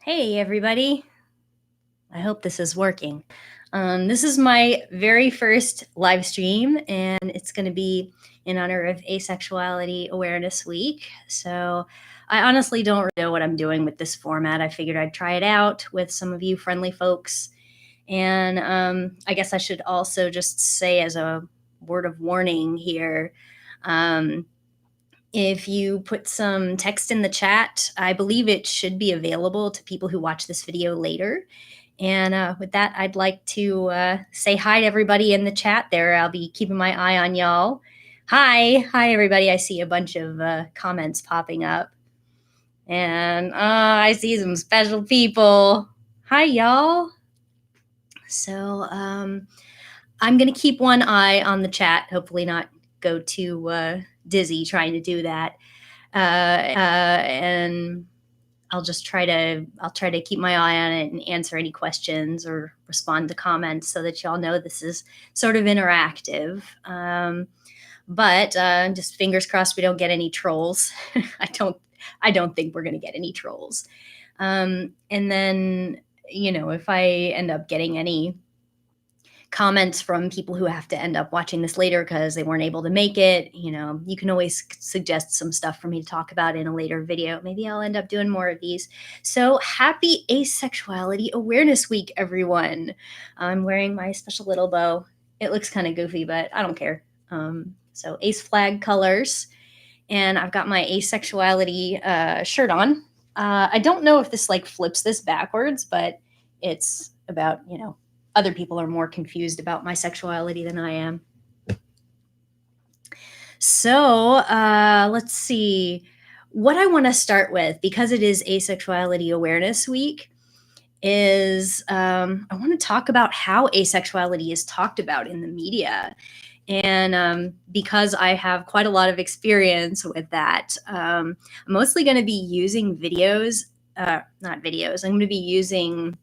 Hey, everybody. I hope this is working. This is my very first live stream, and it's going to be in honor of Asexuality Awareness Week. So, I honestly don't really know what I'm doing with this format. I figured I'd try it out with some of you friendly folks. And I guess I should also just say, as a word of warning here, um, if you put some text in the chat, I believe it should be available to people who watch this video later. And with that, I'd like to say hi to everybody in the chat there. I'll be keeping my eye on y'all. Hi. Hi, everybody. I see a bunch of comments popping up. And I see some special people. Hi, y'all. So I'm going to keep one eye on the chat, hopefully not go too dizzy trying to do that. And I'll try to keep my eye on it and answer any questions or respond to comments so that y'all know this is sort of interactive. But just fingers crossed we don't get any trolls. I don't think we're gonna get any trolls. And then if I end up getting any comments from people who have to end up watching this later because they weren't able to make it, you can always suggest some stuff for me to talk about in a later video. Maybe I'll end up doing more of these. So happy Asexuality Awareness Week, everyone. I'm wearing my special little bow. It looks kind of goofy, but I don't care. So ace flag colors. And I've got my asexuality shirt on. I don't know if this flips this backwards, but it's about, other people are more confused about my sexuality than I am. So let's see. What I want to start with, because it is Asexuality Awareness Week, is I want to talk about how asexuality is talked about in the media. And because I have quite a lot of experience with that, I'm mostly going to be using videos, not videos, I'm going to be using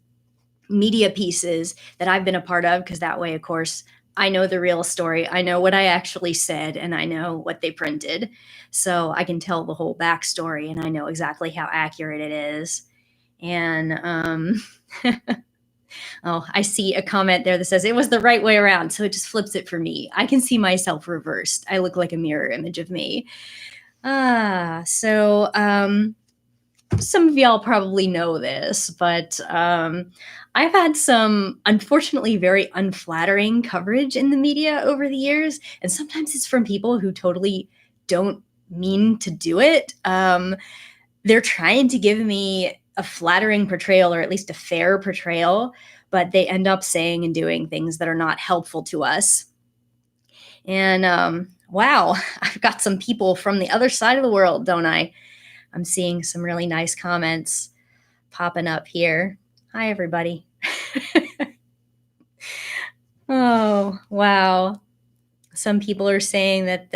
media pieces that I've been a part of, because that way, of course, I know the real story. I know what I actually said, and I know what they printed. So I can tell the whole backstory, and I know exactly how accurate it is. And oh, I see a comment there that says it was the right way around. So it just flips it for me. I can see myself reversed. I look like a mirror image of me. So some of y'all probably know this, but I've had some, unfortunately, very unflattering coverage in the media over the years. And sometimes it's from people who totally don't mean to do it. They're trying to give me a flattering portrayal, or at least a fair portrayal, but they end up saying and doing things that are not helpful to us. And wow, I've got some people from the other side of the world, don't I? I'm seeing some really nice comments popping up here. Hi, everybody. Oh, wow. Some people are saying that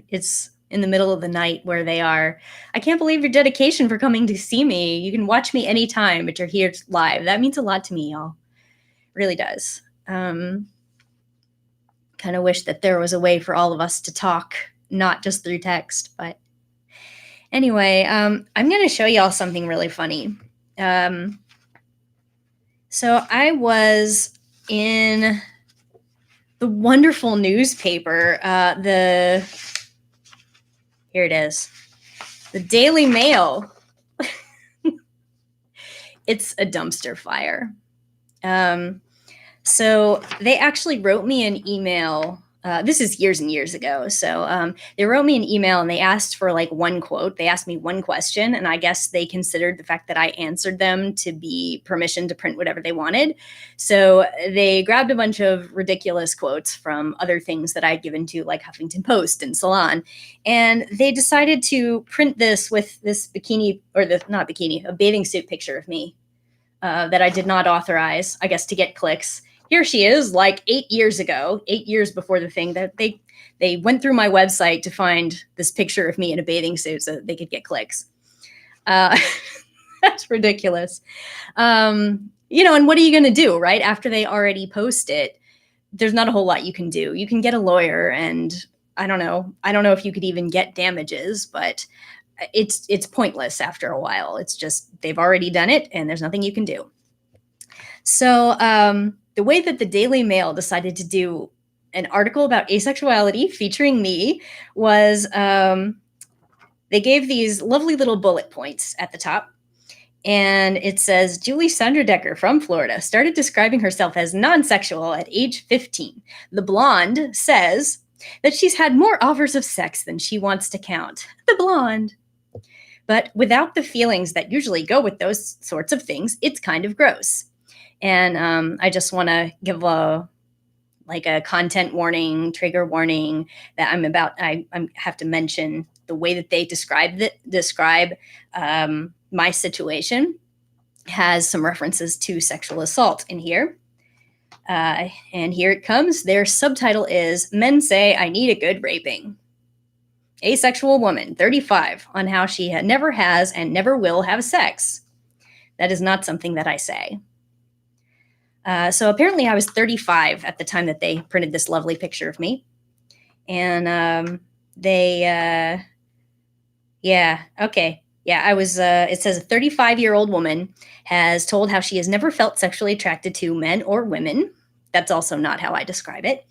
it's in the middle of the night where they are. I can't believe your dedication for coming to see me. You can watch me anytime, but you're here live. That means a lot to me, y'all. It really does. Kind of wish that there was a way for all of us to talk, not just through text, but anyway, I'm going to show y'all something really funny. So I was in the wonderful newspaper, here it is, the Daily Mail. It's a dumpster fire. So they actually wrote me an email. This is years and years ago. So they wrote me an email and they asked for one quote. They asked me one question, and I guess they considered the fact that I answered them to be permission to print whatever they wanted. So they grabbed a bunch of ridiculous quotes from other things that I'd given to, like Huffington Post and Salon. And they decided to print this with this bikini, or not bikini, a bathing suit picture of me that I did not authorize, I guess, to get clicks. Here she is, 8 years ago, 8 years before the thing, that they went through my website to find this picture of me in a bathing suit so that they could get clicks. That's ridiculous. And what are you going to do, right? After they already post it, there's not a whole lot you can do. You can get a lawyer, and I don't know if you could even get damages, but it's pointless after a while. It's just they've already done it, and there's nothing you can do. So the way that the Daily Mail decided to do an article about asexuality featuring me was they gave these lovely little bullet points at the top. And it says Julie Sanderdecker from Florida started describing herself as non-sexual at age 15. The blonde says that she's had more offers of sex than she wants to count. The blonde. But without the feelings that usually go with those sorts of things, it's kind of gross. And I just want to give a content warning, trigger warning that I have to mention the way that they describe my situation has some references to sexual assault in here. And here it comes. Their subtitle is Men Say I Need a Good Raping. Asexual woman, 35, on how she never has and never will have sex. That is not something that I say. So apparently I was 35 at the time that they printed this lovely picture of me. And I was, it says a 35-year-old woman has told how she has never felt sexually attracted to men or women. That's also not how I describe it.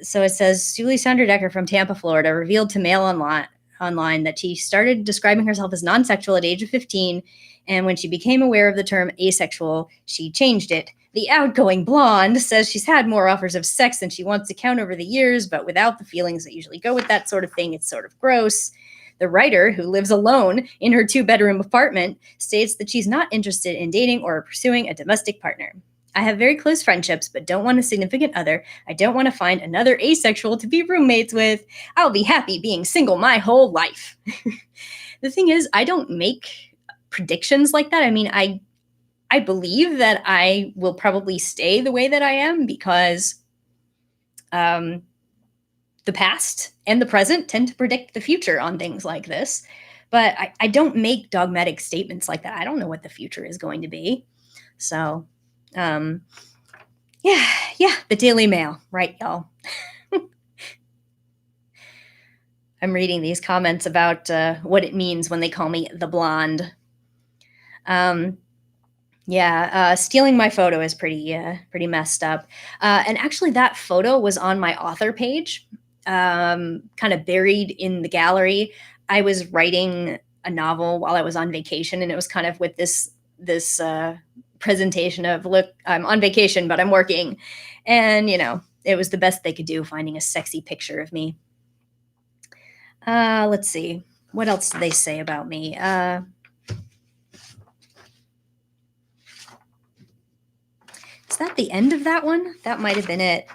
So it says Julie Sanderdecker from Tampa, Florida, revealed to Mail Online that she started describing herself as non-sexual at age of 15, and when she became aware of the term asexual, she changed it. The outgoing blonde says she's had more offers of sex than she wants to count over the years, but without the feelings that usually go with that sort of thing, it's sort of gross. The writer, who lives alone in her 2-bedroom apartment, states that she's not interested in dating or pursuing a domestic partner. I have very close friendships, but don't want a significant other. I don't want to find another asexual to be roommates with. I'll be happy being single my whole life. The thing is, I don't make predictions like that. I mean, I believe that I will probably stay the way that I am because the past and the present tend to predict the future on things like this. But I don't make dogmatic statements like that. I don't know what the future is going to be. So, the Daily Mail, right, y'all? I'm reading these comments about what it means when they call me the blonde. Stealing my photo is pretty messed up. And actually, that photo was on my author page, kind of buried in the gallery. I was writing a novel while I was on vacation, and it was kind of with this presentation of, look, I'm on vacation, but I'm working. And, it was the best they could do, finding a sexy picture of me. Let's see. What else do they say about me? Is that the end of that one? That might have been it.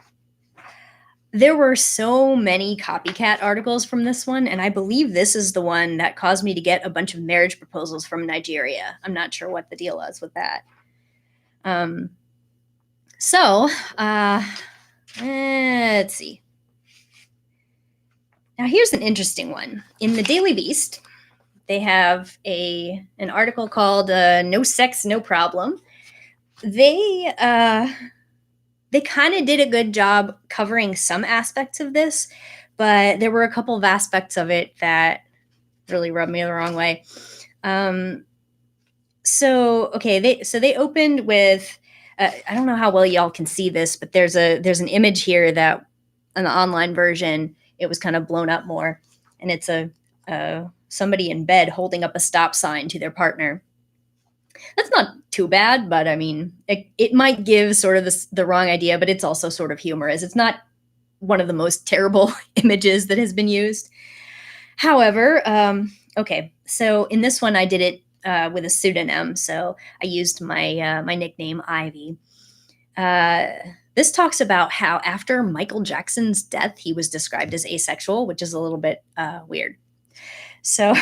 There were so many copycat articles from this one, and I believe this is the one that caused me to get a bunch of marriage proposals from Nigeria. I'm not sure what the deal is with that. Let's see. Now here's an interesting one. In the Daily Beast, they have an article called "No Sex, No Problem." They kind of did a good job covering some aspects of this, but there were a couple of aspects of it that really rubbed me the wrong way. They opened with, I don't know how well y'all can see this, but there's an image here that on the online version, it was kind of blown up more. And it's somebody in bed holding up a stop sign to their partner. That's not too bad, but I mean, it might give sort of the wrong idea, but it's also sort of humorous. It's not one of the most terrible images that has been used. However, so in this one, I did it with a pseudonym, so I used my nickname Ivy. This talks about how after Michael Jackson's death, he was described as asexual, which is a little bit weird. So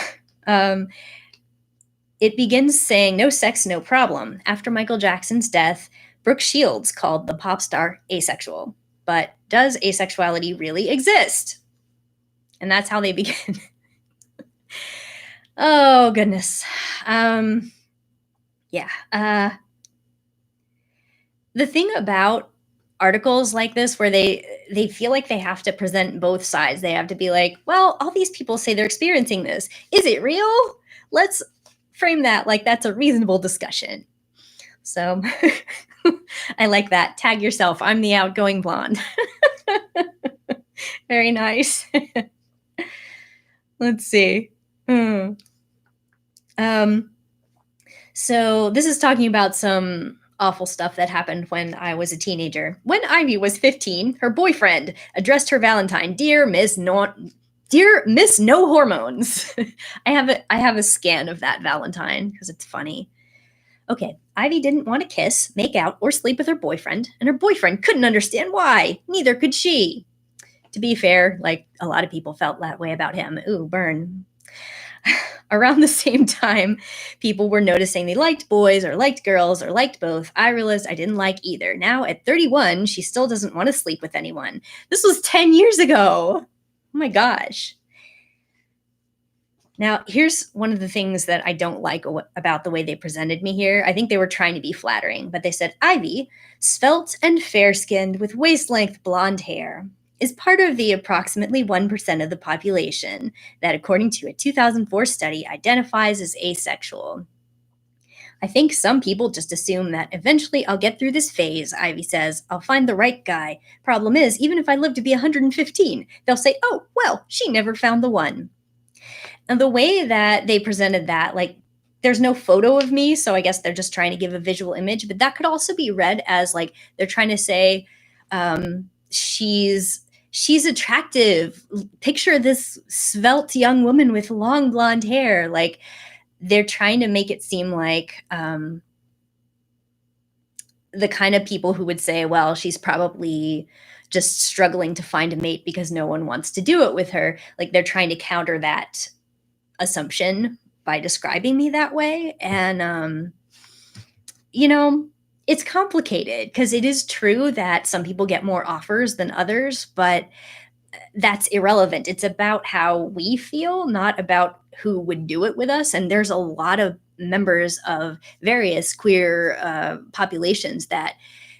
it begins saying, "No sex, no problem. After Michael Jackson's death, Brooke Shields called the pop star asexual. But does asexuality really exist?" And that's how they begin. Oh, goodness. The thing about articles like this where they feel like they have to present both sides. They have to be like, well, all these people say they're experiencing this. Is it real? Let's frame that like that's a reasonable discussion. So I like that. Tag yourself. I'm the outgoing blonde. Very nice. Let's see. So this is talking about some awful stuff that happened when I was a teenager. When Ivy was 15, her boyfriend addressed her Valentine, "Dear Miss No Hormones." I have a scan of that Valentine because it's funny. Okay, Ivy didn't want to kiss, make out, or sleep with her boyfriend, and her boyfriend couldn't understand why. Neither could she. To be fair, like a lot of people felt that way about him. Ooh, burn. Around the same time, people were noticing they liked boys or liked girls or liked both. I realized I didn't like either. Now at 31, she still doesn't want to sleep with anyone. This was 10 years ago. Oh my gosh. Now, here's one of the things that I don't like about the way they presented me here. I think they were trying to be flattering, but they said, Ivy, svelte and fair-skinned with waist-length blonde hair, is part of the approximately 1% of the population that, according to a 2004 study, identifies as asexual. I think some people just assume that eventually I'll get through this phase, Ivy says. I'll find the right guy. Problem is, even if I live to be 115, they'll say, oh, well, she never found the one. And the way that they presented that, like, there's no photo of me, so I guess they're just trying to give a visual image, but that could also be read as like they're trying to say she's attractive. Picture this svelte young woman with long blonde hair. Like they're trying to make it seem like the kind of people who would say, well, she's probably just struggling to find a mate because no one wants to do it with her. Like they're trying to counter that assumption by describing me that way. And, it's complicated because it is true that some people get more offers than others, but that's irrelevant. It's about how we feel, not about who would do it with us. And there's a lot of members of various queer populations that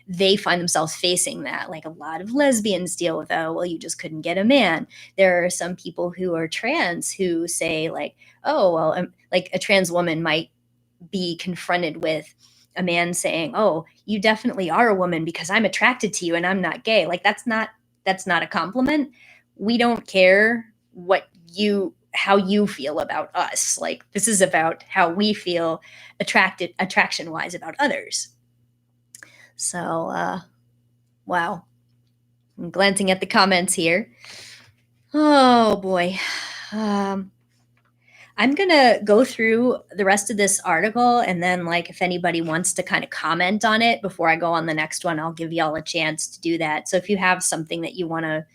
they find themselves facing that. Like a lot of lesbians deal with, oh, well, you just couldn't get a man. There are some people who are trans who say, like, oh, well, like a trans woman might be confronted with a man saying, oh, you definitely are a woman because I'm attracted to you and I'm not gay. Like that's not a compliment. We don't care how you feel about us. Like this is about how we feel attraction wise about others. So, wow. I'm glancing at the comments here. Oh boy. I'm going to go through the rest of this article, and then like if anybody wants to kind of comment on it before I go on the next one, I'll give y'all a chance to do that. So if you have something that you want to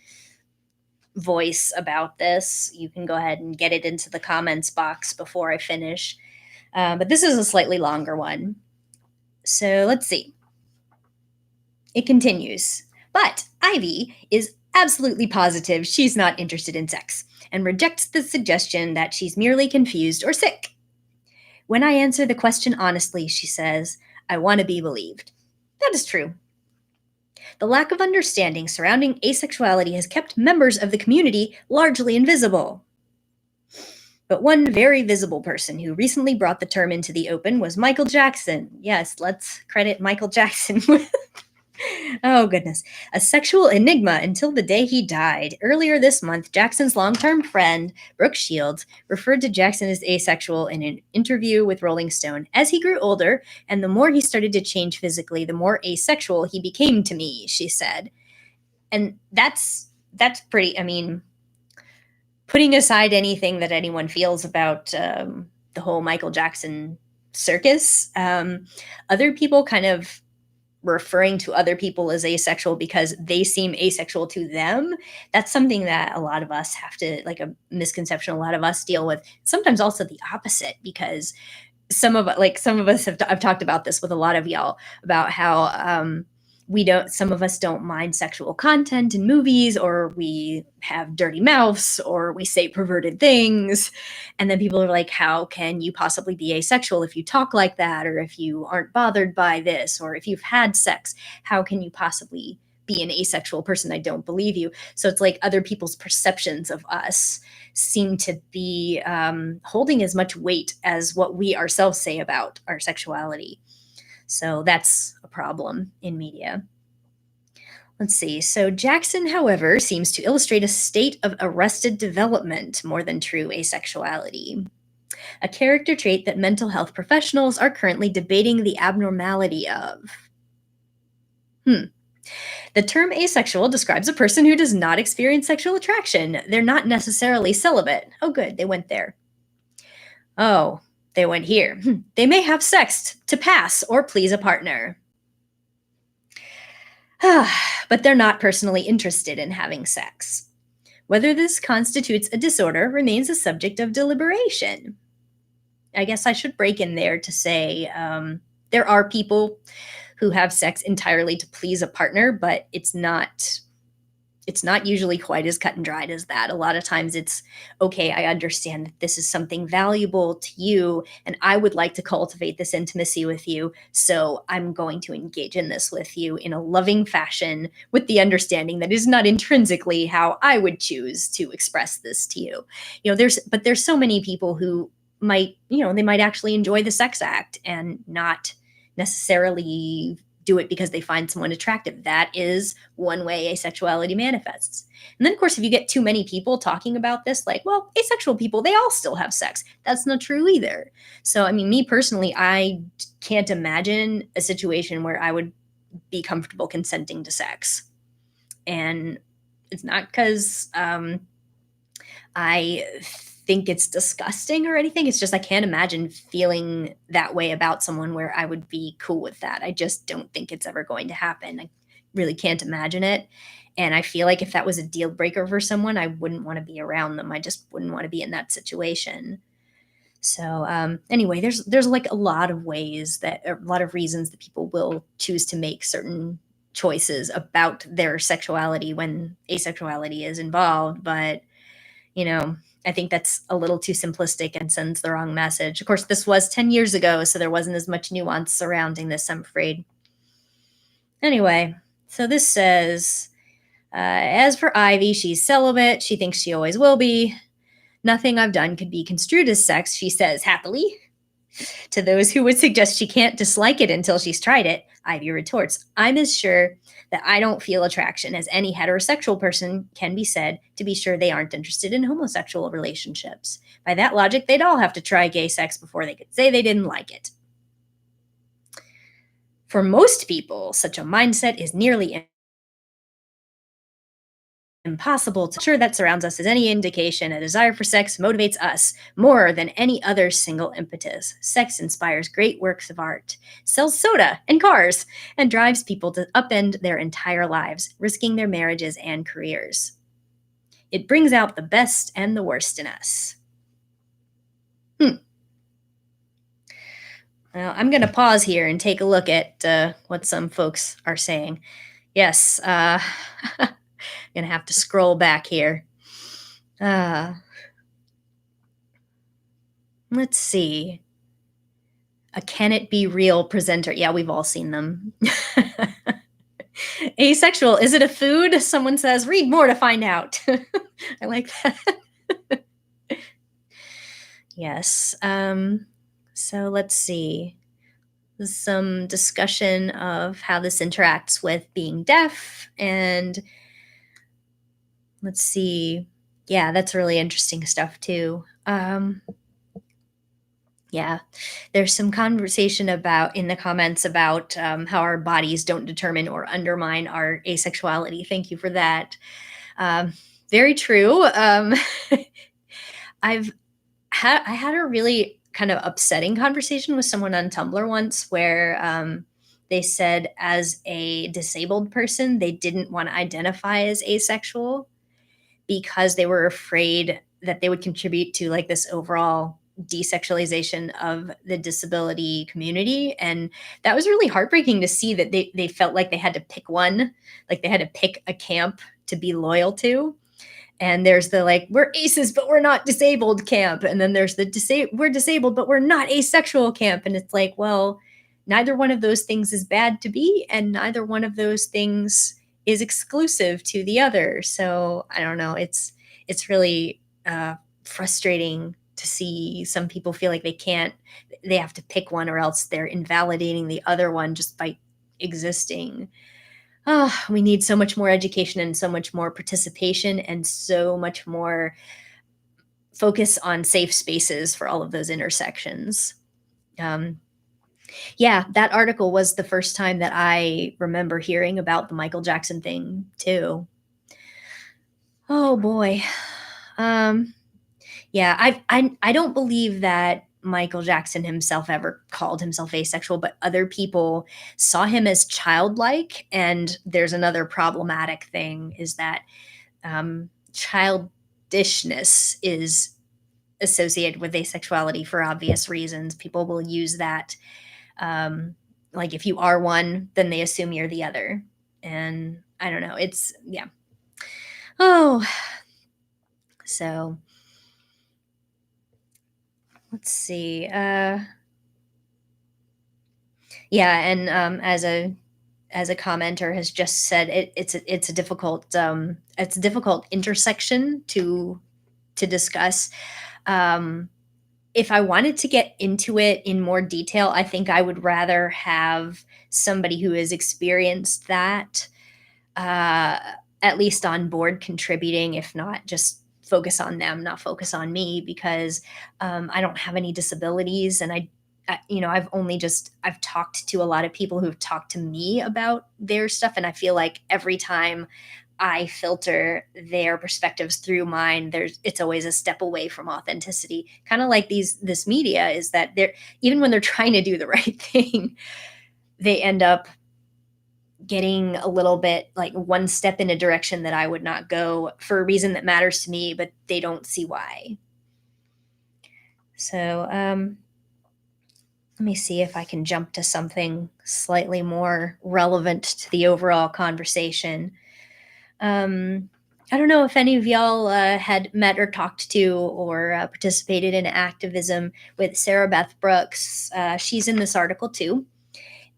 voice about this, you can go ahead and get it into the comments box before I finish. But this is a slightly longer one. So let's see. It continues. But Ivy is absolutely positive she's not interested in sex and rejects the suggestion that she's merely confused or sick. When I answer the question honestly, she says, I want to be believed. That is true. The lack of understanding surrounding asexuality has kept members of the community largely invisible. But one very visible person who recently brought the term into the open was Michael Jackson. Yes, let's credit Michael Jackson with oh, goodness. A sexual enigma until the day he died. Earlier this month, Jackson's longtime friend, Brooke Shields, referred to Jackson as asexual in an interview with Rolling Stone. As he grew older, and the more he started to change physically, the more asexual he became to me, she said. And that's pretty, I mean, putting aside anything that anyone feels about the whole Michael Jackson circus, other people kind of referring to other people as asexual because they seem asexual to them. That's something that a lot of us have to, like a misconception a lot of us deal with. Sometimes also the opposite, because some of us have I've talked about this with a lot of y'all about how some of us don't mind sexual content in movies, or we have dirty mouths, or we say perverted things. And then people are like, how can you possibly be asexual if you talk like that, or if you aren't bothered by this, or if you've had sex, how can you possibly be an asexual person, I don't believe you. So it's like other people's perceptions of us seem to be holding as much weight as what we ourselves say about our sexuality. So that's a problem in media. Let's see. So Jackson, however, seems to illustrate a state of arrested development more than true asexuality, a character trait that mental health professionals are currently debating the abnormality of. The term asexual describes a person who does not experience sexual attraction. They're not necessarily celibate. Oh, good, they went there. Oh, they went here. They may have sex to pass or please a partner. But they're not personally interested in having sex. Whether this constitutes a disorder remains a subject of deliberation. I guess I should break in there to say there are people who have sex entirely to please a partner, but it's not usually quite as cut and dried as that. A lot of times it's, okay, I understand that this is something valuable to you, and I would like to cultivate this intimacy with you. So I'm going to engage in this with you in a loving fashion with the understanding that it is not intrinsically how I would choose to express this to you. There's so many people who might, they might actually enjoy the sex act and not necessarily do it because they find someone attractive. That is one way asexuality manifests. And then, of course, if you get too many people talking about this, like, well, asexual people, they all still have sex. That's not true either. So, I mean, me personally, I can't imagine a situation where I would be comfortable consenting to sex. And it's not because I think it's disgusting or anything. It's just I can't imagine feeling that way about someone where I would be cool with that. I just don't think it's ever going to happen. I really can't imagine it. And I feel like if that was a deal breaker for someone, I wouldn't want to be around them. I just wouldn't want to be in that situation. So anyway, there's like a lot of ways that a lot of reasons that people will choose to make certain choices about their sexuality when asexuality is involved. But I think that's a little too simplistic and sends the wrong message. Of course, this was 10 years ago, so there wasn't as much nuance surrounding this, I'm afraid. Anyway, so this says, as for Ivy, she's celibate. She thinks she always will be. Nothing I've done could be construed as sex, she says happily. To those who would suggest she can't dislike it until she's tried it, Ivy retorts, I'm as sure that I don't feel attraction as any heterosexual person can be said to be sure they aren't interested in homosexual relationships. By that logic, they'd all have to try gay sex before they could say they didn't like it. For most people, such a mindset is nearly impossible to. Sure, that surrounds us as any indication a desire for sex motivates us more than any other single impetus. Sex inspires great works of art, sells soda and cars, and drives people to upend their entire lives, risking their marriages and careers. It brings out the best and the worst in us. Well, I'm going to pause here and take a look at what some folks are saying. Yes, gonna have to scroll back here. Let's see. A Can It Be Real presenter. Yeah, we've all seen them. Asexual. Is it a food? Someone says, read more to find out. I like that. Yes. So let's see. Some discussion of how this interacts with being deaf, and let's see. Yeah, that's really interesting stuff too. Yeah, there's some conversation about in the comments about how our bodies don't determine or undermine our asexuality. Thank you for that. Very true. I had a really kind of upsetting conversation with someone on Tumblr once where they said as a disabled person, they didn't want to identify as asexual because they were afraid that they would contribute to like this overall desexualization of the disability community. And that was really heartbreaking to see that they felt like they had to pick one, like they had to pick a camp to be loyal to. And there's the like, we're aces, but we're not disabled camp. And then there's the we're disabled, but we're not asexual camp. And it's like, well, neither one of those things is bad to be. And neither one of those things is exclusive to the other. So I don't know. It's really frustrating to see some people feel like they have to pick one, or else they're invalidating the other one just by existing. Oh, we need so much more education and so much more participation and so much more focus on safe spaces for all of those intersections. Um, yeah, that article was the first time that I remember hearing about the Michael Jackson thing too. Oh boy. Um, yeah, I don't believe that Michael Jackson himself ever called himself asexual, but other people saw him as childlike. And there's another problematic thing, is that childishness is associated with asexuality for obvious reasons. People will use that. Like if you are one, then they assume you're the other. And I don't know. It's, yeah. Oh, so let's see. Yeah, and as a commenter has just said, it's a difficult intersection to discuss. Um, if I wanted to get into it in more detail, I think I would rather have somebody who has experienced that, uh, at least on board contributing, if not just focus on them, not focus on me, because I don't have any disabilities. And I've talked to a lot of people who've talked to me about their stuff. And I feel like every time I filter their perspectives through mine, it's always a step away from authenticity. Kind of like this media, is that they're, even when they're trying to do the right thing, they end up getting a little bit like one step in a direction that I would not go for a reason that matters to me, but they don't see why. So let me see if I can jump to something slightly more relevant to the overall conversation. I don't know if any of y'all had met or talked to or participated in activism with Sarah Beth Brooks. She's in this article too.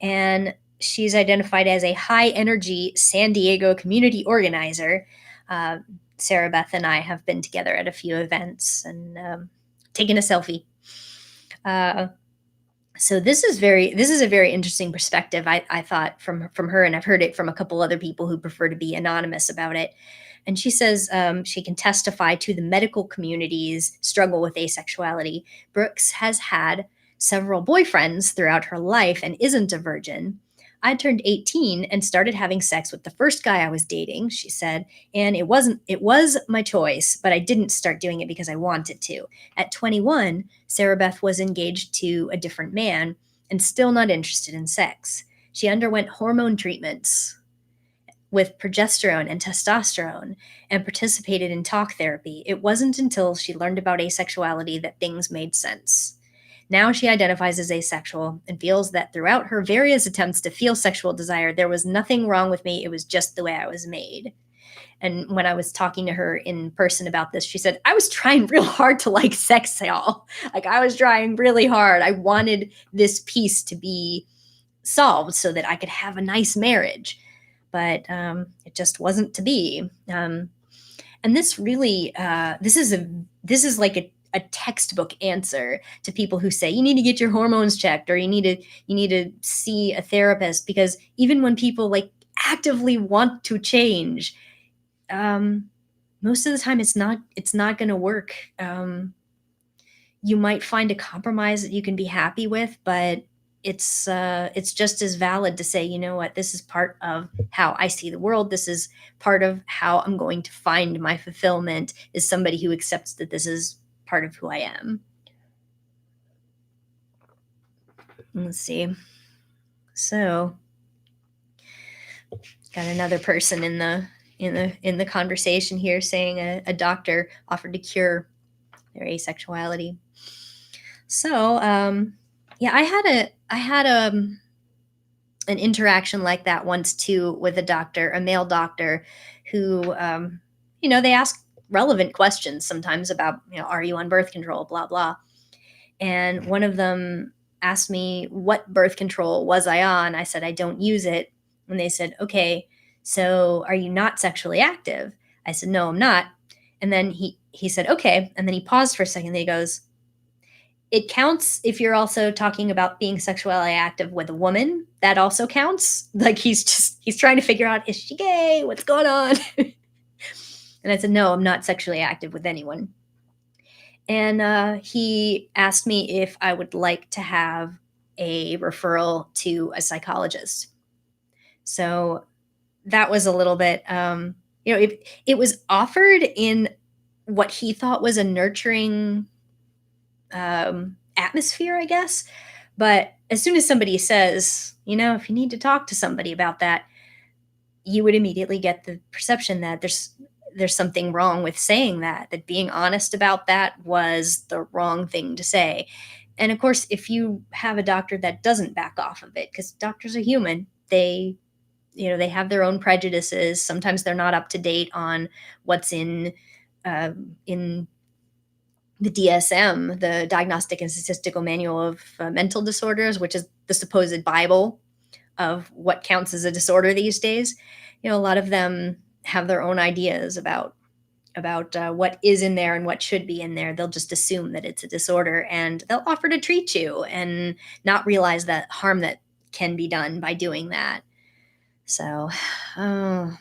And she's identified as a high energy San Diego community organizer. Uh, Sarah Beth and I have been together at a few events and taken a selfie. So this is a very interesting perspective, I thought, from her, and I've heard it from a couple other people who prefer to be anonymous about it. And she says she can testify to the medical community's struggle with asexuality. Brooks has had several boyfriends throughout her life and isn't a virgin. I turned 18 and started having sex with the first guy I was dating, she said, and it was my choice, but I didn't start doing it because I wanted to. At 21, Sarah Beth was engaged to a different man and still not interested in sex. She underwent hormone treatments with progesterone and testosterone and participated in talk therapy. It wasn't until she learned about asexuality that things made sense. Now she identifies as asexual and feels that throughout her various attempts to feel sexual desire, there was nothing wrong with me. It was just the way I was made. And when I was talking to her in person about this, she said, I was trying real hard to like sex, y'all. Like, I was trying really hard. I wanted this piece to be solved so that I could have a nice marriage. But it just wasn't to be. And this really, this is like a textbook answer to people who say you need to get your hormones checked, or you need to see a therapist, because even when people like actively want to change, most of the time it's not going to work. You might find a compromise that you can be happy with, but it's just as valid to say, you know what, this is part of how I see the world. This is part of how I'm going to find my fulfillment, is somebody who accepts that this is part of who I am. Let's see. So, got another person in the conversation here saying a doctor offered to cure their asexuality. So, yeah, I had an interaction like that once too, with a doctor, a male doctor, who they ask relevant questions sometimes about, are you on birth control, blah blah. And one of them asked me what birth control was I on. I said I don't use it. And they said, okay, So are you not sexually active? I said, no, I'm not. And then he said, okay. And then he paused for a second. And he goes, it counts if you're also talking about being sexually active with a woman. That also counts. Like he's trying to figure out, is she gay? What's going on? And I said, no, I'm not sexually active with anyone. And he asked me if I would like to have a referral to a psychologist. So that was a little bit, it was offered in what he thought was a nurturing atmosphere, I guess. But as soon as somebody says, if you need to talk to somebody about that, you would immediately get the perception that there's something wrong with saying that being honest about that was the wrong thing to say. And of course, if you have a doctor that doesn't back off of it, because doctors are human, they have their own prejudices. Sometimes they're not up to date on what's in the DSM, the Diagnostic and Statistical Manual of Mental Disorders, which is the supposed Bible of what counts as a disorder these days. A lot of them have their own ideas about what is in there and what should be in there. They'll just assume that it's a disorder, and they'll offer to treat you and not realize that harm that can be done by doing that. So, oh,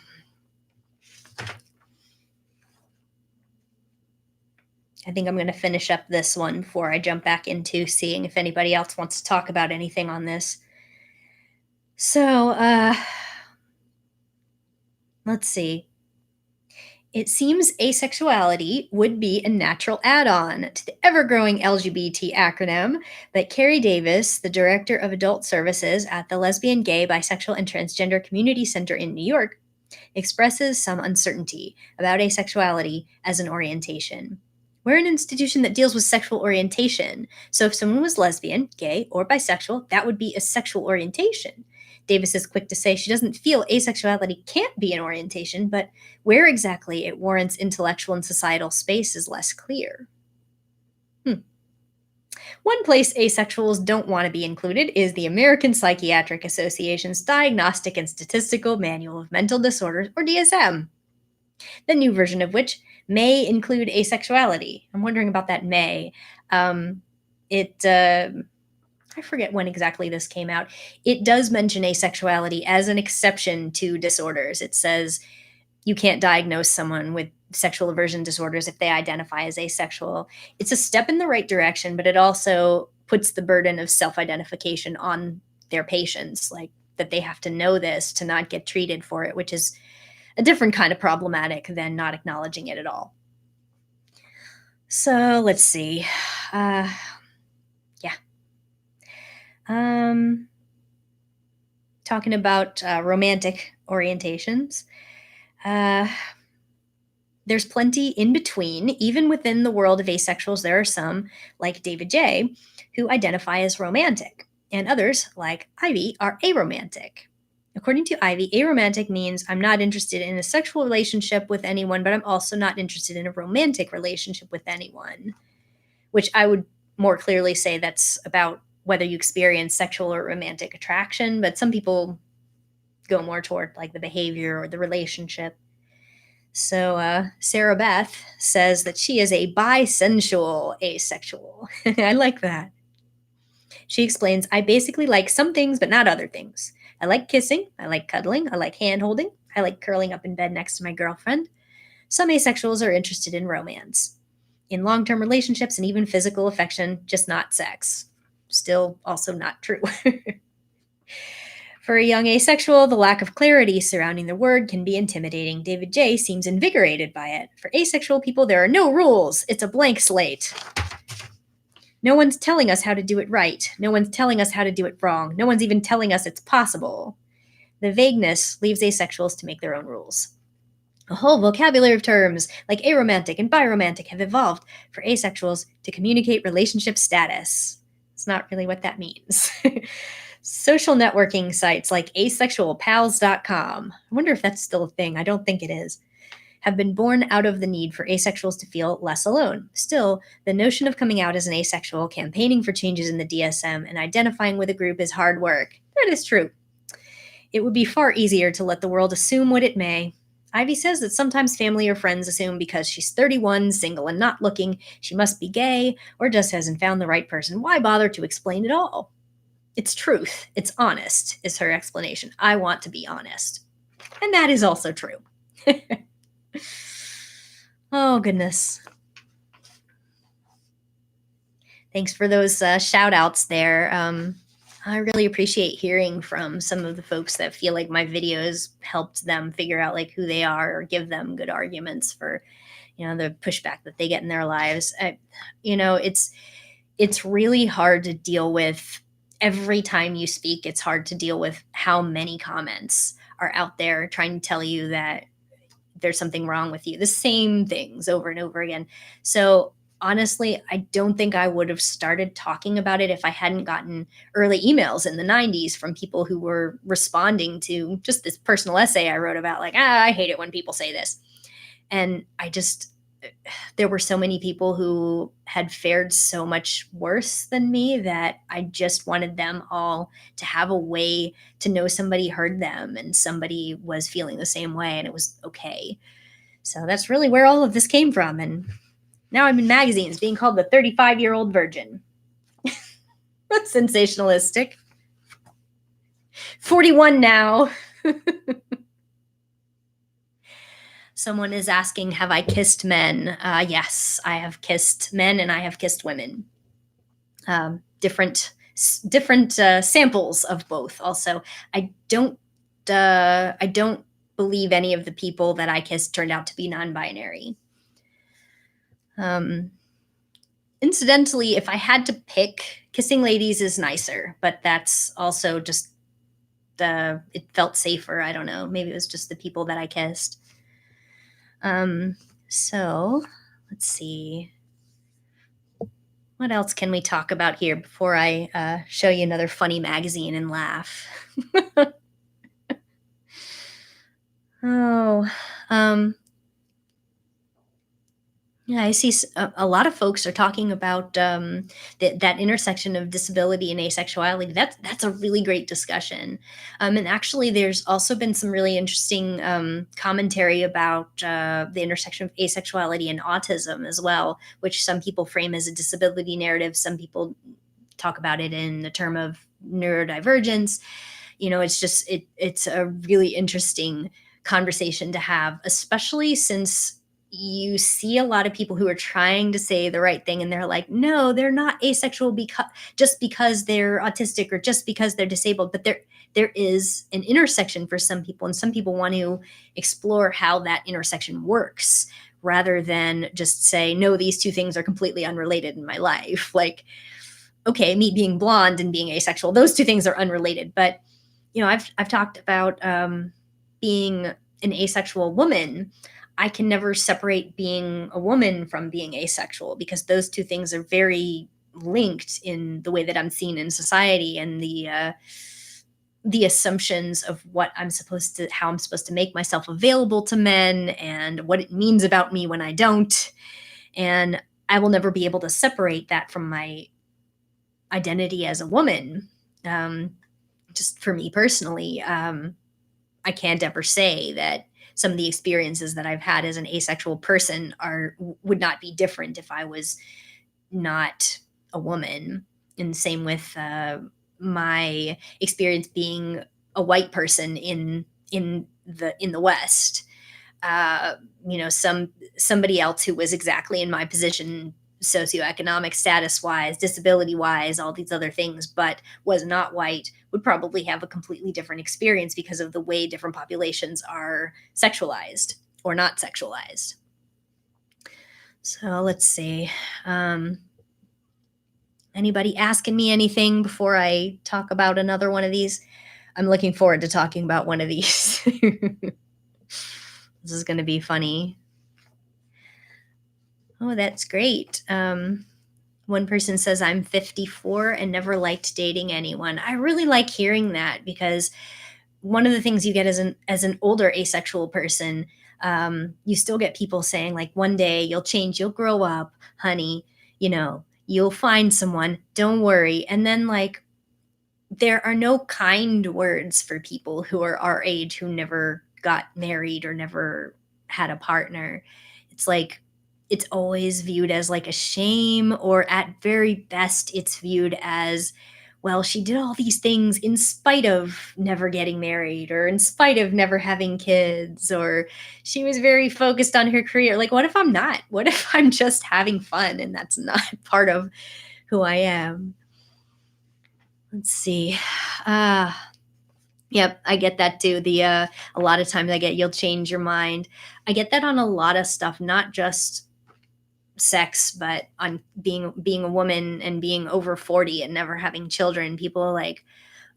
I think I'm going to finish up this one before I jump back into seeing if anybody else wants to talk about anything on this. So, let's see. It seems asexuality would be a natural add-on to the ever-growing LGBT acronym, but Carrie Davis, the director of adult services at the Lesbian, Gay, Bisexual, and Transgender Community Center in New York, expresses some uncertainty about asexuality as an orientation. We're an institution that deals with sexual orientation, so if someone was lesbian, gay, or bisexual, that would be a sexual orientation. Davis is quick to say she doesn't feel asexuality can't be an orientation, but where exactly it warrants intellectual and societal space is less clear. One place asexuals don't want to be included is the American Psychiatric Association's Diagnostic and Statistical Manual of Mental Disorders, or DSM, the new version of which may include asexuality. I'm wondering about that may. I forget when exactly this came out. It does mention asexuality as an exception to disorders. It says you can't diagnose someone with sexual aversion disorders if they identify as asexual. It's a step in the right direction, but it also puts the burden of self-identification on their patients, like that they have to know this to not get treated for it, which is a different kind of problematic than not acknowledging it at all. So let's see. Talking about romantic orientations. There's plenty in between. Even within the world of asexuals, there are some, like David J., who identify as romantic, and others, like Ivy, are aromantic. According to Ivy, aromantic means I'm not interested in a sexual relationship with anyone, but I'm also not interested in a romantic relationship with anyone, which I would more clearly say that's about whether you experience sexual or romantic attraction, but some people go more toward like the behavior or the relationship. So Sarah Beth says that she is a bisensual asexual. I like that. She explains, I basically like some things, but not other things. I like kissing. I like cuddling. I like hand holding. I like curling up in bed next to my girlfriend. Some asexuals are interested in romance, in long-term relationships, and even physical affection, just not sex. Still also not true. For a young asexual, the lack of clarity surrounding the word can be intimidating. David J. seems invigorated by it. For asexual people, there are no rules. It's a blank slate. No one's telling us how to do it right. No one's telling us how to do it wrong. No one's even telling us it's possible. The vagueness leaves asexuals to make their own rules. A whole vocabulary of terms like aromantic and biromantic have evolved for asexuals to communicate relationship status. It's not really what that means. Social networking sites like asexualpals.com, I wonder if that's still a thing. I don't think it is, have been born out of the need for asexuals to feel less alone. Still, the notion of coming out as an asexual, campaigning for changes in the DSM, and identifying with a group is hard work. That is true. It would be far easier to let the world assume what it may. Ivy says that sometimes family or friends assume because she's 31, single, and not looking, she must be gay or just hasn't found the right person. Why bother to explain it all? It's truth. It's honest, is her explanation. I want to be honest. And that is also true. Oh, goodness. Thanks for those shout outs there. I really appreciate hearing from some of the folks that feel like my videos helped them figure out like who they are or give them good arguments for, the pushback that they get in their lives. It's really hard to deal with. Every time you speak, it's hard to deal with how many comments are out there trying to tell you that there's something wrong with you. The same things over and over again. So honestly, I don't think I would have started talking about it if I hadn't gotten early emails in the 90s from people who were responding to just this personal essay I wrote about, like, I hate it when people say this. And there were so many people who had fared so much worse than me that I just wanted them all to have a way to know somebody heard them and somebody was feeling the same way and it was okay. So that's really where all of this came from. And now I'm in magazines being called the 35-year-old virgin. That's sensationalistic. 41 now. Someone is asking, have I kissed men? Yes, I have kissed men and I have kissed women. Different samples of both. Also, I don't believe any of the people that I kissed turned out to be non-binary. Incidentally, if I had to pick, kissing ladies is nicer, but that's also just it felt safer. I don't know. Maybe it was just the people that I kissed. So let's see. What else can we talk about here before I show you another funny magazine and laugh? Yeah, I see a lot of folks are talking about that intersection of disability and asexuality. That's a really great discussion. And actually, there's also been some really interesting commentary about the intersection of asexuality and autism as well, which some people frame as a disability narrative. Some people talk about it in the term of neurodivergence. It's a really interesting conversation to have, especially since you see a lot of people who are trying to say the right thing and they're like, no, they're not asexual just because they're autistic or just because they're disabled. But there is an intersection for some people, and some people want to explore how that intersection works rather than just say, no, these two things are completely unrelated in my life. Like, okay, me being blonde and being asexual, those two things are unrelated. But I've talked about being an asexual woman. I can never separate being a woman from being asexual because those two things are very linked in the way that I'm seen in society and the assumptions of how I'm supposed to make myself available to men and what it means about me when I don't. And I will never be able to separate that from my identity as a woman. Just for me personally, I can't ever say that some of the experiences that I've had as an asexual person would not be different if I was not a woman. And same with my experience being a white person in the West. Somebody else who was exactly in my position, socioeconomic status wise, disability wise, all these other things, but was not white, would probably have a completely different experience because of the way different populations are sexualized or not sexualized. So let's see. Anybody asking me anything before I talk about another one of these? I'm looking forward to talking about one of these. This is going to be funny. Oh, that's great. One person says, I'm 54 and never liked dating anyone. I really like hearing that because one of the things you get as an older asexual person, you still get people saying like, one day you'll change, you'll grow up, honey, you'll find someone, don't worry. And then like there are no kind words for people who are our age who never got married or never had a partner. It's like it's always viewed as like a shame, or at very best, it's viewed as, well, she did all these things in spite of never getting married or in spite of never having kids, or she was very focused on her career. Like, what if I'm not? What if I'm just having fun and that's not part of who I am? Let's see. Uh, yep, I get that too. A lot of times I get you'll change your mind. I get that on a lot of stuff, not just sex, but on being a woman and being over 40 and never having children. People are like,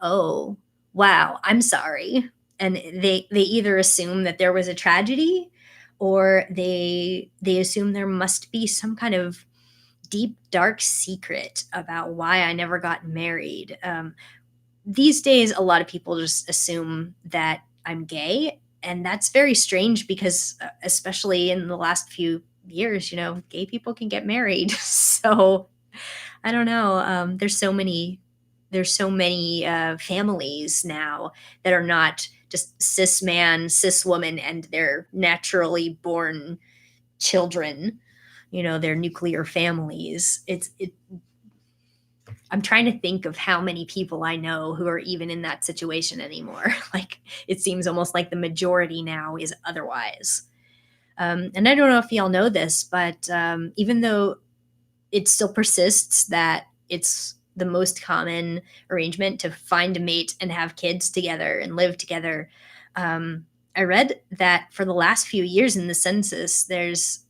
"Oh, wow, I'm sorry." And they either assume that there was a tragedy, or they assume there must be some kind of deep dark secret about why I never got married. These days, a lot of people just assume that I'm gay. And that's very strange because, especially in the last few years, gay people can get married. So I don't know. There's so many families now that are not just cis man, cis woman, and their naturally born children. Their nuclear families. I'm trying to think of how many people I know who are even in that situation anymore. Like, it seems almost like the majority now is otherwise. And I don't know if y'all know this, but even though it still persists that it's the most common arrangement to find a mate and have kids together and live together, I read that for the last few years in the census, there's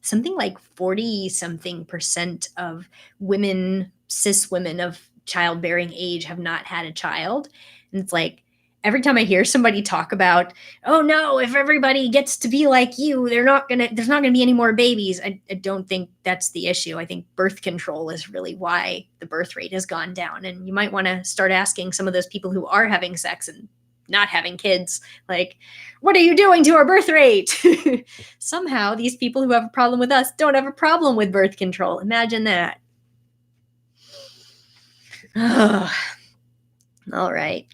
something like 40 something percent of women, cis women of childbearing age, have not had a child. And it's like, every time I hear somebody talk about, oh no, if everybody gets to be like you, there's not gonna be any more babies. I don't think that's the issue. I think birth control is really why the birth rate has gone down. And you might want to start asking some of those people who are having sex and not having kids, like, what are you doing to our birth rate? Somehow these people who have a problem with us don't have a problem with birth control. Imagine that. All right.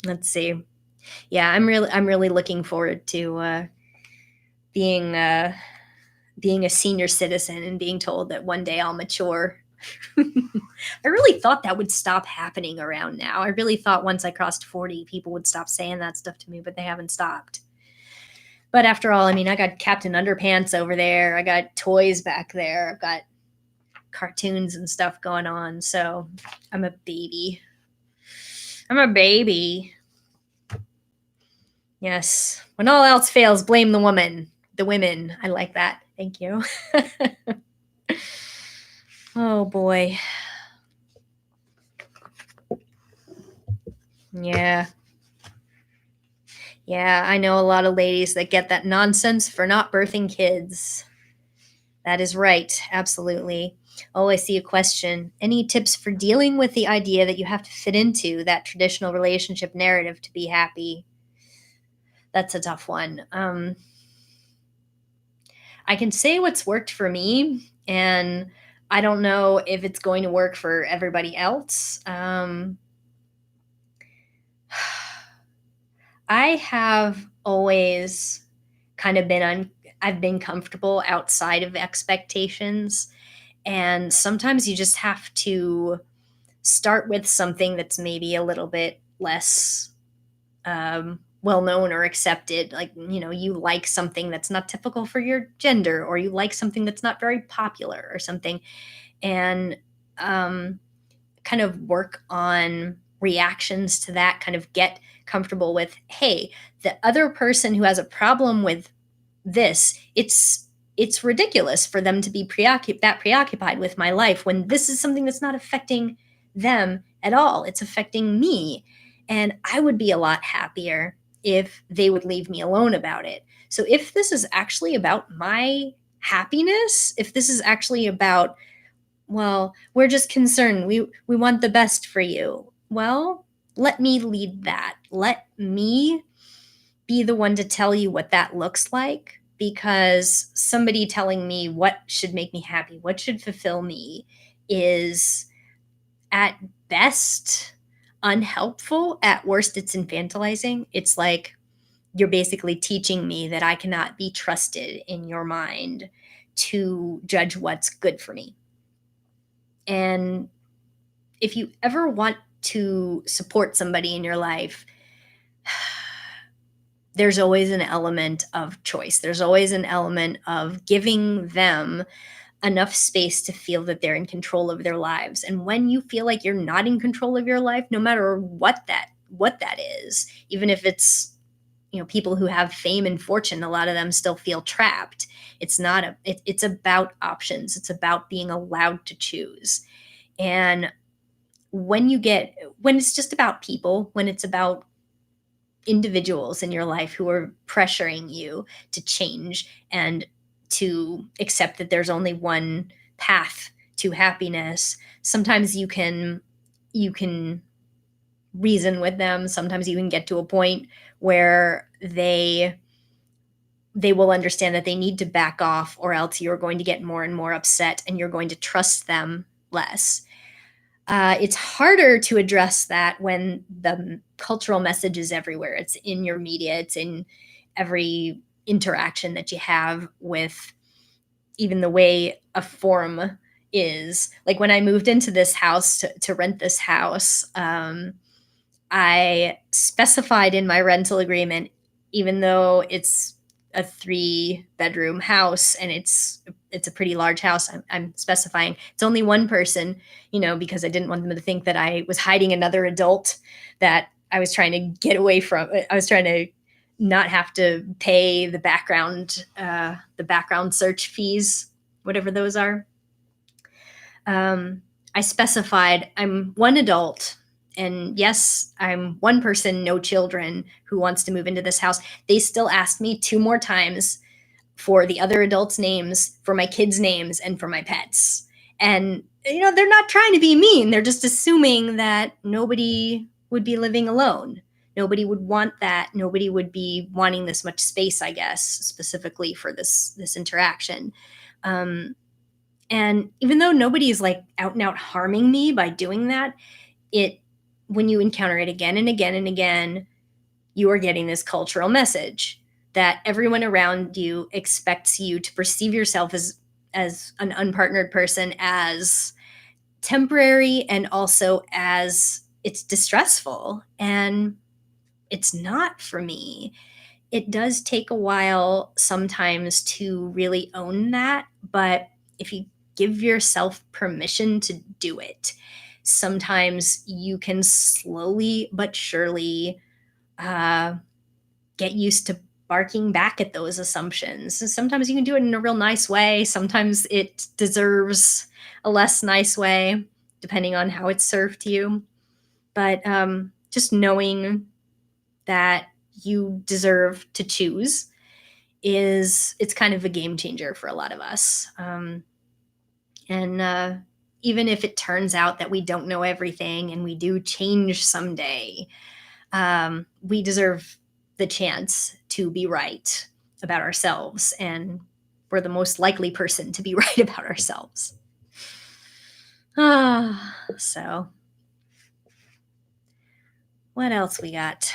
Let's see. Yeah, I'm really looking forward to being being a senior citizen and being told that one day I'll mature. I really thought that would stop happening around now. I really thought once I crossed 40, people would stop saying that stuff to me, but they haven't stopped. But after all, I mean, I got Captain Underpants over there. I got toys back there. I've got cartoons and stuff going on. So I'm a baby. I'm a baby. Yes. When all else fails, blame the woman. The women. I like that. Thank you. Oh boy. Yeah. Yeah, I know a lot of ladies that get that nonsense for not birthing kids. That is right. Absolutely. Oh, I see a question. Any tips for dealing with the idea that you have to fit into that traditional relationship narrative to be happy? That's a tough one. I can say what's worked for me, and I don't know if it's going to work for everybody else. I have always kind of I've been comfortable outside of expectations. And sometimes you just have to start with something that's maybe a little bit less well known or accepted. Like, you like something that's not typical for your gender, or you like something that's not very popular or something. And kind of work on reactions to that, kind of get comfortable with, hey, the other person who has a problem with this, it's ridiculous for them to be preoccupied with my life when this is something that's not affecting them at all. It's affecting me. And I would be a lot happier if they would leave me alone about it. So if this is actually about my happiness, if this is actually about, well, we're just concerned, we want the best for you. Well, let me lead that. Let me be the one to tell you what that looks like, because somebody telling me what should make me happy, what should fulfill me, is at best unhelpful. At worst, it's infantilizing. It's like you're basically teaching me that I cannot be trusted in your mind to judge what's good for me. And if you ever want to support somebody in your life, there's always an element of choice. There's always an element of giving them enough space to feel that they're in control of their lives. And when you feel like you're not in control of your life, no matter what that is, even if it's, people who have fame and fortune, a lot of them still feel trapped. It's about options. It's about being allowed to choose. And when it's just about people, when it's about individuals in your life who are pressuring you to change and to accept that there's only one path to happiness, sometimes you can reason with them. Sometimes you can get to a point where they will understand that they need to back off, or else you're going to get more and more upset and you're going to trust them less. It's harder to address that when the cultural message is everywhere. It's in your media, it's in every interaction that you have with even the way a forum is. Like when I moved into this house to rent this house, I specified in my rental agreement, even though it's a 3-bedroom house and it's a pretty large house, I'm specifying it's only one person, because I didn't want them to think that I was hiding another adult, that I was trying to get away from. I was trying to not have to pay the background search fees, whatever those are. I specified I'm one adult, and yes, I'm one person, no children, who wants to move into this house. They still asked me 2 more times for the other adults' names, for my kids' names, and for my pets. And, they're not trying to be mean. They're just assuming that nobody would be living alone. Nobody would want that. Nobody would be wanting this much space, I guess, specifically for this interaction. Um, and even though nobody is like out and out harming me by doing that, it when you encounter it again and again and again, you are getting this cultural message that everyone around you expects you to perceive yourself as an unpartnered person, as temporary, and also as it's distressful. And it's not for me. It does take a while sometimes to really own that, but if you give yourself permission to do it, sometimes you can slowly but surely uh, get used to barking back at those assumptions. Sometimes you can do it in a real nice way. Sometimes it deserves a less nice way, depending on how it's served to you. But just knowing that you deserve to choose it's kind of a game changer for a lot of us. And even if it turns out that we don't know everything and we do change someday, we deserve the chance to be right about ourselves, and we're the most likely person to be right about ourselves. So what else we got?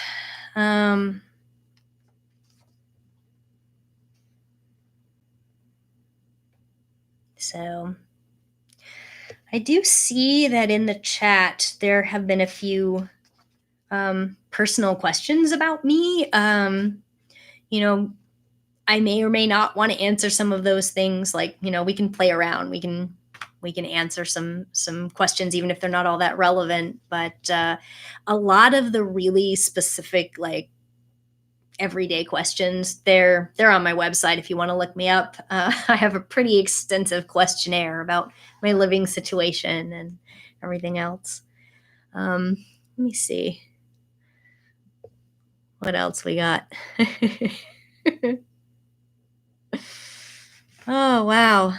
So I do see that in the chat there have been a few personal questions about me. I may or may not want to answer some of those things. Like, we can play around. We can answer some questions, even if they're not all that relevant. But a lot of the really specific, like, everyday questions, they're on my website if you want to look me up. I have a pretty extensive questionnaire about my living situation and everything else. Let me see what else we got. Oh, wow.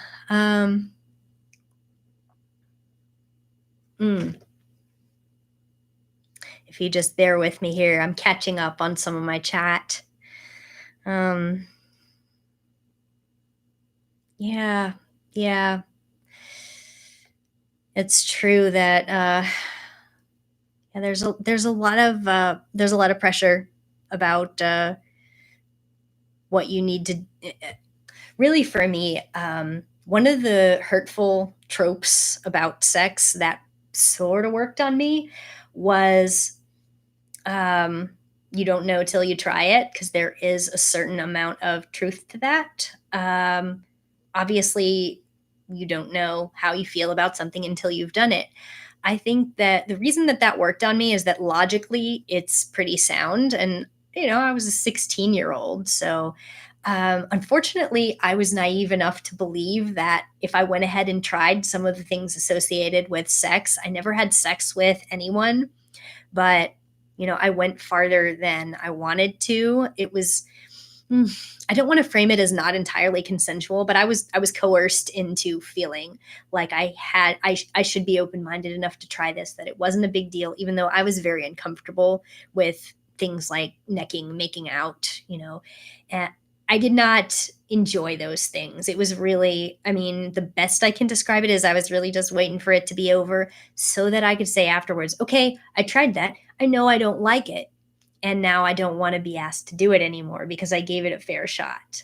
Mm. If you just bear with me here, I'm catching up on some of my chat. Um, yeah, yeah. It's true that yeah, there's a lot of pressure about what you need to. Really, for me, one of the hurtful tropes about sex that sort of worked on me was um, you don't know till you try it, because there is a certain amount of truth to that. Obviously, you don't know how you feel about something until you've done it. I think that the reason that that worked on me is that logically it's pretty sound. And, I was a 16-year-old. So, unfortunately, I was naive enough to believe that if I went ahead and tried some of the things associated with sex, I never had sex with anyone, but I went farther than I wanted to. It was I don't want to frame it as not entirely consensual, but I was coerced into feeling like I should be open-minded enough to try this, that it wasn't a big deal, even though I was very uncomfortable with things like necking, making out, and I did not enjoy those things. It was really, I mean, the best I can describe it is I was really just waiting for it to be over so that I could say afterwards, okay, I tried that. I know I don't like it. And now I don't want to be asked to do it anymore because I gave it a fair shot.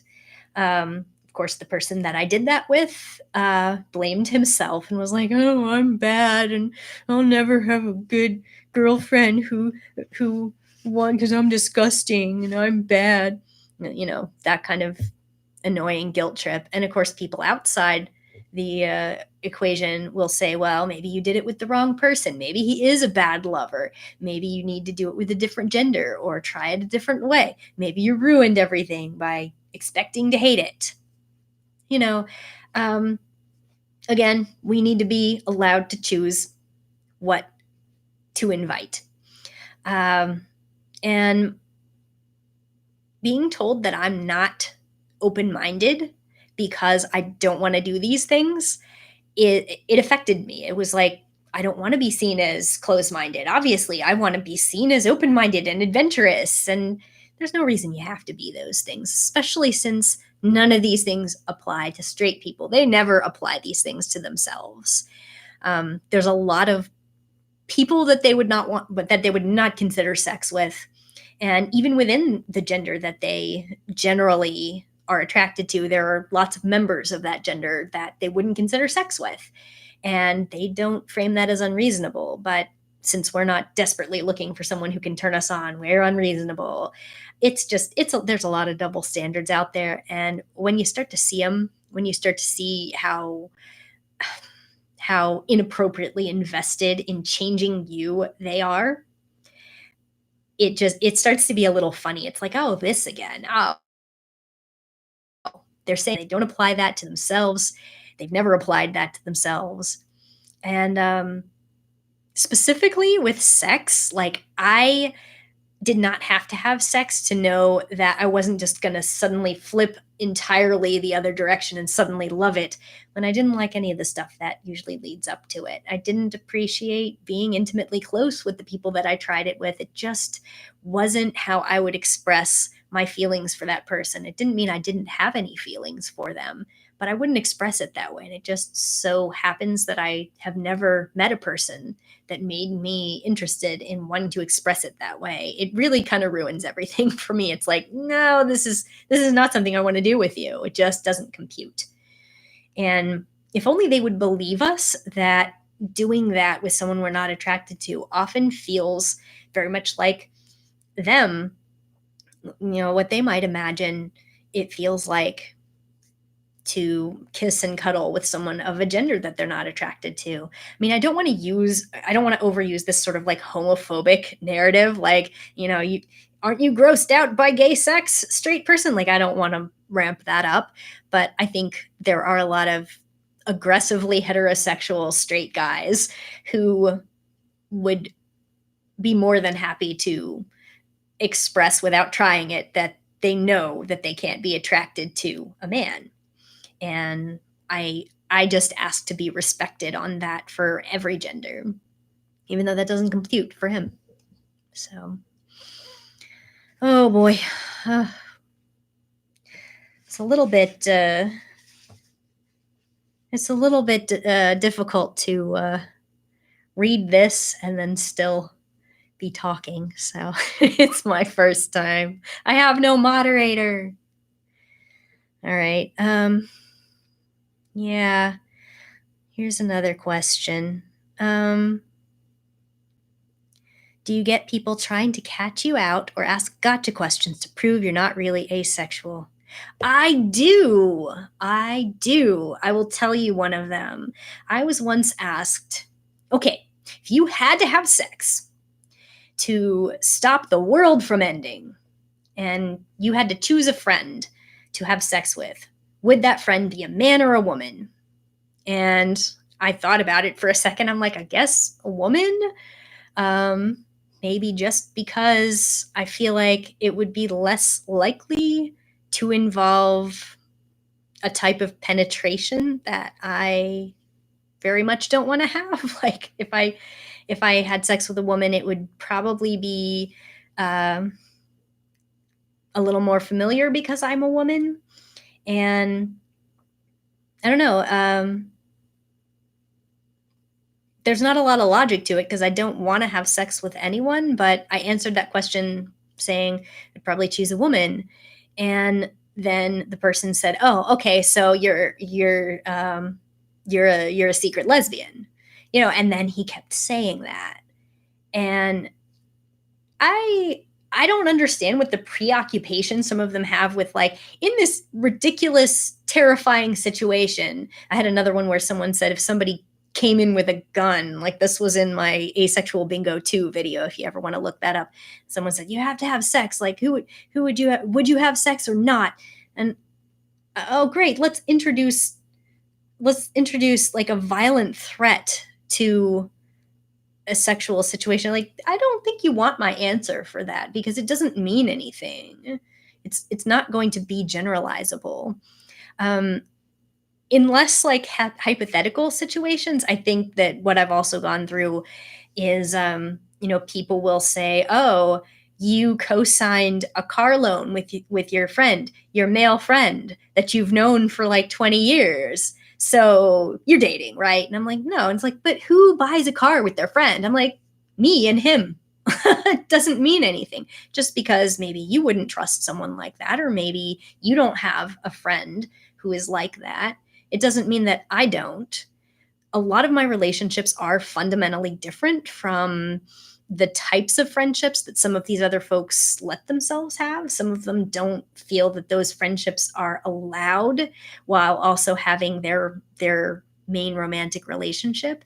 Of course, the person that I did that with blamed himself and was like, "Oh, I'm bad, and I'll never have a good girlfriend who won because I'm disgusting and I'm bad." That kind of annoying guilt trip. And of course, people outside the equation will say, well, maybe you did it with the wrong person. Maybe he is a bad lover. Maybe you need to do it with a different gender or try it a different way. Maybe you ruined everything by expecting to hate it. You know, um, again, we need to be allowed to choose what to invite. Um, and being told that I'm not open minded because I don't want to do these things, it affected me. It was like, I don't want to be seen as closed minded. Obviously, I want to be seen as open minded and adventurous. And there's no reason you have to be those things, especially since none of these things apply to straight people. They never apply these things to themselves. There's a lot of people that they would not want, but that they would not consider sex with. And even within the gender that they generally are attracted to, there are lots of members of that gender that they wouldn't consider sex with. And they don't frame that as unreasonable. But since we're not desperately looking for someone who can turn us on, we're unreasonable. There's a lot of double standards out there. And when you start to see them, when you start to see how inappropriately invested in changing you they are, it starts to be a little funny. It's like, oh, this again. Oh, they're saying they don't apply that to themselves. They've never applied that to themselves. And specifically with sex, like, I did not have to have sex to know that I wasn't just going to suddenly flip entirely the other direction and suddenly love it when I didn't like any of the stuff that usually leads up to it. I didn't appreciate being intimately close with the people that I tried it with. It just wasn't how I would express my feelings for that person. It didn't mean I didn't have any feelings for them, but I wouldn't express it that way. And it just so happens that I have never met a person that made me interested in wanting to express it that way. It really kind of ruins everything for me. It's like, no, this is not something I want to do with you. It just doesn't compute. And if only they would believe us that doing that with someone we're not attracted to often feels very much like them, what they might imagine it feels like to kiss and cuddle with someone of a gender that they're not attracted to. I mean, I don't want to overuse this sort of like homophobic narrative. Like, you aren't you grossed out by gay sex, straight person? Like, I don't want to ramp that up, but I think there are a lot of aggressively heterosexual straight guys who would be more than happy to express without trying it that they know that they can't be attracted to a man. And I just ask to be respected on that for every gender, even though that doesn't compute for him. So, oh boy, uh, it's a little bit It's a little bit difficult to read this and then still be talking. So it's my first time. I have no moderator. All right. Yeah. Here's another question. Um, do you get people trying to catch you out or ask gotcha questions to prove you're not really asexual? I do. I do. I will tell you one of them. I was once asked, okay, if you had to have sex to stop the world from ending and you had to choose a friend to have sex with, would that friend be a man or a woman? And I thought about it for a second. I'm like, I guess a woman. Um, Maybe just because I feel like it would be less likely to involve a type of penetration that I very much don't want to have. Like if I had sex with a woman, it would probably be um, a little more familiar because I'm a woman, and I don't know. There's not a lot of logic to it because I don't want to have sex with anyone, but I answered that question saying I'd probably choose a woman. And then the person said, "Oh, okay, so you're a secret lesbian." And then he kept saying that. And I don't understand what the preoccupation some of them have with, like, in this ridiculous terrifying situation. I had another one where someone said if somebody came in with a gun, like this was in my Asexual Bingo 2 video if you ever want to look that up. Someone said you have to have sex, like would you have sex or not? And oh great, let's introduce like a violent threat to a sexual situation. Like, I don't think you want my answer for that because it doesn't mean anything. It's not going to be generalizable. Um, in less like hypothetical situations, I think that what I've also gone through is, people will say, "Oh, you co-signed a car loan with your friend, your male friend that you've known for like 20 years. So you're dating, right?" And I'm like, "No." And it's like, "But who buys a car with their friend?" I'm like, "Me and him." It doesn't mean anything. Just because maybe you wouldn't trust someone like that, or maybe you don't have a friend who is like that, it doesn't mean that I don't. A lot of my relationships are fundamentally different from the types of friendships that some of these other folks let themselves have. Some of them don't feel that those friendships are allowed while also having their main romantic relationship.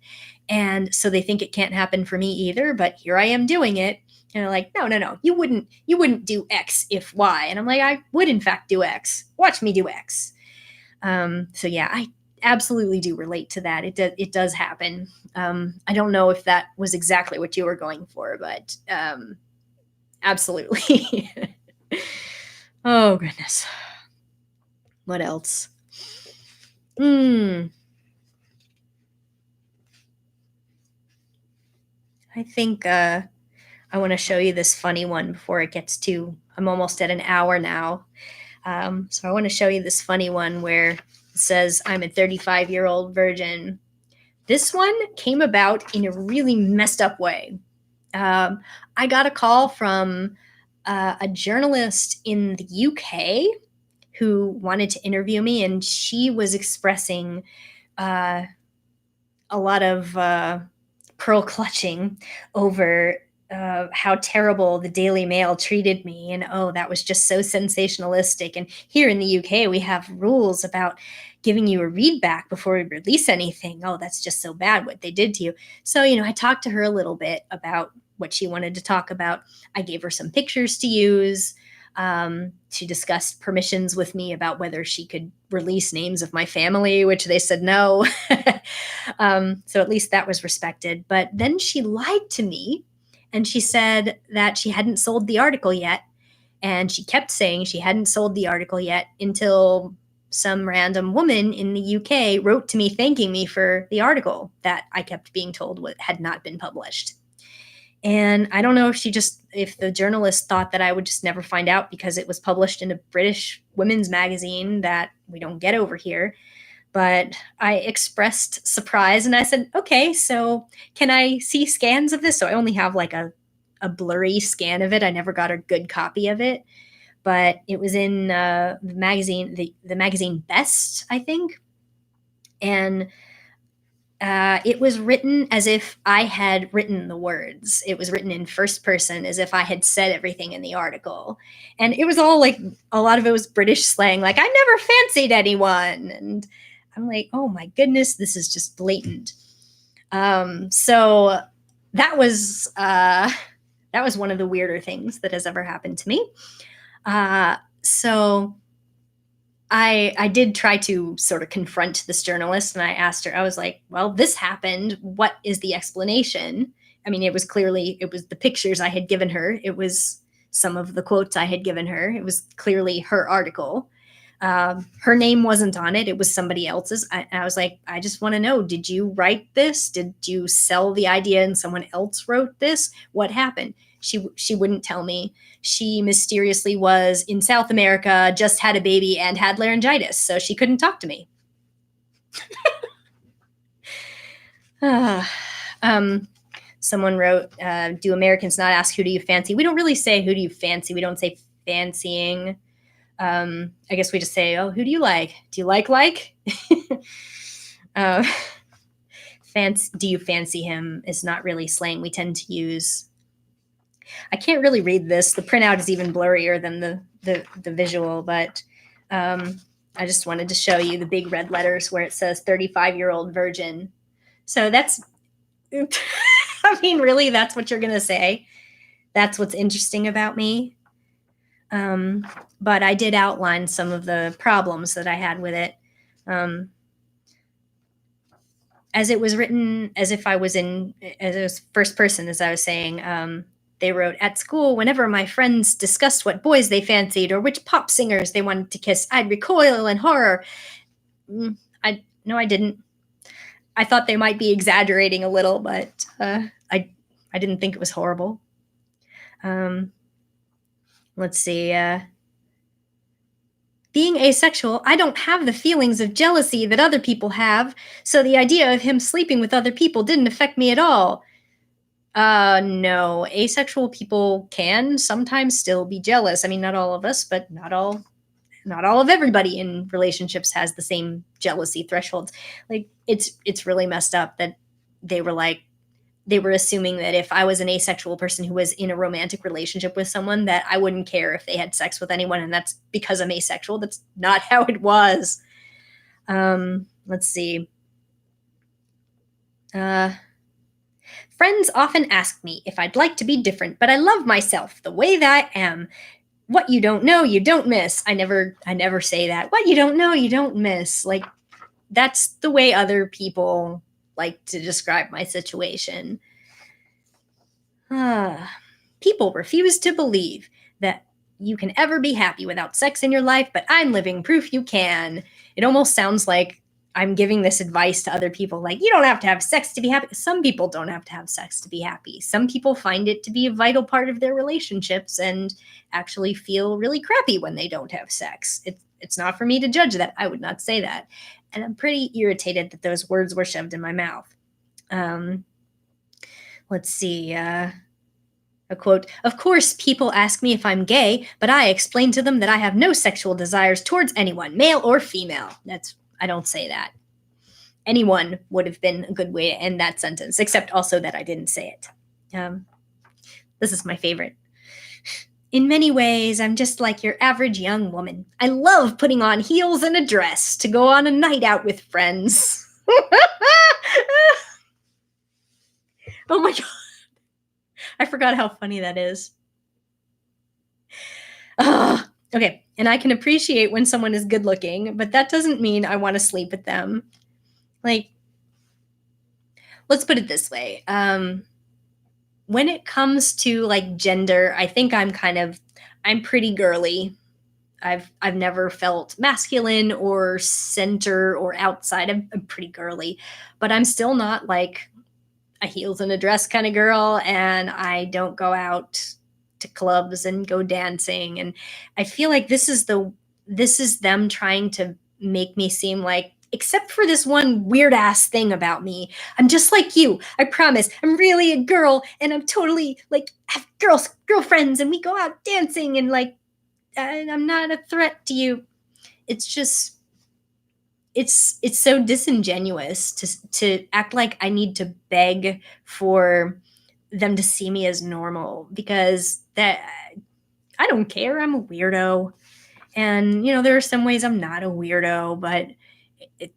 And so they think it can't happen for me either, but here I am doing it. And they're like, "No, no, no, you wouldn't do X if Y." And I'm like, "I would in fact do X. Watch me do X." So yeah, I absolutely do relate to that. It does happen. I don't know if that was exactly what you were going for, but absolutely. Oh goodness. What else? Hmm. I think I want to show you this funny one before it gets too. I'm almost at an hour now. So I want to show you this funny one where it says, "I'm a 35-year-old virgin." This one came about in a really messed up way. Um, I got a call from a journalist in the UK who wanted to interview me, and she was expressing uh, a lot of pearl clutching over how terrible the Daily Mail treated me. And oh, that was just so sensationalistic. And here in the UK, we have rules about giving you a read back before we release anything. Oh, that's just so bad what they did to you. So, I talked to her a little bit about what she wanted to talk about. I gave her some pictures to use. She discussed permissions with me about whether she could release names of my family, which they said no. So at least that was respected. But then she lied to me and she said that she hadn't sold the article yet. And she kept saying she hadn't sold the article yet until some random woman in the UK wrote to me thanking me for the article that I kept being told had not been published. And I don't know if the journalist thought that I would just never find out because it was published in a British women's magazine that we don't get over here. But I expressed surprise and I said, okay, so can I see scans of this? So I only have like a blurry scan of it. I never got a good copy of it, but it was in the magazine, the magazine Best, I think. And it was written as if I had written the words. It was written in first person as if I had said everything in the article. And it was all like, a lot of it was British slang, like, I never fancied anyone. And I'm like, oh my goodness, this is just blatant. So that was one of the weirder things that has ever happened to me. So I did try to sort of confront this journalist and I asked her, I was like, well, this happened. What is the explanation? I mean, it was the pictures I had given her. It was some of the quotes I had given her. It was clearly her article. Her name wasn't on it. It was somebody else's. I was like, I just want to know, did you write this? Did you sell the idea and someone else wrote this? What happened? She wouldn't tell me. She mysteriously was in South America, just had a baby, and had laryngitis, so she couldn't talk to me. Someone wrote, do Americans not ask, who do you fancy? We don't really say, who do you fancy? We don't say fancying. I guess we just say, oh, who do you like? Do you like? Do you fancy him is not really slang we tend to use. I can't really read this. The printout is even blurrier than the visual, but I just wanted to show you the big red letters where it says 35-year-old virgin. So that's, I mean, really, that's what you're going to say. That's what's interesting about me. But I did outline some of the problems that I had with it. As it was written, as if I was as it was first person, as I was saying, they wrote, at school, whenever my friends discussed what boys they fancied or which pop singers they wanted to kiss, I'd recoil in horror. No, I didn't. I thought they might be exaggerating a little, but I didn't think it was horrible. Let's see. Being asexual, I don't have the feelings of jealousy that other people have, so the idea of him sleeping with other people didn't affect me at all. No, asexual people can sometimes still be jealous. I mean, not all of us, but not all of everybody in relationships has the same jealousy thresholds. Like, it's really messed up that they were assuming that if I was an asexual person who was in a romantic relationship with someone, that I wouldn't care if they had sex with anyone, and that's because I'm asexual. That's not how it was. Let's see. Friends often ask me if I'd like to be different, but I love myself the way that I am. What you don't know, you don't miss. I never say that. What you don't know, you don't miss. Like, that's the way other people like to describe my situation. People refuse to believe that you can ever be happy without sex in your life, but I'm living proof you can. It almost sounds like I'm giving this advice to other people, like, you don't have to have sex to be happy. Some people don't have to have sex to be happy. Some people find it to be a vital part of their relationships and actually feel really crappy when they don't have sex. It's not for me to judge that. I would not say that. And I'm pretty irritated that those words were shoved in my mouth. Let's see. A quote, of course, people ask me if I'm gay, but I explain to them that I have no sexual desires towards anyone, male or female. I don't say that. Anyone would have been a good way to end that sentence, except also that I didn't say it. This is my favorite. In many ways, I'm just like your average young woman. I love putting on heels and a dress to go on a night out with friends. Oh my God. I forgot how funny that is. Okay. And I can appreciate when someone is good looking, but that doesn't mean I want to sleep with them. Like, let's put it this way. When it comes to like gender, I think I'm pretty girly. I've never felt masculine or center or outside. I'm pretty girly, but I'm still not like a heels and a dress kind of girl, and I don't go out to clubs and go dancing. And I feel like this is them trying to make me seem like except for this one weird ass thing about me. I'm just like you. I promise. I'm really a girl, and I'm totally like have girlfriends, and we go out dancing, and like I'm not a threat to you. It's just it's so disingenuous to act like I need to beg for them to see me as normal, because that I don't care. I'm a weirdo. And there are some ways I'm not a weirdo, but it,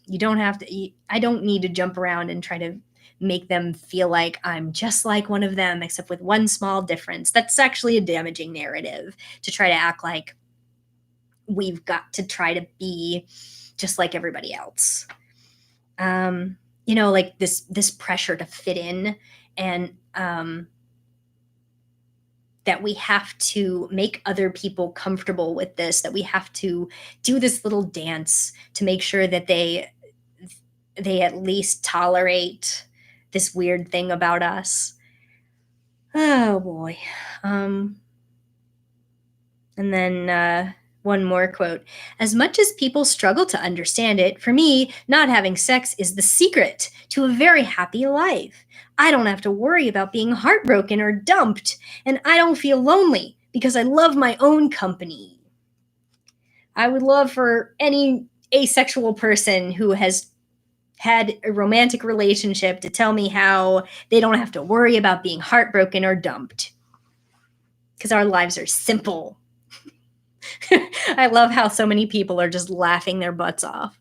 you don't have to. I don't need to jump around and try to make them feel like I'm just like one of them, except with one small difference. That's actually a damaging narrative, to try to act like we've got to try to be just like everybody else. Like this pressure to fit in, and that we have to make other people comfortable with this, that we have to do this little dance to make sure that they at least tolerate this weird thing about us. Oh boy. And then one more quote. As much as people struggle to understand it, for me, not having sex is the secret to a very happy life. I don't have to worry about being heartbroken or dumped, and I don't feel lonely because I love my own company. I would love for any asexual person who has had a romantic relationship to tell me how they don't have to worry about being heartbroken or dumped, because our lives are simple. I love how so many people are just laughing their butts off.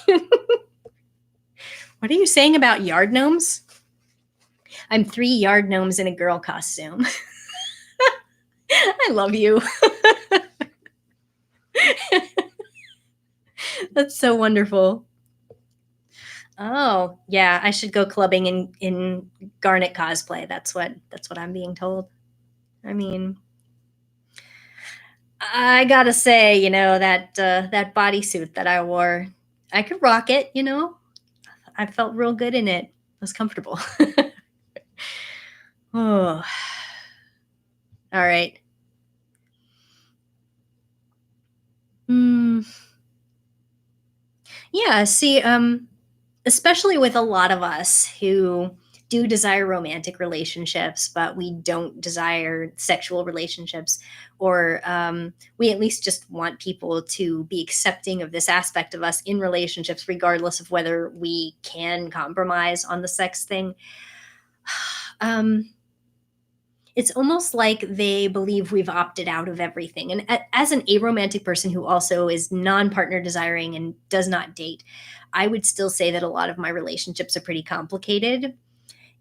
What are you saying about yard gnomes? I'm 3 yard gnomes in a girl costume. I love you. That's so wonderful. Oh, yeah, I should go clubbing in Garnet cosplay. That's what I'm being told. I mean, I gotta say, that bodysuit that I wore, I could rock it. I felt real good in it. It was comfortable. Oh, all right. Hmm. Yeah. See, especially with a lot of us who do desire romantic relationships, but we don't desire sexual relationships, or we at least just want people to be accepting of this aspect of us in relationships, regardless of whether we can compromise on the sex thing. Um, it's almost like they believe we've opted out of everything. And as an aromantic person who also is non-partner desiring and does not date, I would still say that a lot of my relationships are pretty complicated.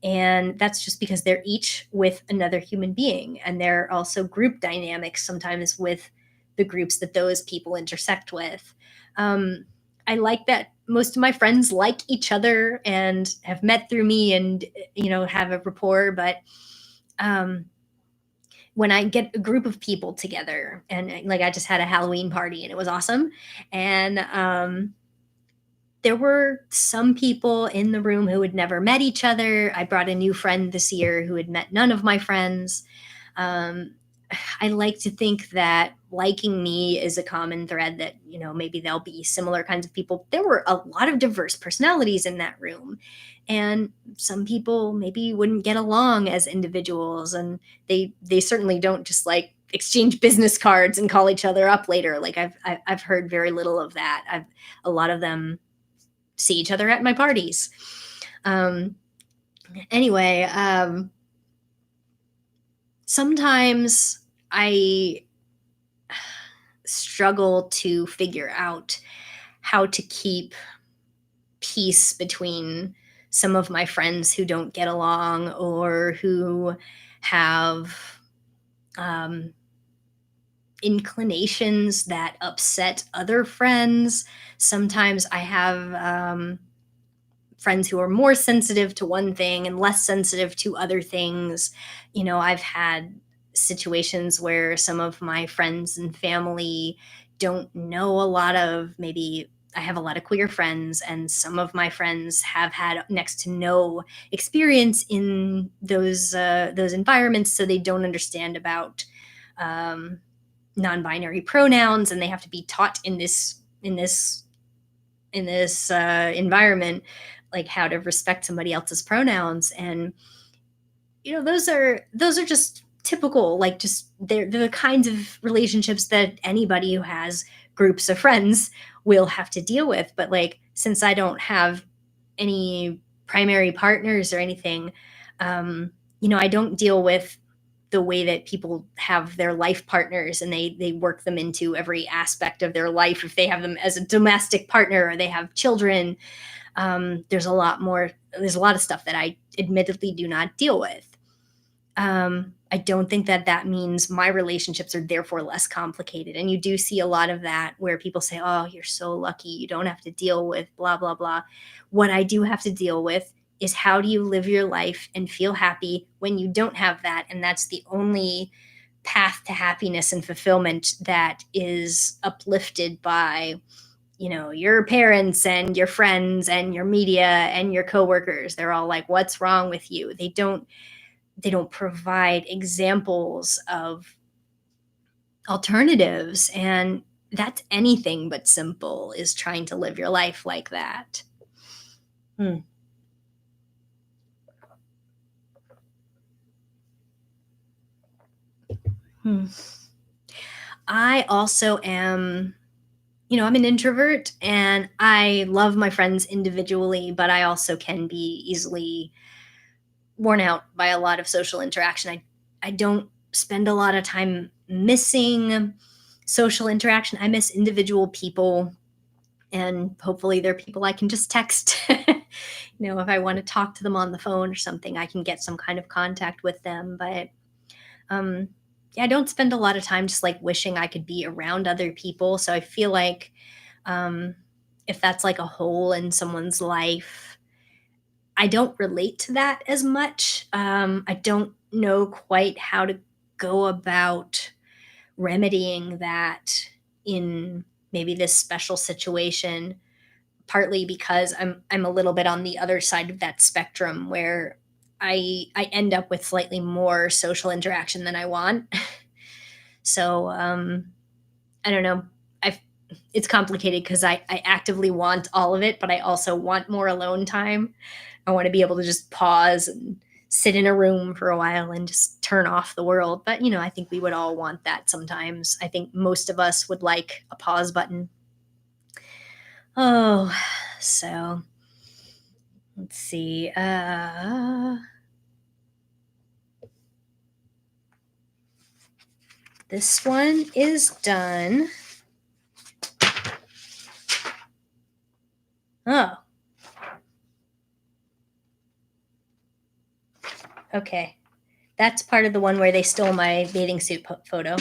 And that's just because they're each with another human being. And there are also group dynamics sometimes with the groups that those people intersect with. Um, I like that most of my friends like each other and have met through me, and have a rapport. But um, when I get a group of people together, and like I just had a Halloween party and it was awesome. And there were some people in the room who had never met each other. I brought a new friend this year who had met none of my friends. Um, I like to think that liking me is a common thread, that, maybe there'll be similar kinds of people. There were a lot of diverse personalities in that room. And some people maybe wouldn't get along as individuals. And they certainly don't just like exchange business cards and call each other up later. Like I've heard very little of that. A lot of them see each other at my parties. Um, anyway, sometimes I struggle to figure out how to keep peace between some of my friends who don't get along, or who have inclinations that upset other friends. Sometimes I have friends who are more sensitive to one thing and less sensitive to other things. I've had situations where some of my friends and family don't know a lot of, maybe I have a lot of queer friends, and some of my friends have had next to no experience in those environments, so they don't understand about um, non-binary pronouns, and they have to be taught in this environment, like how to respect somebody else's pronouns. And those are just typical, like, just they're the kinds of relationships that anybody who has groups of friends will have to deal with. But like, since I don't have any primary partners or anything, I don't deal with the way that people have their life partners, and they work them into every aspect of their life. If they have them as a domestic partner or they have children, there's a lot of stuff that I admittedly do not deal with. I don't think that that means my relationships are therefore less complicated. And you do see a lot of that where people say, oh, you're so lucky. You don't have to deal with blah, blah, blah. What I do have to deal with is, how do you live your life and feel happy when you don't have that? And that's the only path to happiness and fulfillment that is uplifted by, your parents and your friends and your media and your coworkers. They're all like, what's wrong with you? They don't provide examples of alternatives. And that's anything but simple, is trying to live your life like that. Hmm. Hmm. I also am, I'm an introvert, and I love my friends individually, but I also can be easily worn out by a lot of social interaction. I don't spend a lot of time missing social interaction. I miss individual people, and hopefully they're people I can just text. If I want to talk to them on the phone or something, I can get some kind of contact with them. But um, yeah, I don't spend a lot of time just like wishing I could be around other people. So I feel like, um, if that's like a hole in someone's life, I don't relate to that as much. I don't know quite how to go about remedying that in maybe this special situation, partly because I'm a little bit on the other side of that spectrum, where I end up with slightly more social interaction than I want. So I don't know. I It's complicated because I actively want all of it, but I also want more alone time. I want to be able to just pause and sit in a room for a while and just turn off the world. But I think we would all want that sometimes. I think most of us would like a pause button. Oh, so let's see. This one is done. Oh, okay. That's part of the one where they stole my bathing suit photo.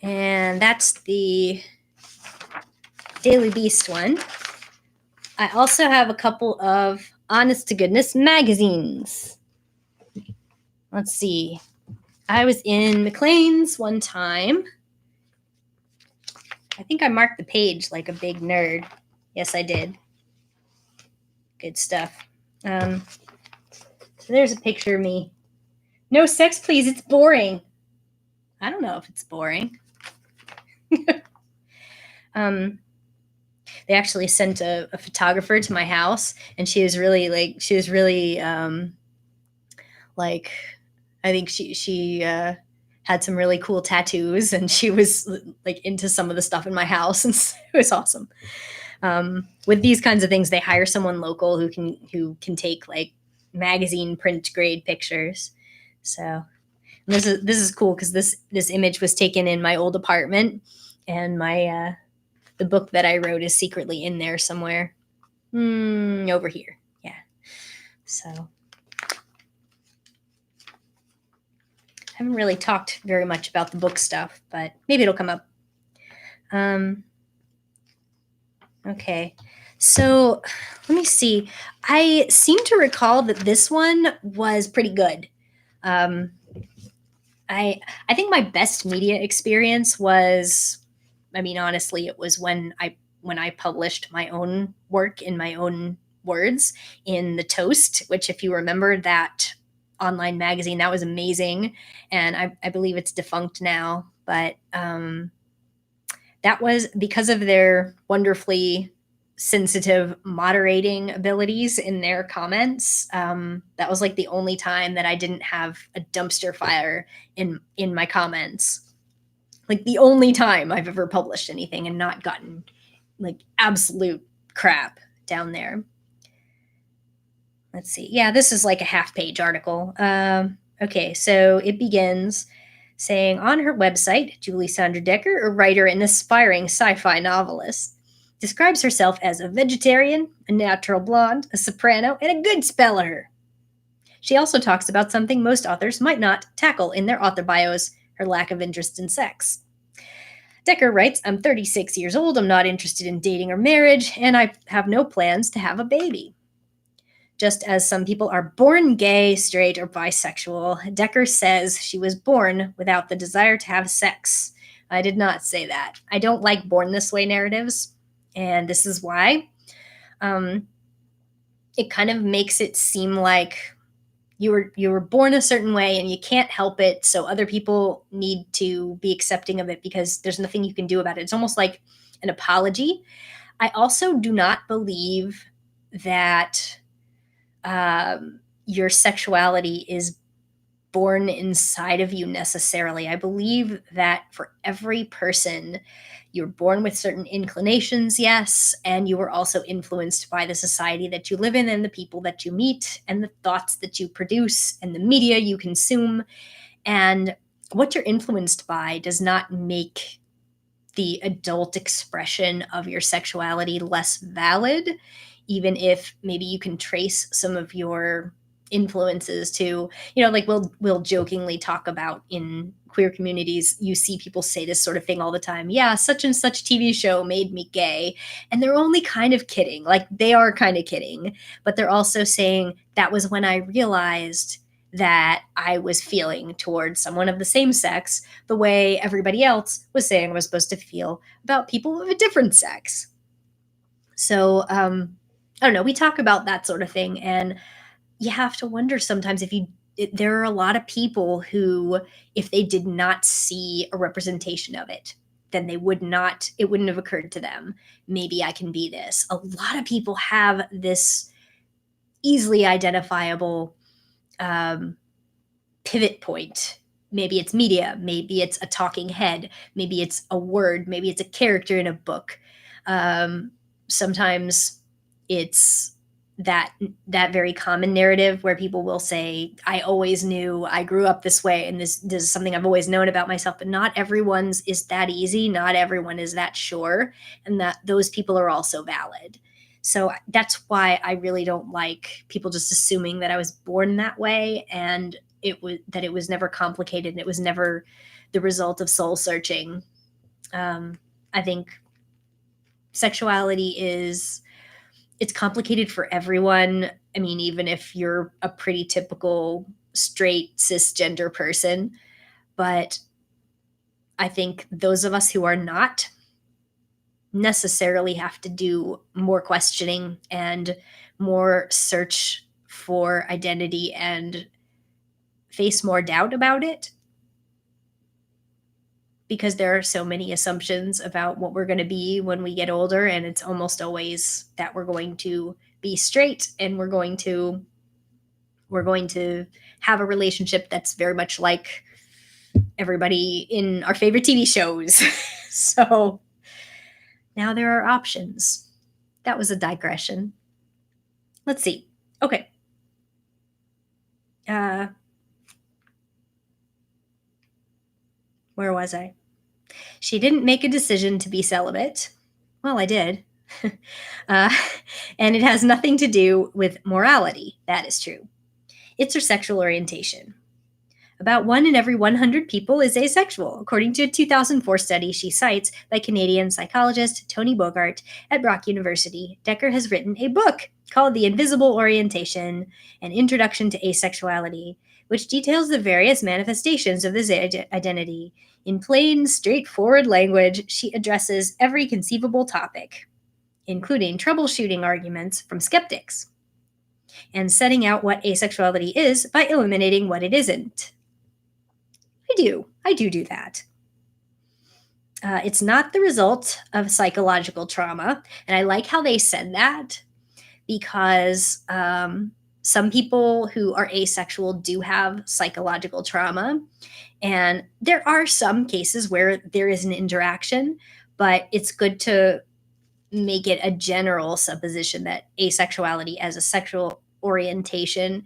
And that's the Daily Beast one. I also have a couple of honest to goodness magazines. Let's see. I was in Maclean's one time. I think I marked the page like a big nerd. Yes, I did. Good stuff. So there's a picture of me. No sex, please. It's boring. I don't know if it's boring. They actually sent a photographer to my house, and she was really like, I think she had some really cool tattoos, and she was like into some of the stuff in my house, and it was awesome. With these kinds of things, they hire someone local who can take like magazine print grade pictures. So this is cool because this image was taken in my old apartment, and my the book that I wrote is secretly in there somewhere. Over here. Yeah. So I haven't really talked very much about the book stuff, but maybe it'll come up. Okay. So let me see. I seem to recall that this one was pretty good. Um, I think my best media experience was, I mean, honestly, it was when I published my own work in my own words in The Toast, which, if you remember that online magazine, that was amazing. And I believe it's defunct now, but That was because of their wonderfully sensitive moderating abilities in their comments. That was like the only time that I didn't have a dumpster fire in my comments. Like the only time I've ever published anything and not gotten like absolute crap down there. Let's see. Yeah, this is like a half-page article. Okay, so it begins saying on her website, Julie Sandra Decker, a writer and aspiring sci-fi novelist, describes herself as a vegetarian, a natural blonde, a soprano, and a good speller. She also talks about something most authors might not tackle in their author bios, her lack of interest in sex. Decker writes, I'm 36 years old, I'm not interested in dating or marriage, and I have no plans to have a baby. Just as some people are born gay, straight, or bisexual, Decker says she was born without the desire to have sex. I did not say that. I don't like born this way narratives, and this is why. It kind of makes it seem like you were born a certain way and you can't help it, so other people need to be accepting of it because there's nothing you can do about it. It's almost like an apology. I also do not believe that your sexuality is born inside of you necessarily. I believe that for every person, you're born with certain inclinations, yes, and you are also influenced by the society that you live in and the people that you meet and the thoughts that you produce and the media you consume. And what you're influenced by does not make the adult expression of your sexuality less valid, even if maybe you can trace some of your influences to, like we'll jokingly talk about in queer communities, you see people say this sort of thing all the time. Yeah, such and such TV show made me gay. And they're only kind of kidding. Like they are kind of kidding, but they're also saying that was when I realized that I was feeling towards someone of the same sex the way everybody else was saying I was supposed to feel about people of a different sex. So, I don't know. We talk about that sort of thing, and you have to wonder sometimes there are a lot of people who, if they did not see a representation of it, then it wouldn't have occurred to them. Maybe I can be this. A lot of people have this easily identifiable pivot point. Maybe it's media, maybe it's a talking head, maybe it's a word, maybe it's a character in a book. Sometimes it's that very common narrative where people will say, I always knew, I grew up this way, and this is something I've always known about myself. But not everyone's is that easy, not everyone is that sure, and that those people are also valid. So that's why I really don't like people just assuming that I was born that way and it was never complicated and it was never the result of soul searching. I think sexuality it's complicated for everyone. I mean, even if you're a pretty typical straight cisgender person, but I think those of us who are not necessarily have to do more questioning and more search for identity and face more doubt about it, because there are so many assumptions about what we're going to be when we get older, and it's almost always that we're going to be straight and we're going to have a relationship that's very much like everybody in our favorite TV shows. So now there are options. That was a digression. Let's see. Okay. Where was I? She didn't make a decision to be celibate. Well, I did. And it has nothing to do with morality. That is true. It's her sexual orientation. About 1 in every 100 people is asexual, according to a 2004 study she cites by Canadian psychologist Tony Bogart at Brock University. Decker has written a book called The Invisible Orientation, An Introduction to Asexuality, which details the various manifestations of this identity. In plain, straightforward language, she addresses every conceivable topic, including troubleshooting arguments from skeptics, and setting out what asexuality is by eliminating what it isn't. I do that. It's not the result of psychological trauma. And I like how they said that because some people who are asexual do have psychological trauma. And there are some cases where there is an interaction, but it's good to make it a general supposition that asexuality as a sexual orientation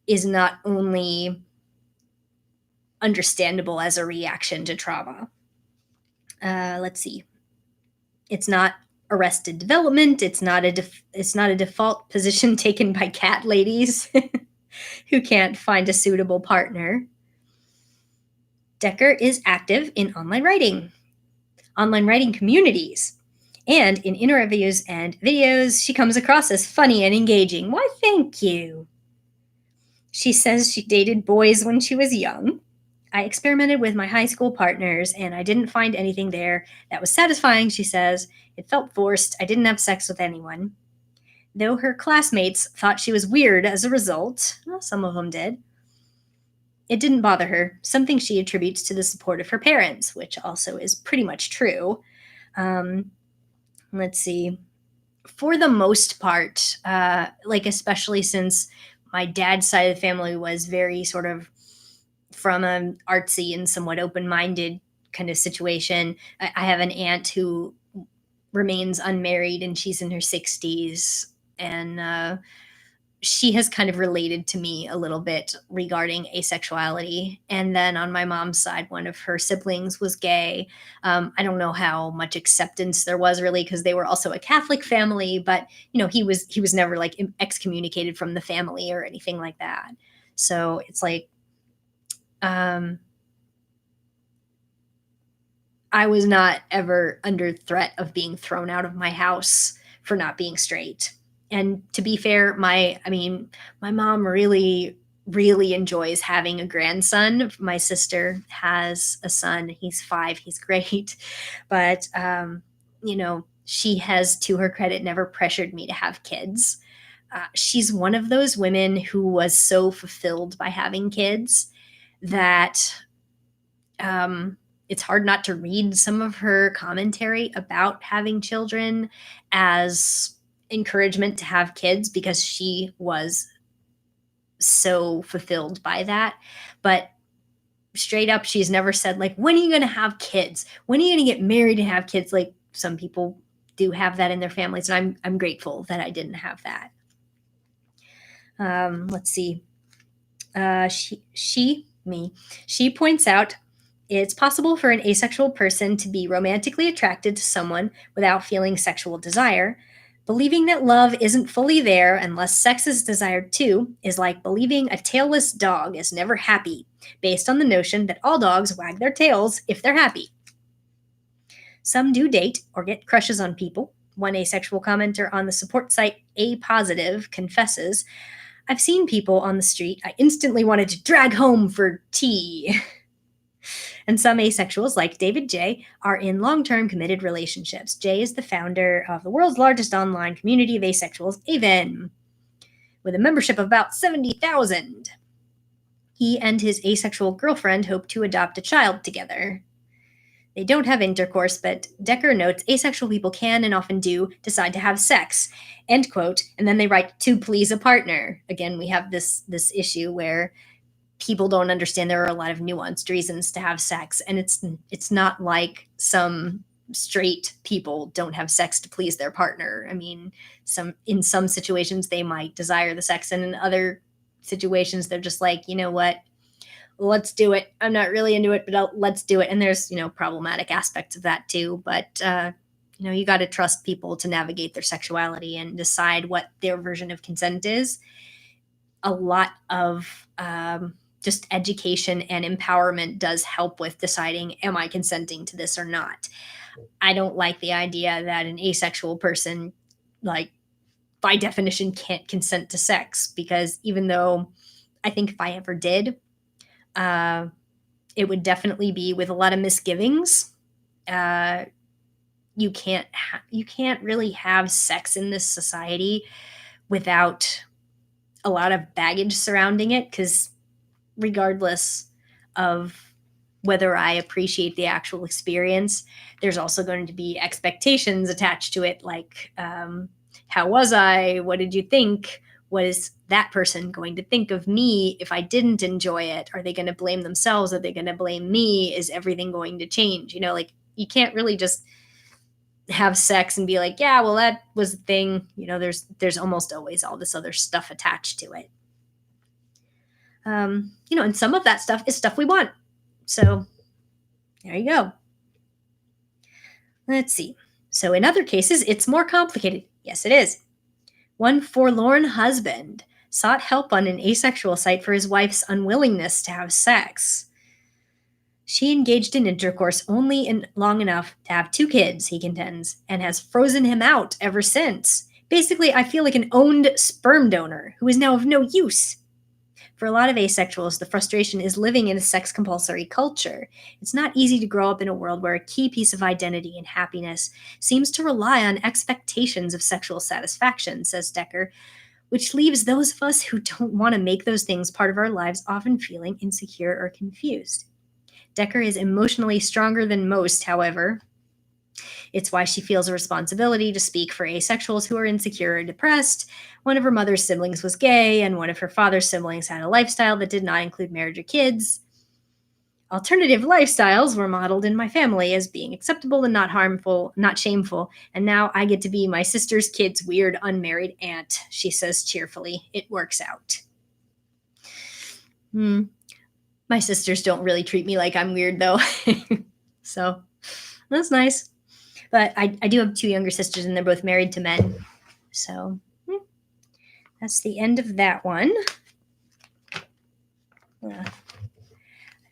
is not only understandable as a reaction to trauma. Let's see. It's not arrested development. It's not a default position taken by cat ladies who can't find a suitable partner. Decker is active in online writing communities. And in interviews and videos, she comes across as funny and engaging. Why, thank you. She says she dated boys when she was young. I experimented with my high school partners and I didn't find anything there that was satisfying, she says. It felt forced. I didn't have sex with anyone. Though her classmates thought she was weird as a result, well, some of them did, it didn't bother her, something she attributes to the support of her parents, which also is pretty much true. Let's see. For the most part, especially since my dad's side of the family was very sort of from an artsy and somewhat open-minded kind of situation. I have an aunt who remains unmarried and she's in her 60s, and she has kind of related to me a little bit regarding asexuality. And then on my mom's side, one of her siblings was gay. I don't know how much acceptance there was really because they were also a Catholic family, but he was never like excommunicated from the family or anything like that. So it's like um, I was not ever under threat of being thrown out of my house for not being straight. And to be fair, my mom really enjoys having a grandson. My sister has a son. He's 5. He's great. But she has, to her credit, never pressured me to have kids. She's one of those women who was so fulfilled by having kids that it's hard not to read some of her commentary about having children as encouragement to have kids because she was so fulfilled by that. But straight up, she's never said, like, when are you going to have kids? When are you going to get married and have kids? Like some people do have that in their families. And I'm grateful that I didn't have that. Let's see. She points out it's possible for an asexual person to be romantically attracted to someone without feeling sexual desire. Believing that love isn't fully there unless sex is desired too is like believing a tailless dog is never happy, based on the notion that all dogs wag their tails if they're happy. Some do date or get crushes on people. One asexual commenter on the support site A Positive confesses, I've seen people on the street I instantly wanted to drag home for tea. And some asexuals, like David J., are in long-term committed relationships. J is the founder of the world's largest online community of asexuals, Aven, with a membership of about 70,000. He and his asexual girlfriend hope to adopt a child together. They don't have intercourse, but Decker notes asexual people can and often do decide to have sex, end quote, and then they write to please a partner. Again, we have this issue where people don't understand there are a lot of nuanced reasons to have sex, and it's not like some straight people don't have sex to please their partner. I mean, in some situations they might desire the sex, and in other situations they're just like, you know what, let's do it. I'm not really into it, but let's do it. And there's problematic aspects of that too, but you got to trust people to navigate their sexuality and decide what their version of consent is. A lot of just education and empowerment does help with deciding, am I consenting to this or not? I don't like the idea that an asexual person, like, by definition, can't consent to sex, because even though I think if I ever did, it would definitely be with a lot of misgivings. You can't really have sex in this society without a lot of baggage surrounding it, because regardless of whether I appreciate the actual experience, there's also going to be expectations attached to it, like, how was I? What did you think? What is that person going to think of me if I didn't enjoy it? Are they going to blame themselves? Are they going to blame me? Is everything going to change? Like, you can't really just have sex and be like, yeah, well, that was the thing. There's almost always all this other stuff attached to it. And some of that stuff is stuff we want. So there you go. Let's see. So in other cases, it's more complicated. Yes, it is. One forlorn husband sought help on an asexual site for his wife's unwillingness to have sex. She engaged in intercourse only long enough to have 2 kids, he contends, and has frozen him out ever since. Basically, I feel like an owned sperm donor who is now of no use. For a lot of asexuals, the frustration is living in a sex-compulsory culture. It's not easy to grow up in a world where a key piece of identity and happiness seems to rely on expectations of sexual satisfaction, says Decker, which leaves those of us who don't want to make those things part of our lives often feeling insecure or confused. Decker is emotionally stronger than most, however. It's why she feels a responsibility to speak for asexuals who are insecure or depressed. One of her mother's siblings was gay, and one of her father's siblings had a lifestyle that did not include marriage or kids. Alternative lifestyles were modeled in my family as being acceptable and not harmful, not shameful, and now I get to be my sister's kid's weird unmarried aunt, she says cheerfully. It works out. My sisters don't really treat me like I'm weird, though. So that's nice. But I do have 2 younger sisters, and they're both married to men. So that's the end of that one. I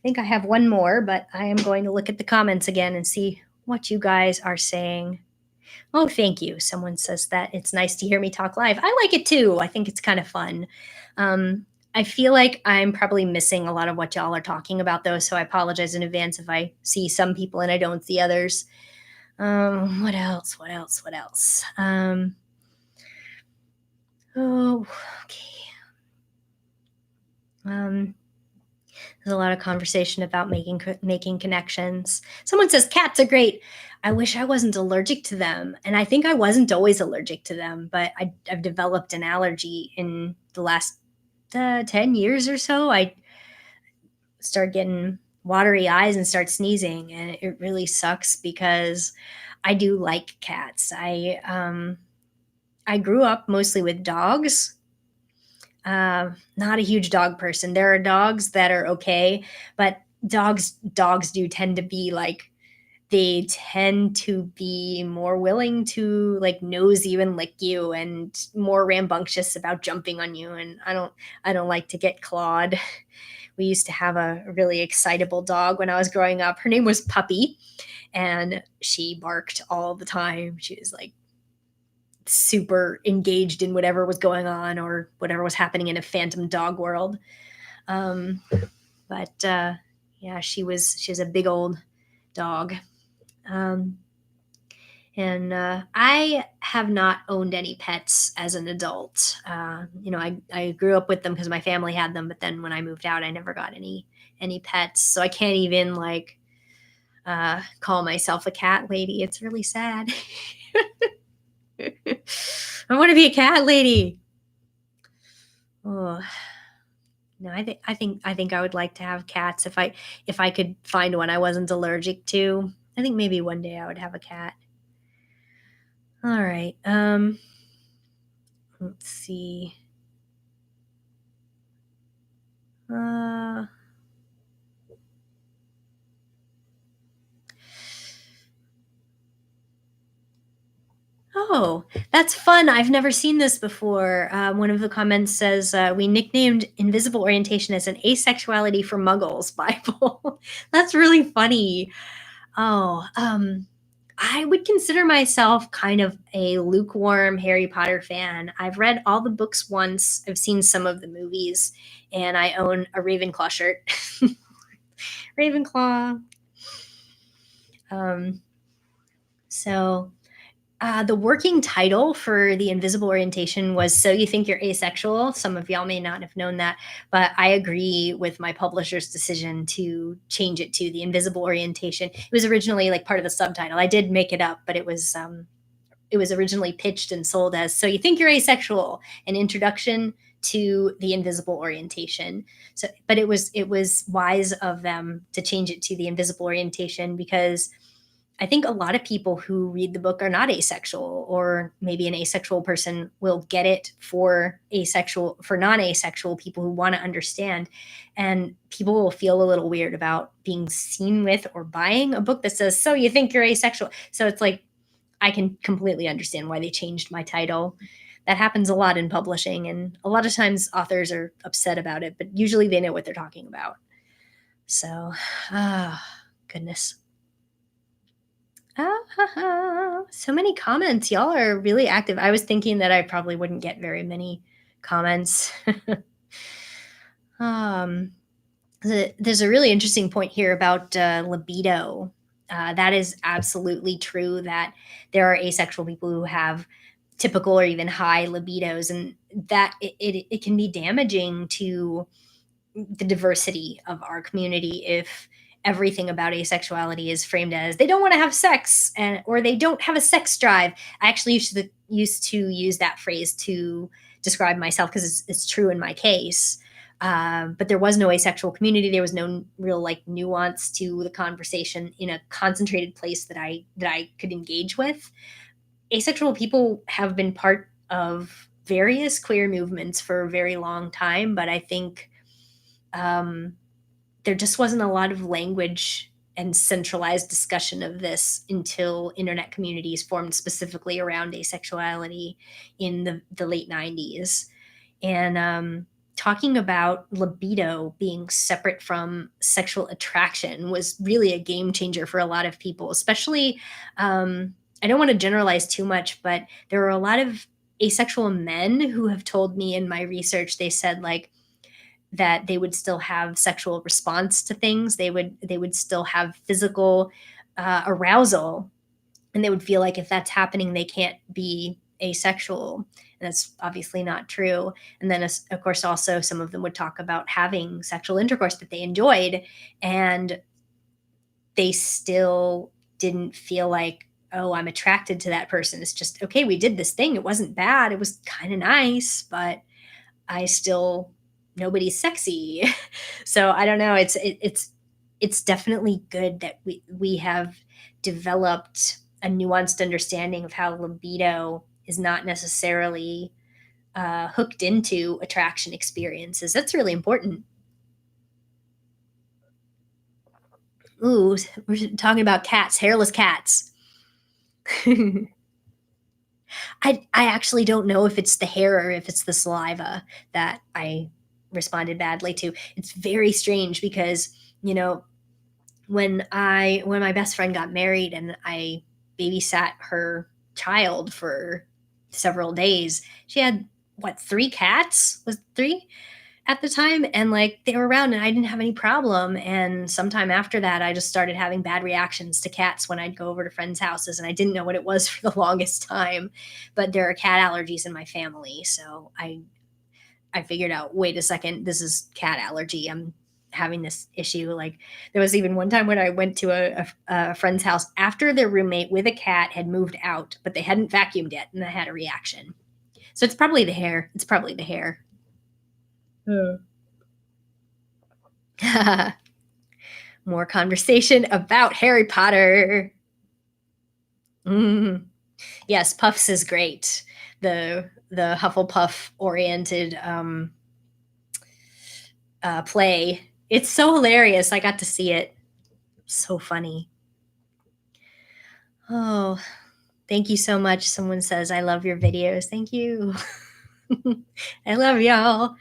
think I have one more, but I am going to look at the comments again and see what you guys are saying. Oh, thank you. Someone says that it's nice to hear me talk live. I like it too. I think it's kind of fun. I feel like I'm probably missing a lot of what y'all are talking about, though, so I apologize in advance if I see some people and I don't see others. What else? Oh, okay. There's a lot of conversation about making connections. Someone says cats are great. I wish I wasn't allergic to them. And I think I wasn't always allergic to them, but I've developed an allergy in the last 10 years or so. I start getting watery eyes and start sneezing, and it really sucks because I do like cats. I grew up mostly with dogs. Not a huge dog person. There are dogs that are okay, but dogs do tend to be like, they tend to be more willing to like nose you and lick you and more rambunctious about jumping on you, and I don't like to get clawed. We used to have a really excitable dog when I was growing up. Her name was Puppy, and she barked all the time. She was like super engaged in whatever was going on or whatever was happening in a phantom dog world. But yeah, she was a big old dog. And I have not owned any pets as an adult. I grew up with them because my family had them, but then when I moved out, I never got any pets. So I can't even like call myself a cat lady. It's really sad. I want to be a cat lady. Oh no, I think I would like to have cats if I could find one I wasn't allergic to. I think maybe one day I would have a cat. All right. Let's see. Oh, that's fun. I've never seen this before. One of the comments says, we nicknamed invisible orientation as an asexuality for muggles Bible. That's really funny. Oh, I would consider myself kind of a lukewarm Harry Potter fan. I've read all the books once. I've seen some of the movies, and I own a Ravenclaw shirt. Ravenclaw. So The working title for the invisible orientation was So You Think You're Asexual. Some of y'all may not have known that, but I agree with my publisher's decision to change it to the invisible orientation. It was originally like part of the subtitle. I did make it up, but it was originally pitched and sold as So You Think You're Asexual, an introduction to the invisible orientation. So, but it was wise of them to change it to the invisible orientation because I think a lot of people who read the book are not asexual, or maybe an asexual person will get it for non-asexual people who want to understand. And people will feel a little weird about being seen with or buying a book that says, So You Think You're Asexual. So it's like, I can completely understand why they changed my title. That happens a lot in publishing, and a lot of times authors are upset about it, but usually they know what they're talking about. So, goodness. So many comments. Y'all are really active. I was thinking that I probably wouldn't get very many comments. um, there's a really interesting point here about libido. That is absolutely true that there are asexual people who have typical or even high libidos, and that it can be damaging to the diversity of our community if everything about asexuality is framed as they don't want to have sex or they don't have a sex drive. I actually used to use that phrase to describe myself because it's true in my case. But there was no asexual community. There was no real like nuance to the conversation in a concentrated place that I could engage with. Asexual people have been part of various queer movements for a very long time, but I think there just wasn't a lot of language and centralized discussion of this until internet communities formed specifically around asexuality in the late 90s. And talking about libido being separate from sexual attraction was really a game changer for a lot of people, especially. I don't want to generalize too much, but there are a lot of asexual men who have told me in my research, they said, like, that they would still have sexual response to things. They would still have physical arousal, and they would feel like if that's happening, they can't be asexual. And that's obviously not true. And then, of course, also some of them would talk about having sexual intercourse that they enjoyed, and they still didn't feel like, oh, I'm attracted to that person. It's just, okay, we did this thing. It wasn't bad. It was kind of nice, but I still nobody's sexy. So I don't know. It's definitely good that we have developed a nuanced understanding of how libido is not necessarily hooked into attraction experiences. That's really important. Ooh, we're talking about cats, hairless cats. I actually don't know if it's the hair or if it's the saliva that I responded badly to. It's very strange because, you know, when my best friend got married and I babysat her child for several days, she had what, three cats? Was it three? At the time, and like they were around and I didn't have any problem, and sometime after that I just started having bad reactions to cats when I'd go over to friends' houses, and I didn't know what it was for the longest time. But there are cat allergies in my family, so I figured out, wait a second, this is cat allergy. I'm having this issue. Like, there was even one time when I went to a friend's house after their roommate with a cat had moved out, but they hadn't vacuumed yet, and I had a reaction. So it's probably the hair. It's probably the hair. More conversation about Harry Potter. Mm. Yes, Puffs is great. The Hufflepuff oriented play. It's so hilarious. I got to see it. So funny. Oh, thank you so much. Someone says, I love your videos. Thank you. I love y'all.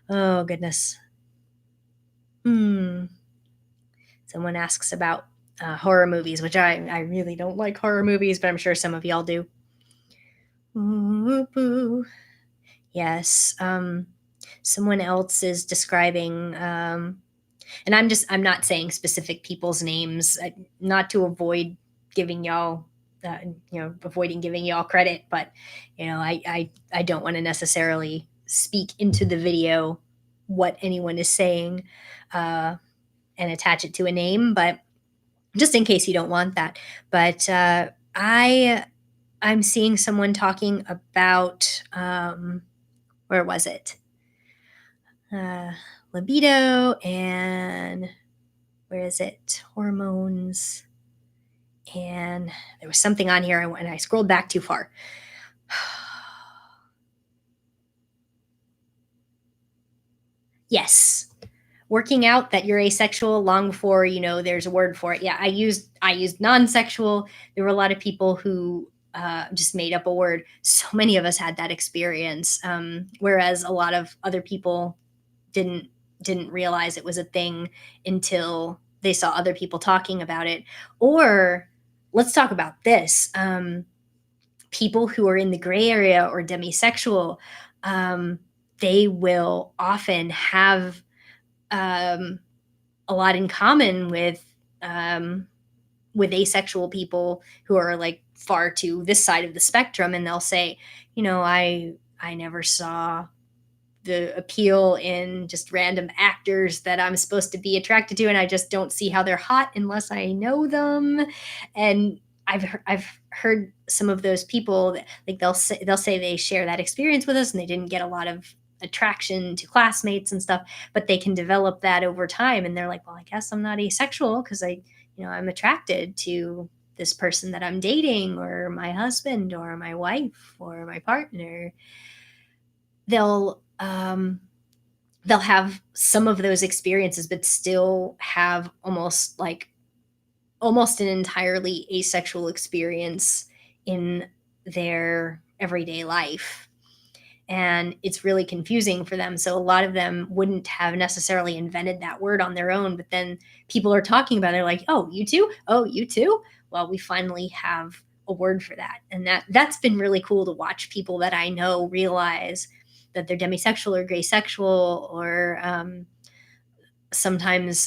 Oh, goodness. Someone asks about horror movies, which I really don't like horror movies, but I'm sure some of y'all do. Ooh, yes. Someone else is describing, and I'm not saying specific people's names, not to avoid giving y'all avoiding giving you all credit, but I don't want to necessarily speak into the video what anyone is saying, and attach it to a name, but just in case you don't want that. But I'm seeing someone talking about, where was it? Uh, Libido, and where is it? Hormones. And there was something on here, and I scrolled back too far. Yes. Working out that you're asexual long before there's a word for it. Yeah, I used non-sexual. There were a lot of people who just made up a word. So many of us had that experience, whereas a lot of other people didn't didn't realize it was a thing until they saw other people talking about it. Or let's talk about this. People who are in the gray area or demisexual, um, they will often have um, a lot in common with asexual people who are like far to this side of the spectrum, and they'll say, I never saw the appeal in just random actors that I'm supposed to be attracted to, and I just don't see how they're hot unless I know them. And I've heard some of those people that, like, they'll say they share that experience with us, and they didn't get a lot of attraction to classmates and stuff, but they can develop that over time, and they're like, well, I guess I'm not asexual because I'm attracted to this person that I'm dating, or my husband, or my wife, or my partner. They'll have some of those experiences, but still have almost an entirely asexual experience in their everyday life. And it's really confusing for them. So a lot of them wouldn't have necessarily invented that word on their own, but then people are talking about it, like, oh, you too? Oh, you too? Well, we finally have a word for that. And that's been really cool to watch people that I know realize that they're demisexual or gray sexual, or sometimes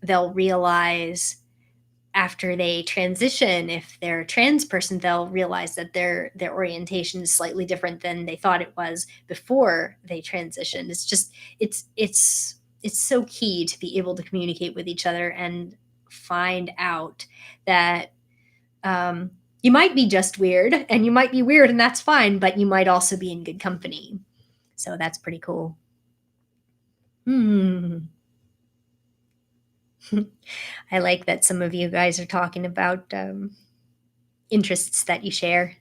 they'll realize after they transition, if they're a trans person, they'll realize that their orientation is slightly different than they thought it was before they transitioned. It's so key to be able to communicate with each other and find out that you might be just weird, and you might be weird, and that's fine, but you might also be in good company. So that's pretty cool. Hmm. I like that some of you guys are talking about interests that you share.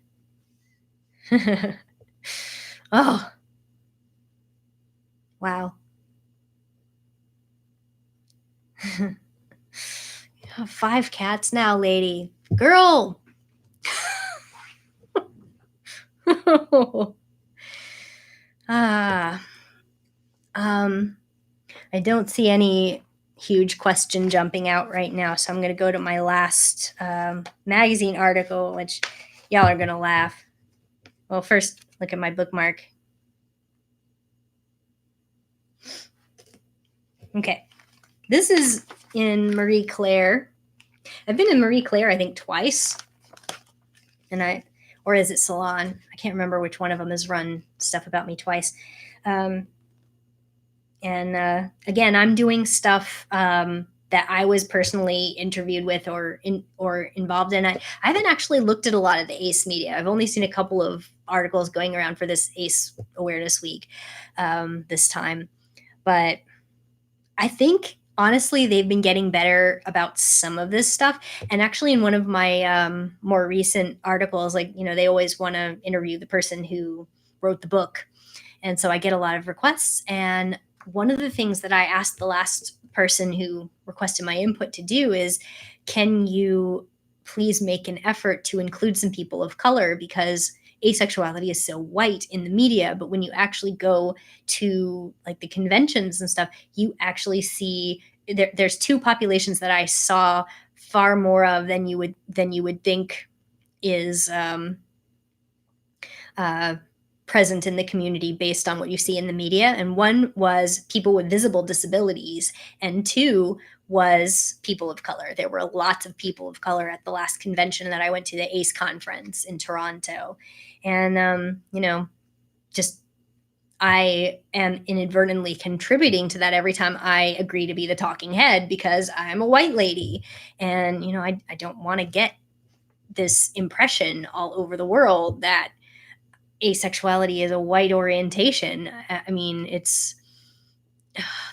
Oh, wow. 5 cats now, lady. Girl. Ah, um, I don't see any huge question jumping out right now, so I'm going to go to my last magazine article, which y'all are going to laugh. Well, first, look at my bookmark. Okay. This is in Marie Claire. I've been in Marie Claire, I think, twice. Or is it Salon? I can't remember which one of them has run stuff about me twice. And again, I'm doing stuff that I was personally interviewed with or involved in. I haven't actually looked at a lot of the ACE media. I've only seen a couple of articles going around for this ACE Awareness Week this time. But I think, honestly, they've been getting better about some of this stuff. And actually, in one of my more recent articles, like, they always want to interview the person who wrote the book. And so I get a lot of requests. And one of the things that I asked the last person who requested my input to do is, can you please make an effort to include some people of color? Because asexuality is so white in the media, but when you actually go to like the conventions and stuff, you actually see there's two populations that I saw far more of than you would think is present in the community based on what you see in the media. And one was people with visible disabilities, and two was people of color. There were lots of people of color at the last convention that I went to, the ACE conference in Toronto. And, just I am inadvertently contributing to that every time I agree to be the talking head because I'm a white lady. And, I don't want to get this impression all over the world that asexuality is a white orientation. I mean,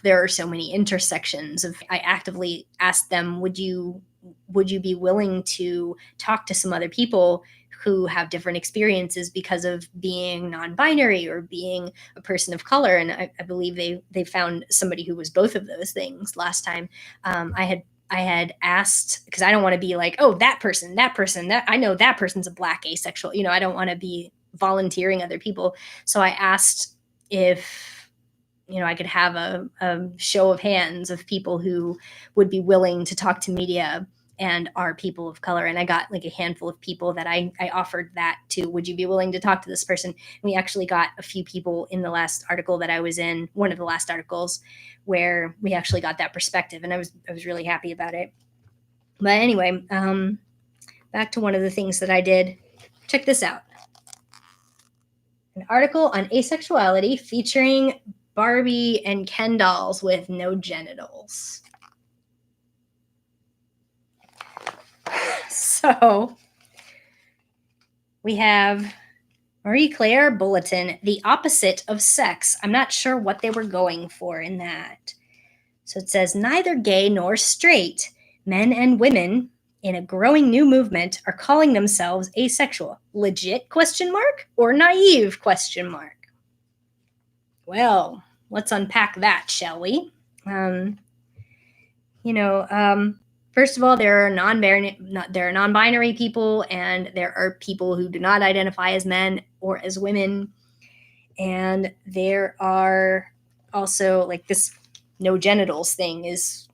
there are so many intersections of. I actively asked them, would you be willing to talk to some other people who have different experiences because of being non-binary or being a person of color? And I believe they found somebody who was both of those things last time. I had asked, because I don't want to be like, oh, that person, that I know that person's a Black asexual. I don't want to be volunteering other people. So I asked if I could have a show of hands of people who would be willing to talk to media and are people of color. And I got like a handful of people that I offered that to. Would you be willing to talk to this person? And we actually got a few people in the last article that I was in, one of the last articles, where we actually got that perspective. And I was really happy about it. But anyway, back to one of the things that I did. Check this out. An article on asexuality featuring Barbie and Ken dolls with no genitals. So we have Marie Claire Bulletin, the opposite of sex. I'm not sure what they were going for in that. So it says, neither gay nor straight, men and women in a growing new movement are calling themselves asexual. Legit ? Or naive ? Well, let's unpack that, shall we? First of all, there are non-binary people, and there are people who do not identify as men or as women. And there are also like this no genitals thing is,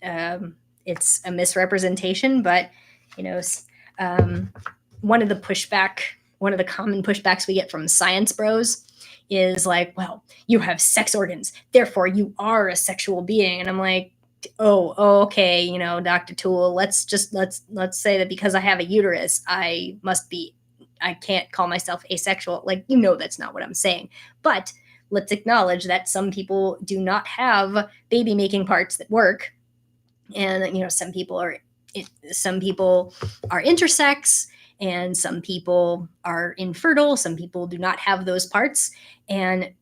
it's a misrepresentation, but one of the common pushbacks we get from science bros is like, well, you have sex organs, therefore you are a sexual being. And I'm like, oh, okay, Dr. Toole, let's say that because I have a uterus, I can't call myself asexual. Like, that's not what I'm saying. But let's acknowledge that some people do not have baby making parts that work. And, some people are intersex, and some people are infertile. Some people do not have those parts. And,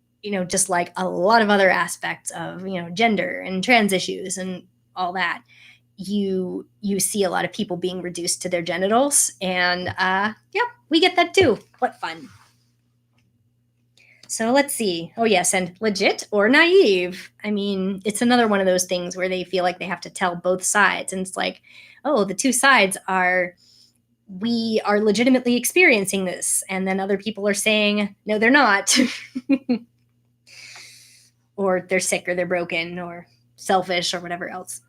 just like a lot of other aspects of, gender and trans issues and all that, you see a lot of people being reduced to their genitals. And, we get that too. What fun. So let's see. Oh, yes. And legit or naive. I mean, it's another one of those things where they feel like they have to tell both sides. And it's like, oh, the two sides are, we are legitimately experiencing this. And then other people are saying, no, they're not. Or they're sick, or they're broken, or selfish, or whatever else.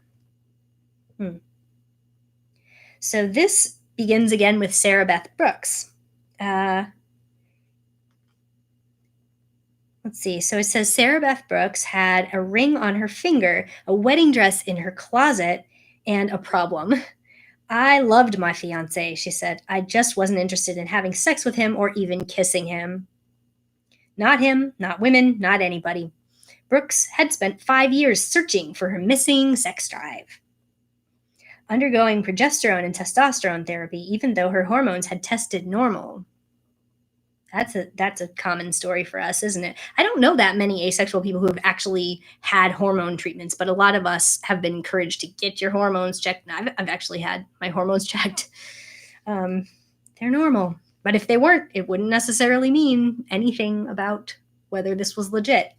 So this begins again with Sarah Beth Brooks. Let's see. So it says Sarah Beth Brooks had a ring on her finger, a wedding dress in her closet, and a problem. I loved my fiance, she said. I just wasn't interested in having sex with him or even kissing him. Not him, not women, not anybody. Brooks had spent 5 years searching for her missing sex drive, undergoing progesterone and testosterone therapy, even though her hormones had tested normal. That's a common story for us, isn't it? I don't know that many asexual people who have actually had hormone treatments, but a lot of us have been encouraged to get your hormones checked. I've actually had my hormones checked. They're normal. But if they weren't, it wouldn't necessarily mean anything about whether this was legit.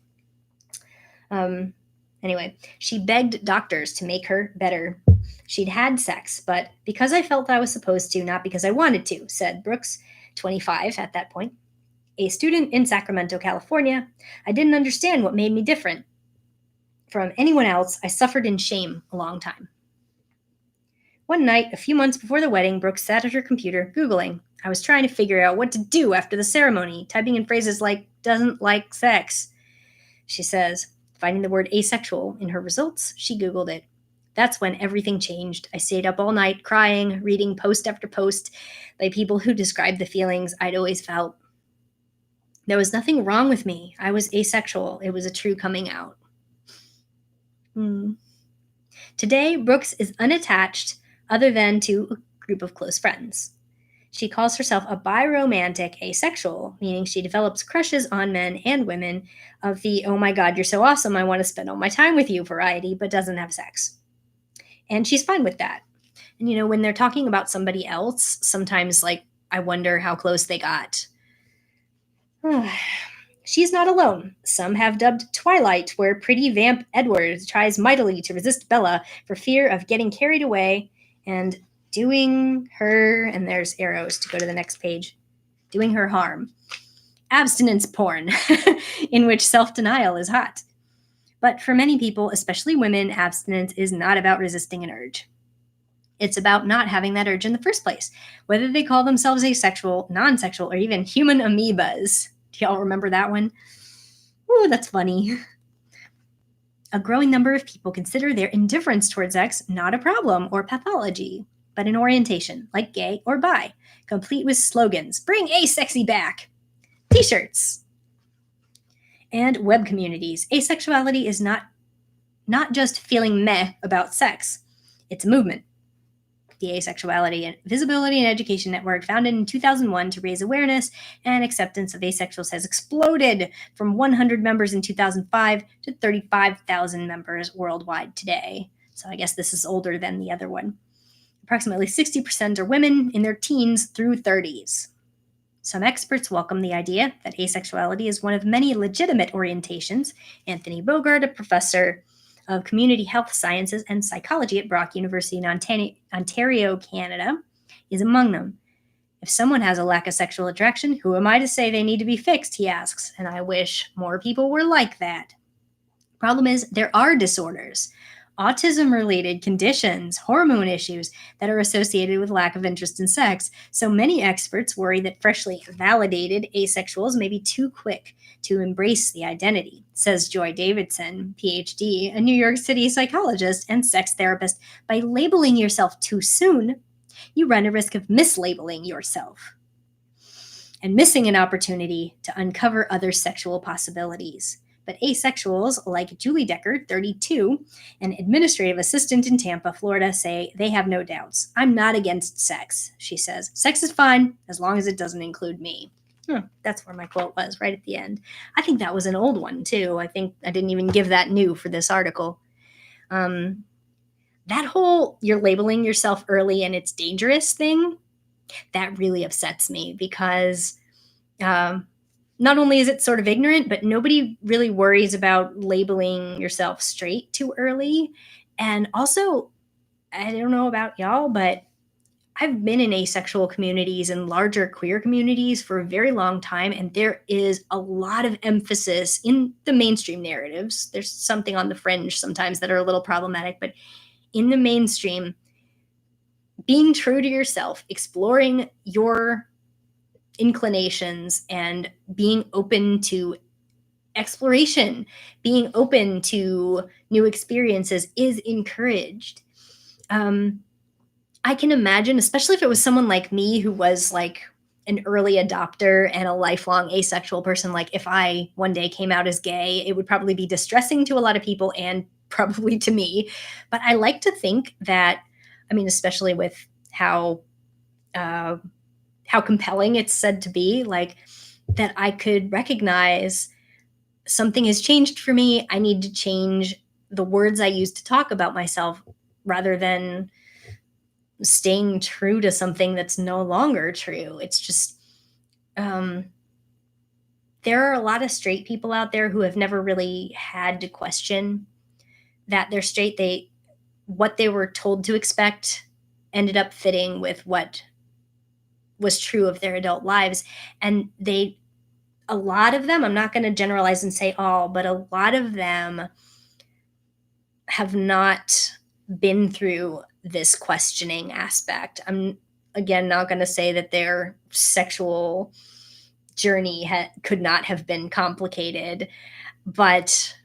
Anyway, she begged doctors to make her better. She'd had sex, but because I felt I was supposed to, not because I wanted to, said Brooks, 25 at that point. A student in Sacramento, California, I didn't understand what made me different from anyone else. I suffered in shame a long time. One night, a few months before the wedding, Brooks sat at her computer, Googling. I was trying to figure out what to do after the ceremony, typing in phrases like, doesn't like sex. She says, finding the word asexual in her results, she Googled it. That's when everything changed. I stayed up all night crying, reading post after post by people who described the feelings I'd always felt. There was nothing wrong with me. I was asexual. It was a true coming out. Today, Brooks is unattached other than to a group of close friends. She calls herself a biromantic asexual, meaning she develops crushes on men and women of the, oh my God, you're so awesome, I want to spend all my time with you variety, but doesn't have sex. And she's fine with that. And, when they're talking about somebody else, sometimes, I wonder how close they got. She's not alone. Some have dubbed Twilight, where pretty vamp Edward tries mightily to resist Bella for fear of getting carried away and doing her, and there's arrows to go to the next page, doing her harm. Abstinence porn, in which self-denial is hot. But for many people, especially women, abstinence is not about resisting an urge. It's about not having that urge in the first place, whether they call themselves asexual, non-sexual, or even human amoebas. Do y'all remember that one? Ooh, that's funny. A growing number of people consider their indifference towards sex not a problem or pathology, but an orientation, like gay or bi, complete with slogans, bring asexy back, t-shirts, and web communities. Asexuality is not just feeling meh about sex. It's a movement. The Asexuality and Visibility and Education Network, founded in 2001 to raise awareness and acceptance of asexuals, has exploded from 100 members in 2005 to 35,000 members worldwide today. So I guess this is older than the other one. Approximately 60% are women in their teens through 30s. Some experts welcome the idea that asexuality is one of many legitimate orientations. Anthony Bogart, a professor of Community Health Sciences and Psychology at Brock University in Ontario, Canada, is among them. If someone has a lack of sexual attraction, who am I to say they need to be fixed, he asks, and I wish more people were like that. Problem is, there are disorders, autism-related conditions, hormone issues that are associated with lack of interest in sex, so many experts worry that freshly validated asexuals may be too quick to embrace the identity, says Joy Davidson, PhD, a New York City psychologist and sex therapist. By labeling yourself too soon, you run a risk of mislabeling yourself and missing an opportunity to uncover other sexual possibilities. But asexuals like Julie Decker, 32, an administrative assistant in Tampa, Florida, say they have no doubts. I'm not against sex, she says. Sex is fine as long as it doesn't include me. That's where my quote was, right at the end. I think that was an old one, too. I think I didn't even give that new for this article. That whole you're labeling yourself early and it's dangerous thing, that really upsets me because not only is it sort of ignorant, but nobody really worries about labeling yourself straight too early. And also, I don't know about y'all, but I've been in asexual communities and larger queer communities for a very long time, and there is a lot of emphasis in the mainstream narratives. There's something on the fringe sometimes that are a little problematic, but in the mainstream, being true to yourself, exploring your inclinations, and being open to exploration, being open to new experiences is encouraged. I can imagine, especially if it was someone like me who was like an early adopter and a lifelong asexual person, like if I one day came out as gay, it would probably be distressing to a lot of people and probably to me. But I like to think that, especially with how compelling it's said to be, like that I could recognize something has changed for me. I need to change the words I use to talk about myself rather than staying true to something that's no longer true. It's just, there are a lot of straight people out there who have never really had to question that they're straight. What they were told to expect ended up fitting with what was true of their adult lives. And a lot of them, I'm not going to generalize and say all, but a lot of them have not been through this questioning aspect. I'm, again, not going to say that their sexual journey could not have been complicated, but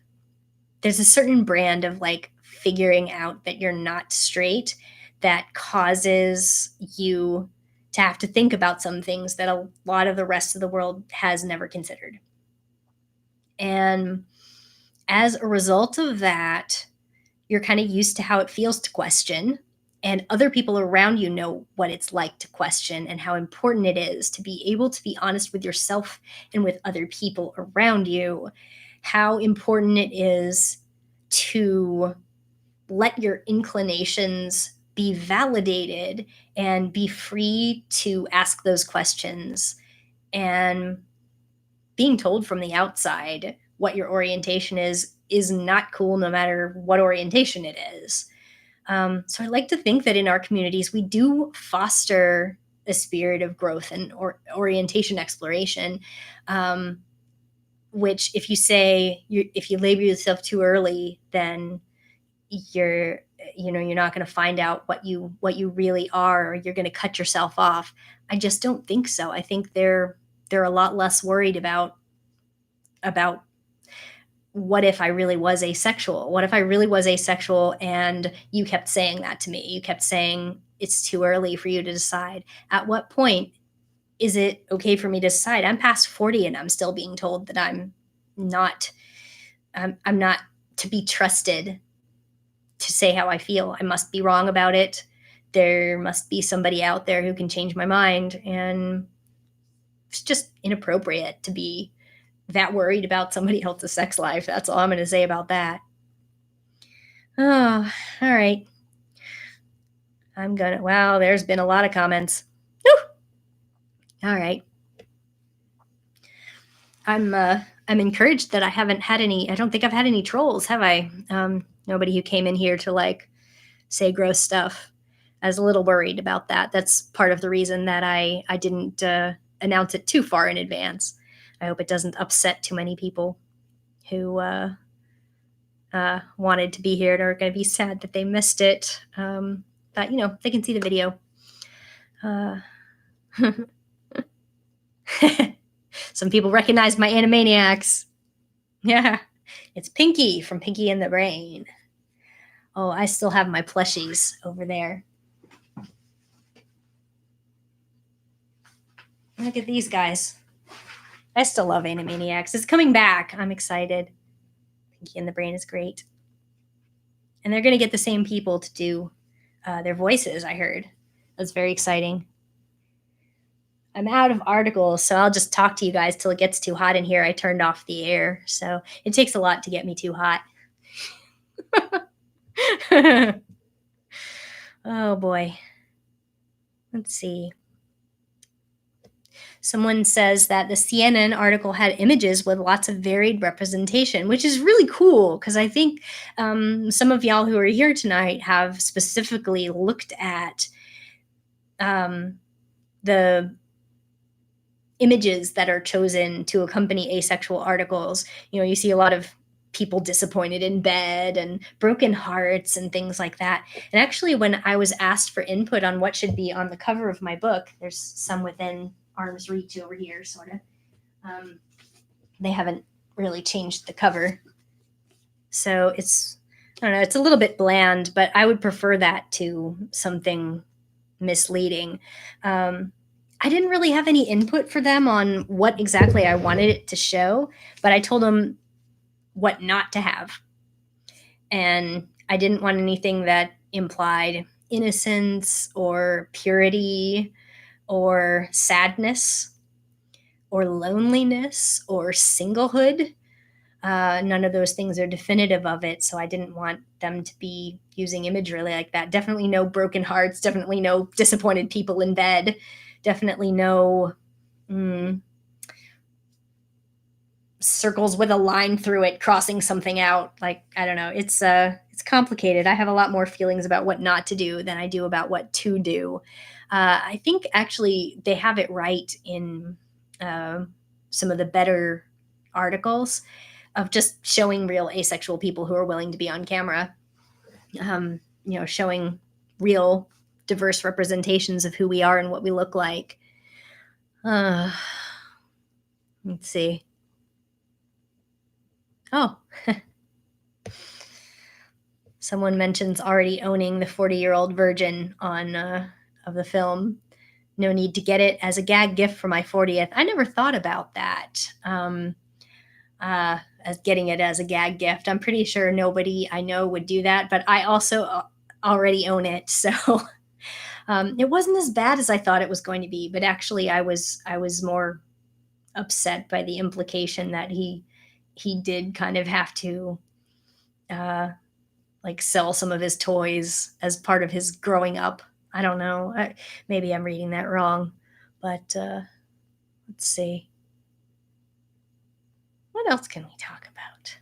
there's a certain brand of like figuring out that you're not straight that causes you to have to think about some things that a lot of the rest of the world has never considered. And as a result of that, you're kind of used to how it feels to question, and other people around you know what it's like to question and how important it is to be able to be honest with yourself and with other people around you, how important it is to let your inclinations be validated and be free to ask those questions, and being told from the outside what your orientation is not cool no matter what orientation it is. So I like to think that in our communities, we do foster a spirit of growth and orientation exploration. Um, which, if you say if you label yourself too early, then you're you're not going to find out what you really are, or you're going to cut yourself off. I just don't think so. I think they're a lot less worried about what if I really was asexual? What if I really was asexual and you kept saying that to me? You kept saying it's too early for you to decide. At what point is it okay for me to decide? I'm past 40 and I'm still being told that not I'm not to be trusted to say how I feel. I must be wrong about it. There must be somebody out there who can change my mind, and it's just inappropriate to be that worried about somebody else's sex life. That's all I'm going to say about that. Oh, all right. Wow, there's been a lot of comments. Whew. All right. I'm encouraged that I haven't had any. I don't think I've had any trolls, have I? Nobody who came in here to like say gross stuff. I was a little worried about that. That's part of the reason that I didn't announce it too far in advance. I hope it doesn't upset too many people who wanted to be here and are going to be sad that they missed it. But they can see the video. Some people recognize my Animaniacs. Yeah, it's Pinky from Pinky and the Brain. Oh, I still have my plushies over there. Look at these guys. I still love Animaniacs. It's coming back. I'm excited. Pinky and the Brain is great. And they're going to get the same people to do their voices, I heard. That's very exciting. I'm out of articles, so I'll just talk to you guys till it gets too hot in here. I turned off the air, so it takes a lot to get me too hot. Oh boy. Let's see. Someone says that the CNN article had images with lots of varied representation, which is really cool because I think some of y'all who are here tonight have specifically looked at the images that are chosen to accompany asexual articles. You see a lot of people disappointed in bed and broken hearts and things like that. And actually, when I was asked for input on what should be on the cover of my book, there's some within arm's reach over here, sort of. They haven't really changed the cover. So it's, I don't know, it's a little bit bland, but I would prefer that to something misleading. I didn't really have any input for them on what exactly I wanted it to show, but I told them what not to have. And I didn't want anything that implied innocence or purity or sadness or loneliness or singlehood. None of those things are definitive of it, so I didn't want them to be using imagery like that. Definitely no broken hearts, definitely no disappointed people in bed, definitely no circles with a line through it crossing something out. Like, I don't know, it's complicated. I have a lot more feelings about what not to do than I do about what to do. I think actually they have it right in some of the better articles of just showing real asexual people who are willing to be on camera, showing real diverse representations of who we are and what we look like. Let's see. Oh, Someone mentions already owning the 40-year-old virgin on of the film. No need to get it as a gag gift for my 40th. I never thought about that. As getting it as a gag gift. I'm pretty sure nobody I know would do that, but I also already own it, so it wasn't as bad as I thought it was going to be. But actually, I was more upset by the implication that he did kind of have to uh, like sell some of his toys as part of his growing up. I don't know. Maybe I'm reading that wrong, but let's see. What else can we talk about?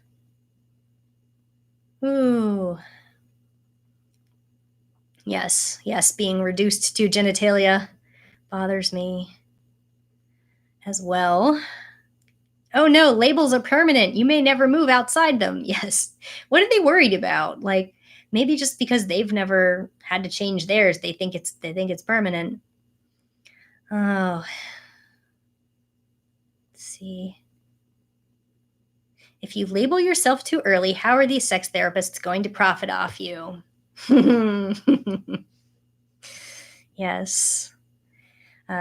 Ooh, yes, yes, being reduced to genitalia bothers me as well. Oh no, labels are permanent. You may never move outside them. Yes. What are they worried about? Like maybe just because they've never had to change theirs, they think it's permanent. Oh, let's see. If you label yourself too early, how are these sex therapists going to profit off you? Yes.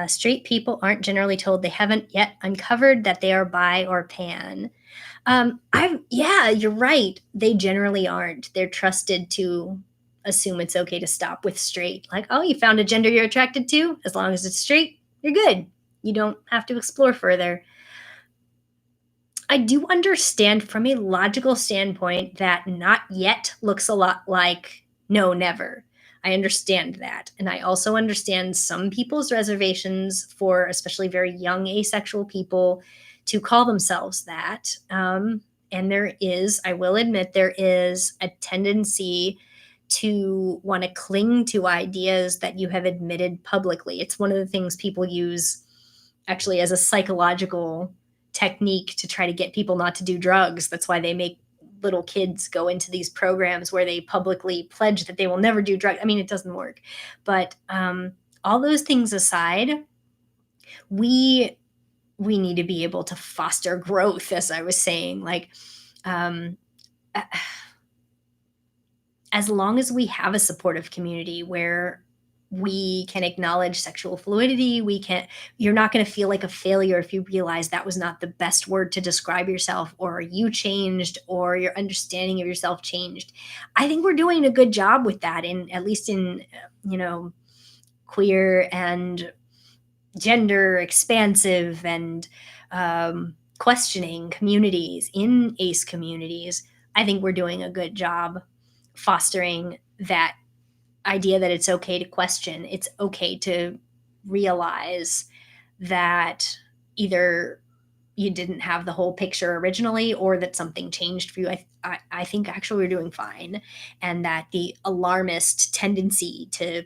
Straight people aren't generally told they haven't yet uncovered that they are bi or pan. Yeah, you're right. They generally aren't. They're trusted to assume it's okay to stop with straight. Like, oh, you found a gender you're attracted to? As long as it's straight, you're good. You don't have to explore further. I do understand from a logical standpoint that not yet looks a lot like no, never. I understand that. And I also understand some people's reservations for, especially very young asexual people, to call themselves that. And there is, I will admit, there is a tendency to want to cling to ideas that you have admitted publicly. It's one of the things people use actually as a psychological technique to try to get people not to do drugs. That's why they make little kids go into these programs where they publicly pledge that they will never do drugs. I mean, it doesn't work. But all those things aside, we we need to be able to foster growth, as I was saying. Like, um, as long as we have a supportive community where we can acknowledge sexual fluidity, you're not going to feel like a failure if you realize that was not the best word to describe yourself, or you changed, or your understanding of yourself changed. I think we're doing a good job with that, in at least in queer and gender expansive and questioning communities, in ace communities. I think we're doing a good job fostering that idea that it's okay to question. It's okay to realize that either you didn't have the whole picture originally, or that something changed for you. I think actually we're doing fine. And that the alarmist tendency to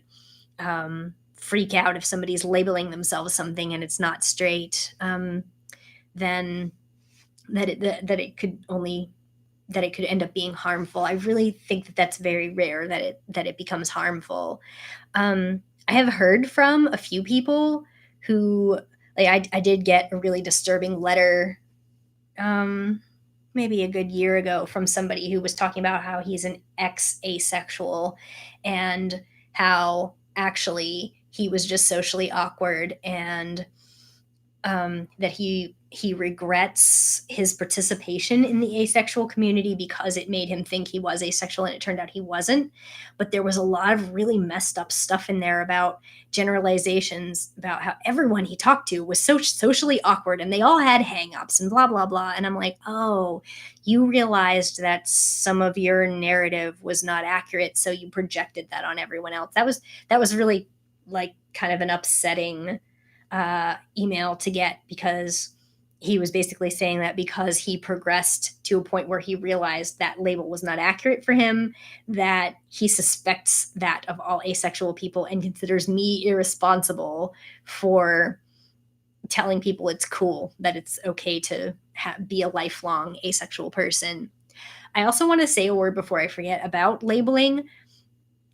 freak out if somebody's labeling themselves something and it's not straight, then that it could end up being harmful. I really think that that's very rare that it becomes harmful. I have heard from a few people who, like, I did get a really disturbing letter, um, maybe a good year ago, from somebody who was talking about how he's an ex asexual, and how actually he was just socially awkward, and that he regrets his participation in the asexual community because it made him think he was asexual, and it turned out he wasn't. But there was a lot of really messed up stuff in there about generalizations about how everyone he talked to was so socially awkward and they all had hangups and blah blah blah. And I'm like, oh, you realized that some of your narrative was not accurate, so you projected that on everyone else. That was really, like, kind of an upsetting email to get, because he was basically saying that because he progressed to a point where he realized that label was not accurate for him, that he suspects that of all asexual people and considers me irresponsible for telling people it's cool, that it's okay to be a lifelong asexual person. I also want to say a word before I forget about labeling.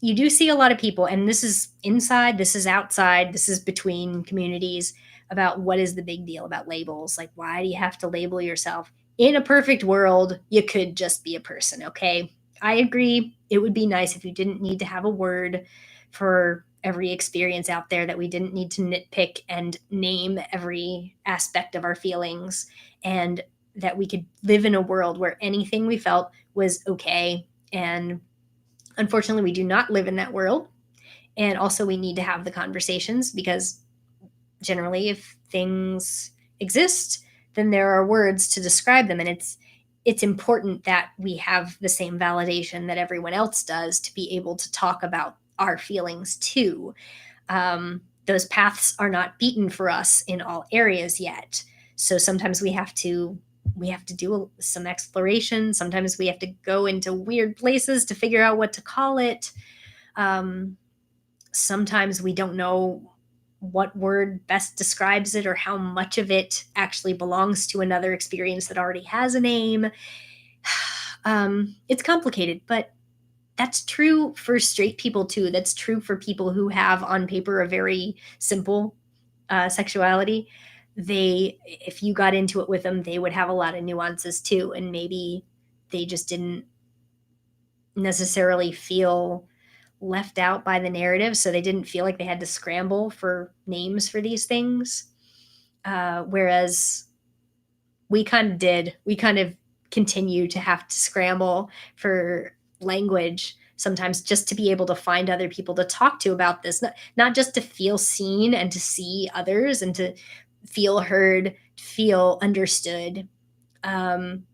You do see a lot of people, and this is inside, this is outside, this is between communities, about what is the big deal about labels. Like, why do you have to label yourself? In a perfect world, you could just be a person, okay? I agree. It would be nice if you didn't need to have a word for every experience out there, that we didn't need to nitpick and name every aspect of our feelings, and that we could live in a world where anything we felt was okay. And unfortunately, we do not live in that world. And also, we need to have the conversations, because generally, if things exist, then there are words to describe them. And it's important that we have the same validation that everyone else does, to be able to talk about our feelings too. Those paths are not beaten for us in all areas yet. So sometimes we have to do some exploration. Sometimes we have to go into weird places to figure out what to call it. Um, Sometimes we don't know what word best describes it, or how much of it actually belongs to another experience that already has a name. It's complicated, but that's true for straight people too. That's true for people who have on paper a very simple sexuality. If you got into it with them, they would have a lot of nuances too, and maybe they just didn't necessarily feel left out by the narrative, so they didn't feel like they had to scramble for names for these things. Whereas we kind of did. We kind of continue to have to scramble for language sometimes, just to be able to find other people to talk to about this, not just to feel seen and to see others and to feel heard, feel understood. Um,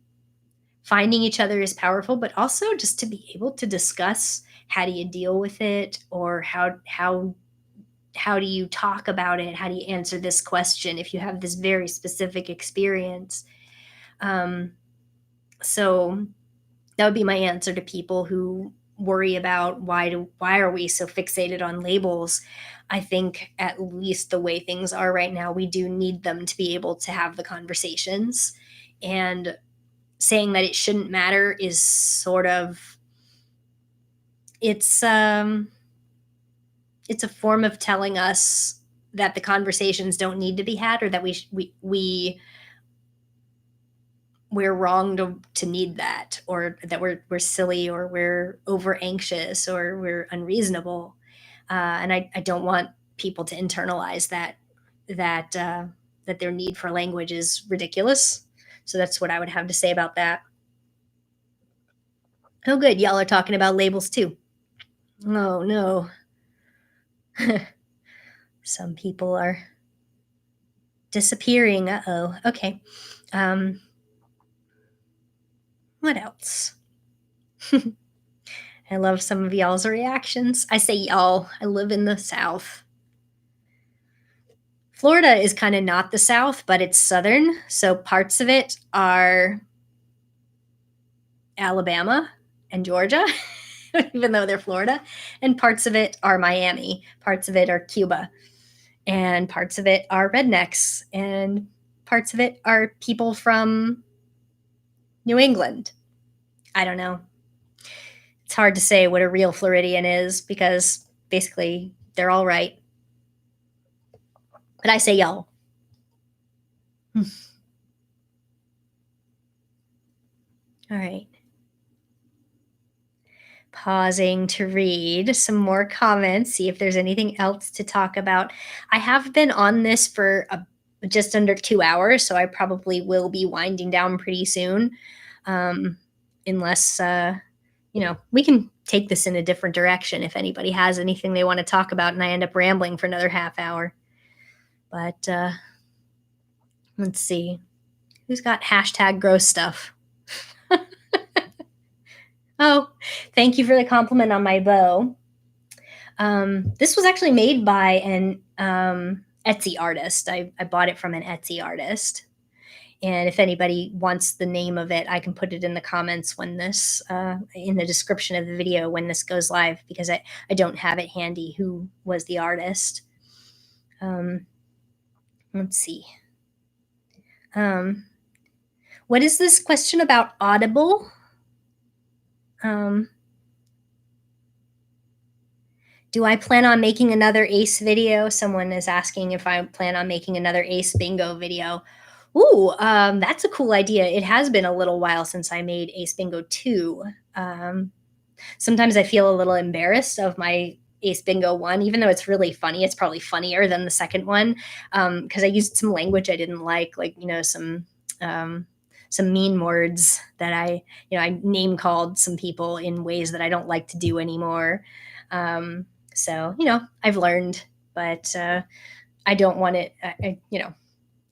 Finding each other is powerful, but also just to be able to discuss, how do you deal with it, or how do you talk about it, how do you answer this question if you have this very specific experience. um, so that would be my answer to people who worry about why are we so fixated on labels. I think, at least the way things are right now, we do need them to be able to have the conversations. And saying that it shouldn't matter is sort of, it's um it's a form of telling us that the conversations don't need to be had, or that we're wrong to need that, or that we're silly, or we're over anxious, or we're unreasonable. And I don't want people to internalize that their need for language is ridiculous. So that's what I would have to say about that. Oh, good, y'all are talking about labels too. Oh no. Some people are disappearing. Uh-oh. Okay. Um, what else? I love some of y'all's reactions. I say y'all. I live in the South. Florida is kind of not the South, but it's Southern. So parts of it are Alabama and Georgia, even though they're Florida. And parts of it are Miami. Parts of it are Cuba. And parts of it are rednecks. And parts of it are people from New England. I don't know. It's hard to say what a real Floridian is, because basically they're all right. But I say y'all. All right. Pausing to read some more comments, see if there's anything else to talk about. I have been on this for just under 2 hours, so I probably will be winding down pretty soon. Um, Unless, we can take this in a different direction if anybody has anything they want to talk about and I end up rambling for another half hour. But let's see. Who's got hashtag gross stuff? Oh, thank you for the compliment on my bow. This was actually made by an Etsy artist. I bought it from an Etsy artist. And if anybody wants the name of it, I can put it in the comments when this, in the description of the video when this goes live, because I don't have it handy who was the artist. Let's see. What is this question about Audible? Do I plan on making another ACE video? Someone is asking if I plan on making another ACE bingo video. Ooh, that's a cool idea. It has been a little while since I made Ace Bingo 2. Um, Sometimes I feel a little embarrassed of my Ace Bingo one, even though it's really funny. It's probably funnier than the second one because I used some language I didn't like um, some mean words that I name called some people in ways that I don't like to do anymore. So I've learned, but I don't want it.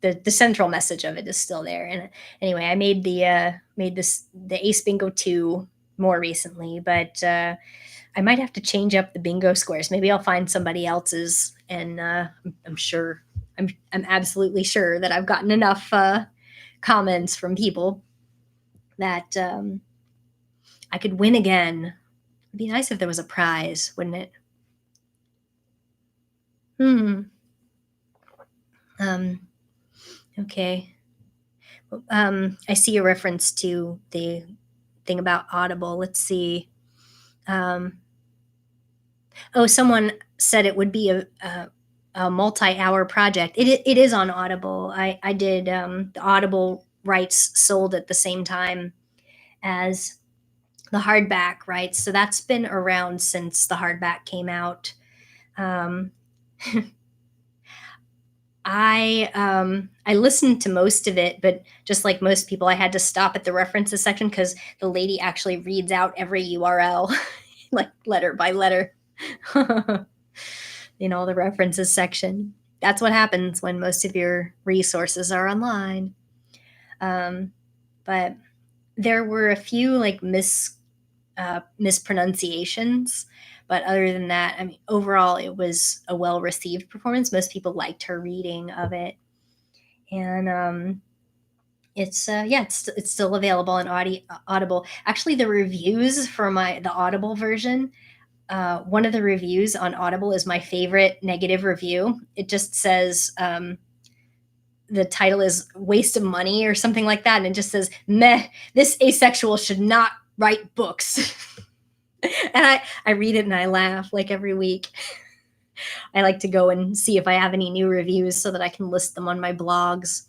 The central message of it is still there. And anyway, I made the Ace Bingo 2 more recently, but I might have to change up the bingo squares. Maybe I'll find somebody else's, and I'm sure I'm absolutely sure that I've gotten enough comments from people that I could win again. It'd be nice if there was a prize, wouldn't it? Hmm. Um, okay. I see a reference to the thing about Audible. Let's see. Um, oh, someone said it would be a multi-hour project. It is on Audible. I did the Audible rights sold at the same time as the hardback rights, so that's been around since the hardback came out. Um, I listened to most of it, but just like most people, I had to stop at the references section because the lady actually reads out every URL, like letter by letter, in all the references section. That's what happens when most of your resources are online. Um, but there were a few like mispronunciations, but other than that, I mean, overall, it was a well received performance. Most people liked her reading of it, and it's still available on Audible. Actually, the reviews for the Audible version. One of the reviews on Audible is my favorite negative review. It just says the title is "Waste of Money" or something like that, and it just says, "Meh, this asexual should not write books." And I read it and I laugh like every week. I like to go and see if I have any new reviews so that I can list them on my blogs.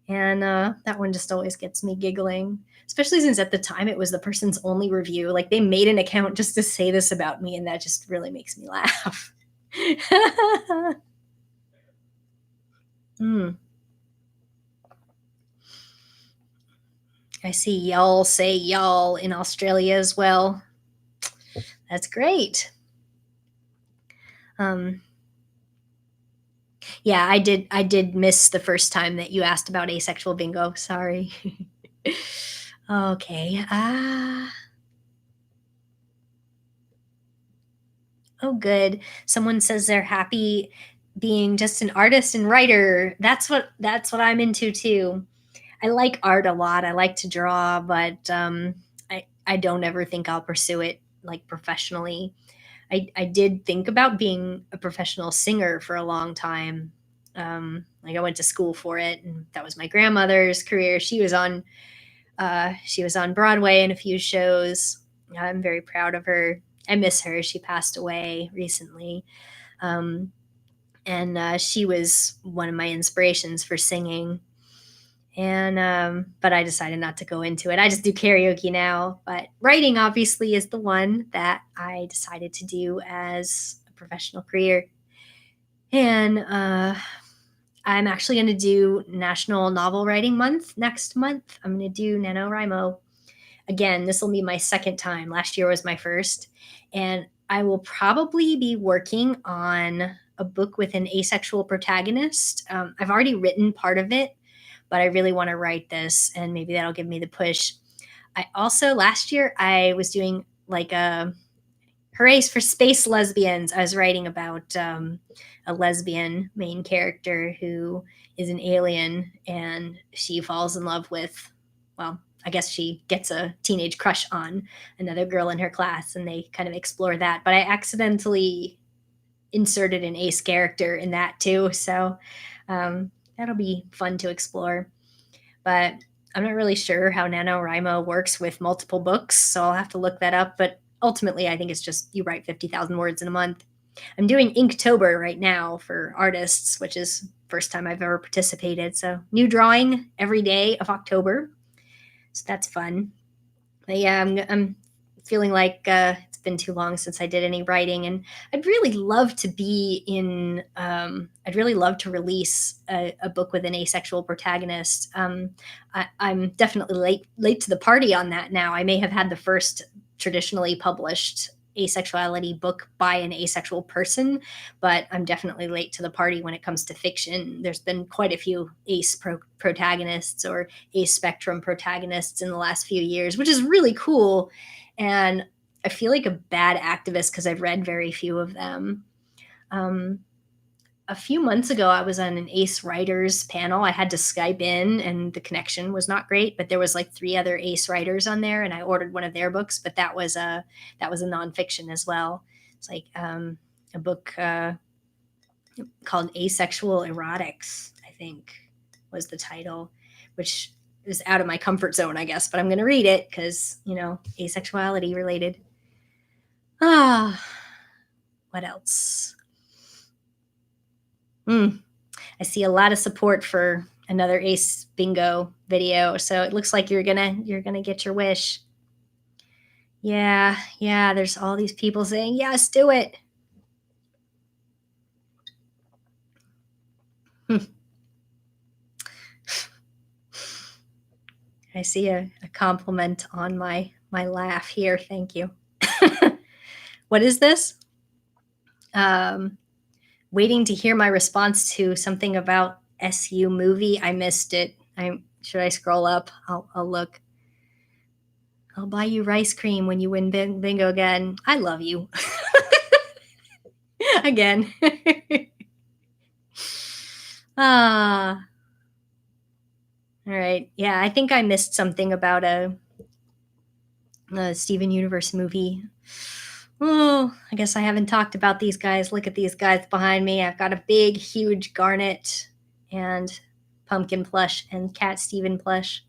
And that one just always gets me giggling, especially since at the time it was the person's only review. Like they made an account just to say this about me, and that just really makes me laugh. Hmm. I see y'all say y'all in Australia as well. That's great. Um, yeah, I did miss the first time that you asked about asexual bingo. Sorry. Okay. Oh, good. Someone says they're happy being just an artist and writer. That's what I'm into too. I like art a lot. I like to draw, but I don't ever think I'll pursue it like professionally. I did think about being a professional singer for a long time. Like I went to school for it, and that was my grandmother's career. She was on Broadway in a few shows. I'm very proud of her. I miss her. She passed away recently. Um, and she was one of my inspirations for singing. And but I decided not to go into it. I just do karaoke now. But writing obviously is the one that I decided to do as a professional career. And I'm actually going to do National Novel Writing Month next month. I'm going to do NaNoWriMo. Again, this will be my second time. Last year was my first. And I will probably be working on a book with an asexual protagonist. I've already written part of it, but I really want to write this, and maybe that'll give me the push. I also, last year, I was doing like a hoorays for space lesbians. I was writing about a lesbian main character who is an alien, and she falls in love with, well, I guess she gets a teenage crush on another girl in her class, and they kind of explore that. But I accidentally inserted an ace character in that too, so that'll be fun to explore. But I'm not really sure how NaNoWriMo works with multiple books, so I'll have to look that up. But ultimately, I think it's just you write 50,000 words in a month. I'm doing Inktober right now for artists, which is first time I've ever participated. So new drawing every day of October. So that's fun. But yeah, I'm feeling like it's been too long since I did any writing, and I'd really love to be in. I'd really love to release a book with an asexual protagonist. I'm definitely late to the party on that now. I may have had the first traditionally published asexuality book by an asexual person, but I'm definitely late to the party when it comes to fiction. There's been quite a few protagonists or ace spectrum protagonists in the last few years, which is really cool. And I feel like a bad activist because I've read very few of them. Um, a few months ago, I was on an Ace Writers panel. I had to Skype in, and the connection was not great. But there was like 3 other Ace writers on there, and I ordered one of their books. But that was a nonfiction as well. It's like a book called Asexual Erotics, I think was the title, which is out of my comfort zone, I guess. But I'm going to read it because asexuality related. What else? I see a lot of support for another Ace Bingo video, so it looks like you're gonna get your wish. Yeah, there's all these people saying, yes, do it. I see a compliment on my laugh here. Thank you. What is this? Waiting to hear my response to something about SU movie. I missed it. Should I scroll up? I'll look. I'll buy you rice cream when you win bingo again. I love you. Again. All right. Yeah, I think I missed something about a Steven Universe movie. Oh, I guess I haven't talked about these guys. Look at these guys behind me. I've got a big, huge Garnet and Pumpkin plush and Cat Steven plush.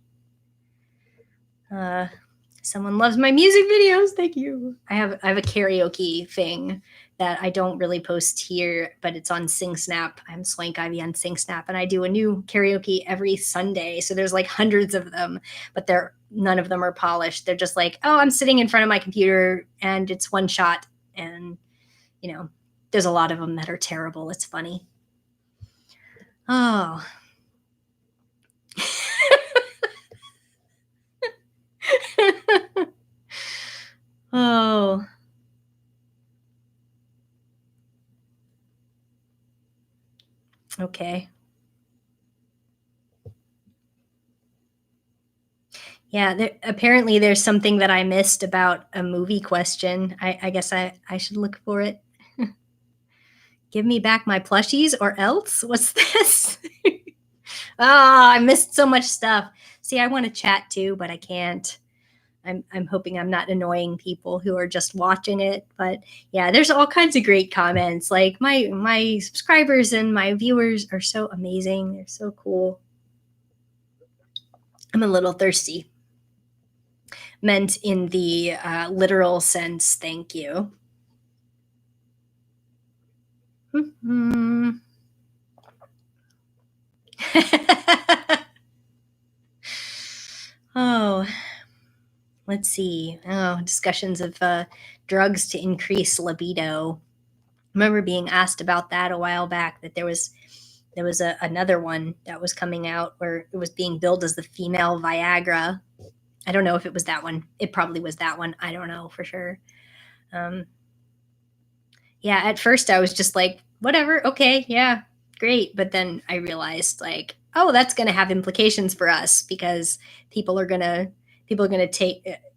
Someone loves my music videos. Thank you. I have a karaoke thing that I don't really post here, but it's on SingSnap. I'm Swank Ivy on SingSnap, and I do a new karaoke every Sunday. So there's like hundreds of them, but none of them are polished. They're just like, oh, I'm sitting in front of my computer and it's one shot, and there's a lot of them that are terrible. It's funny. Oh. Oh. Okay. Yeah, apparently there's something that I missed about a movie question. I guess I should look for it. Give me back my plushies or else? What's this? I missed so much stuff. See, I want to chat too, but I can't. I'm hoping I'm not annoying people who are just watching it. But yeah, there's all kinds of great comments. Like my subscribers and my viewers are so amazing. They're so cool. I'm a little thirsty. Meant in the literal sense. Thank you. Oh, let's see. Oh, discussions of drugs to increase libido. I remember being asked about that a while back. That there was another one that was coming out where it was being billed as the female Viagra. I don't know if it was that one. It probably was that one. I don't know for sure. Yeah, at first I was just like, whatever, okay, yeah, great. But then I realized like, oh, that's going to have implications for us because people are going to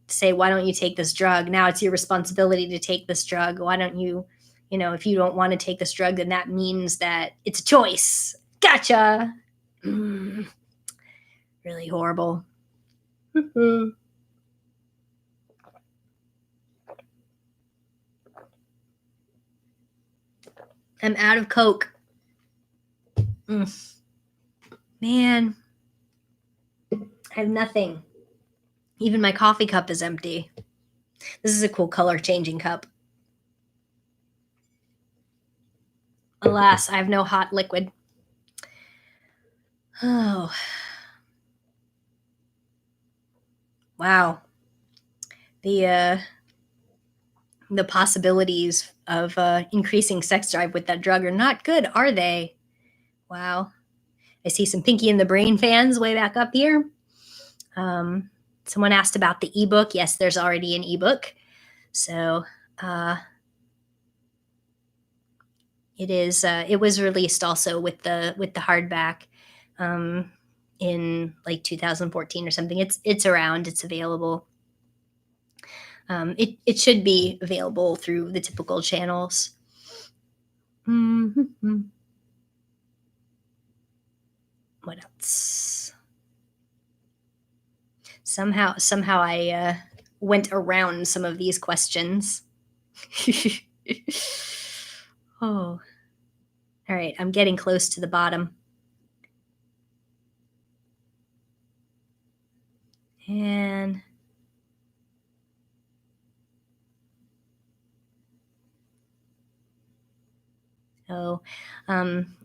say, why don't you take this drug? Now it's your responsibility to take this drug. Why don't you, if you don't want to take this drug, then that means that it's a choice. Gotcha. Really horrible. I'm out of Coke. Man, I have nothing. Even my coffee cup is empty. This is a cool color changing cup. Alas, I have no hot liquid. Oh. Wow. The the possibilities of increasing sex drive with that drug are not good, are they? Wow. I see some Pinky and the Brain fans way back up here. Um, Someone asked about the ebook. Yes, there's already an ebook. So uh, it is. It was released also with the hardback in like 2014 or something. It's around. It's available. It should be available through the typical channels. Mm-hmm. What else? Somehow I went around some of these questions. Oh, all right. I'm getting close to the bottom. And oh,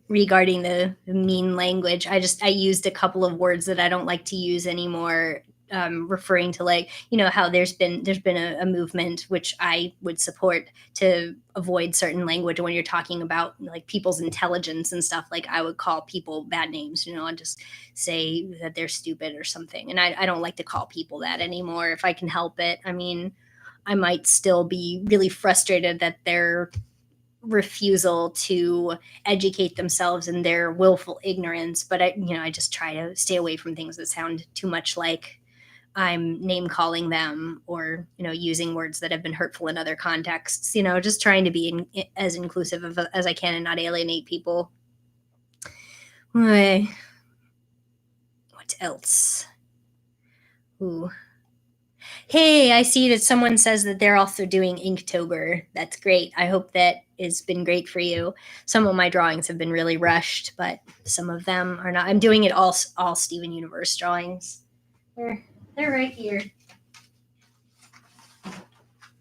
regarding the mean language, I used a couple of words that I don't like to use anymore, referring to, like, how there's been a movement which I would support to avoid certain language when you're talking about like people's intelligence and stuff. Like I would call people bad names, and just say that they're stupid or something. And I don't like to call people that anymore if I can help it. I mean, I might still be really frustrated that their refusal to educate themselves in their willful ignorance, but I just try to stay away from things that sound too much like I'm name calling them, or using words that have been hurtful in other contexts. Just trying to be as inclusive as I can and not alienate people. What else? Ooh. Hey, I see that someone says that they're also doing Inktober. That's great. I hope that it's been great for you. Some of my drawings have been really rushed, but some of them are not. I'm doing it all Steven Universe drawings. They're right here.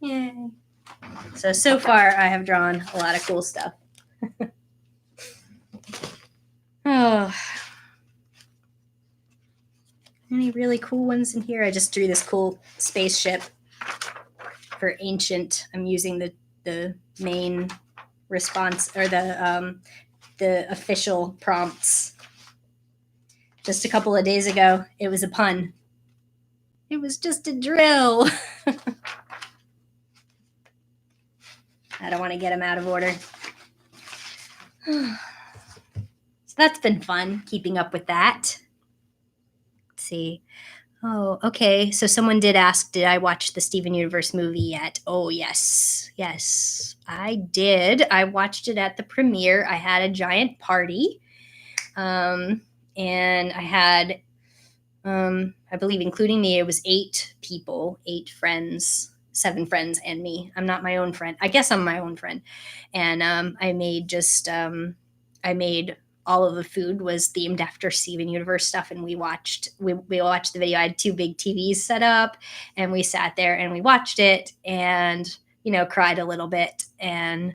Yay. So far I have drawn a lot of cool stuff. Oh, any really cool ones in here? I just drew this cool spaceship for ancient. I'm using the main response, or the official prompts. Just a couple of days ago, it was a pun. It was just a drill. I don't want to get him out of order. So that's been fun, keeping up with that. Let's see. Oh, okay. So someone did ask, did I watch the Steven Universe movie yet? Oh, yes. Yes, I did. I watched it at the premiere. I had a giant party. And I had, I believe, including me, it was 8 people, 8 friends, 7 friends, and me. I'm not my own friend. I guess I'm my own friend. And I made all of the food was themed after Steven Universe stuff, and we watched the video. I had 2 big TVs set up, and we sat there and we watched it, and cried a little bit, and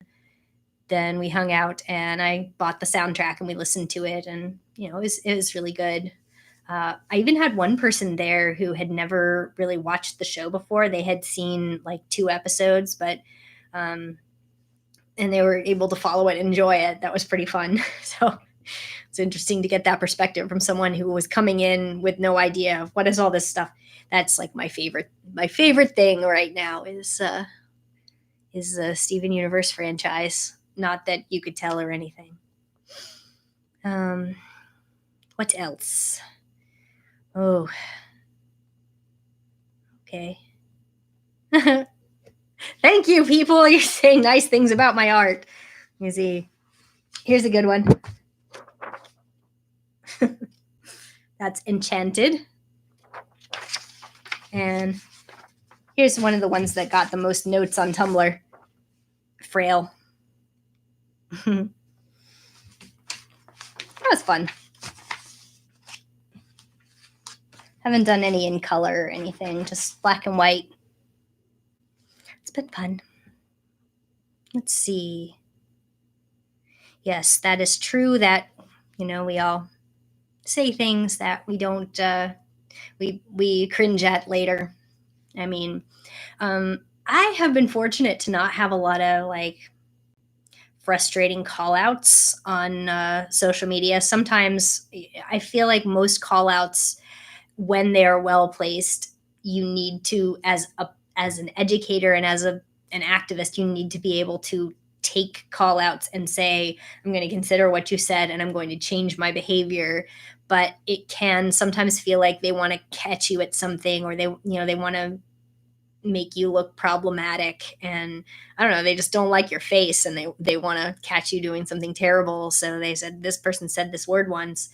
then we hung out, and I bought the soundtrack and we listened to it, and it was really good. I even had one person there who had never really watched the show before. They had seen like 2 episodes, but um, and they were able to follow it and enjoy it. That was pretty fun. So it's interesting to get that perspective from someone who was coming in with no idea of what is all this stuff. That's like my favorite thing right now is the Steven Universe franchise. Not that you could tell or anything. What else? Oh, okay. Thank you, people. You're saying nice things about my art. Let me see. Here's a good one. That's Enchanted. And here's one of the ones that got the most notes on Tumblr. Frail. That was fun. Haven't done any in color or anything, just black and white. It's been fun. Let's see. Yes, that is true that, we all say things that we don't, we cringe at later. I mean, I have been fortunate to not have a lot of like frustrating call outs on social media. Sometimes I feel like most call outs, when they are well placed, you need to, as an educator and as an activist, you need to be able to take call outs and say, I'm going to consider what you said and I'm going to change my behavior. But it can sometimes feel like they want to catch you at something, or they want to make you look problematic, and I don't know, they just don't like your face, and they want to catch you doing something terrible. So they said, this person said this word once.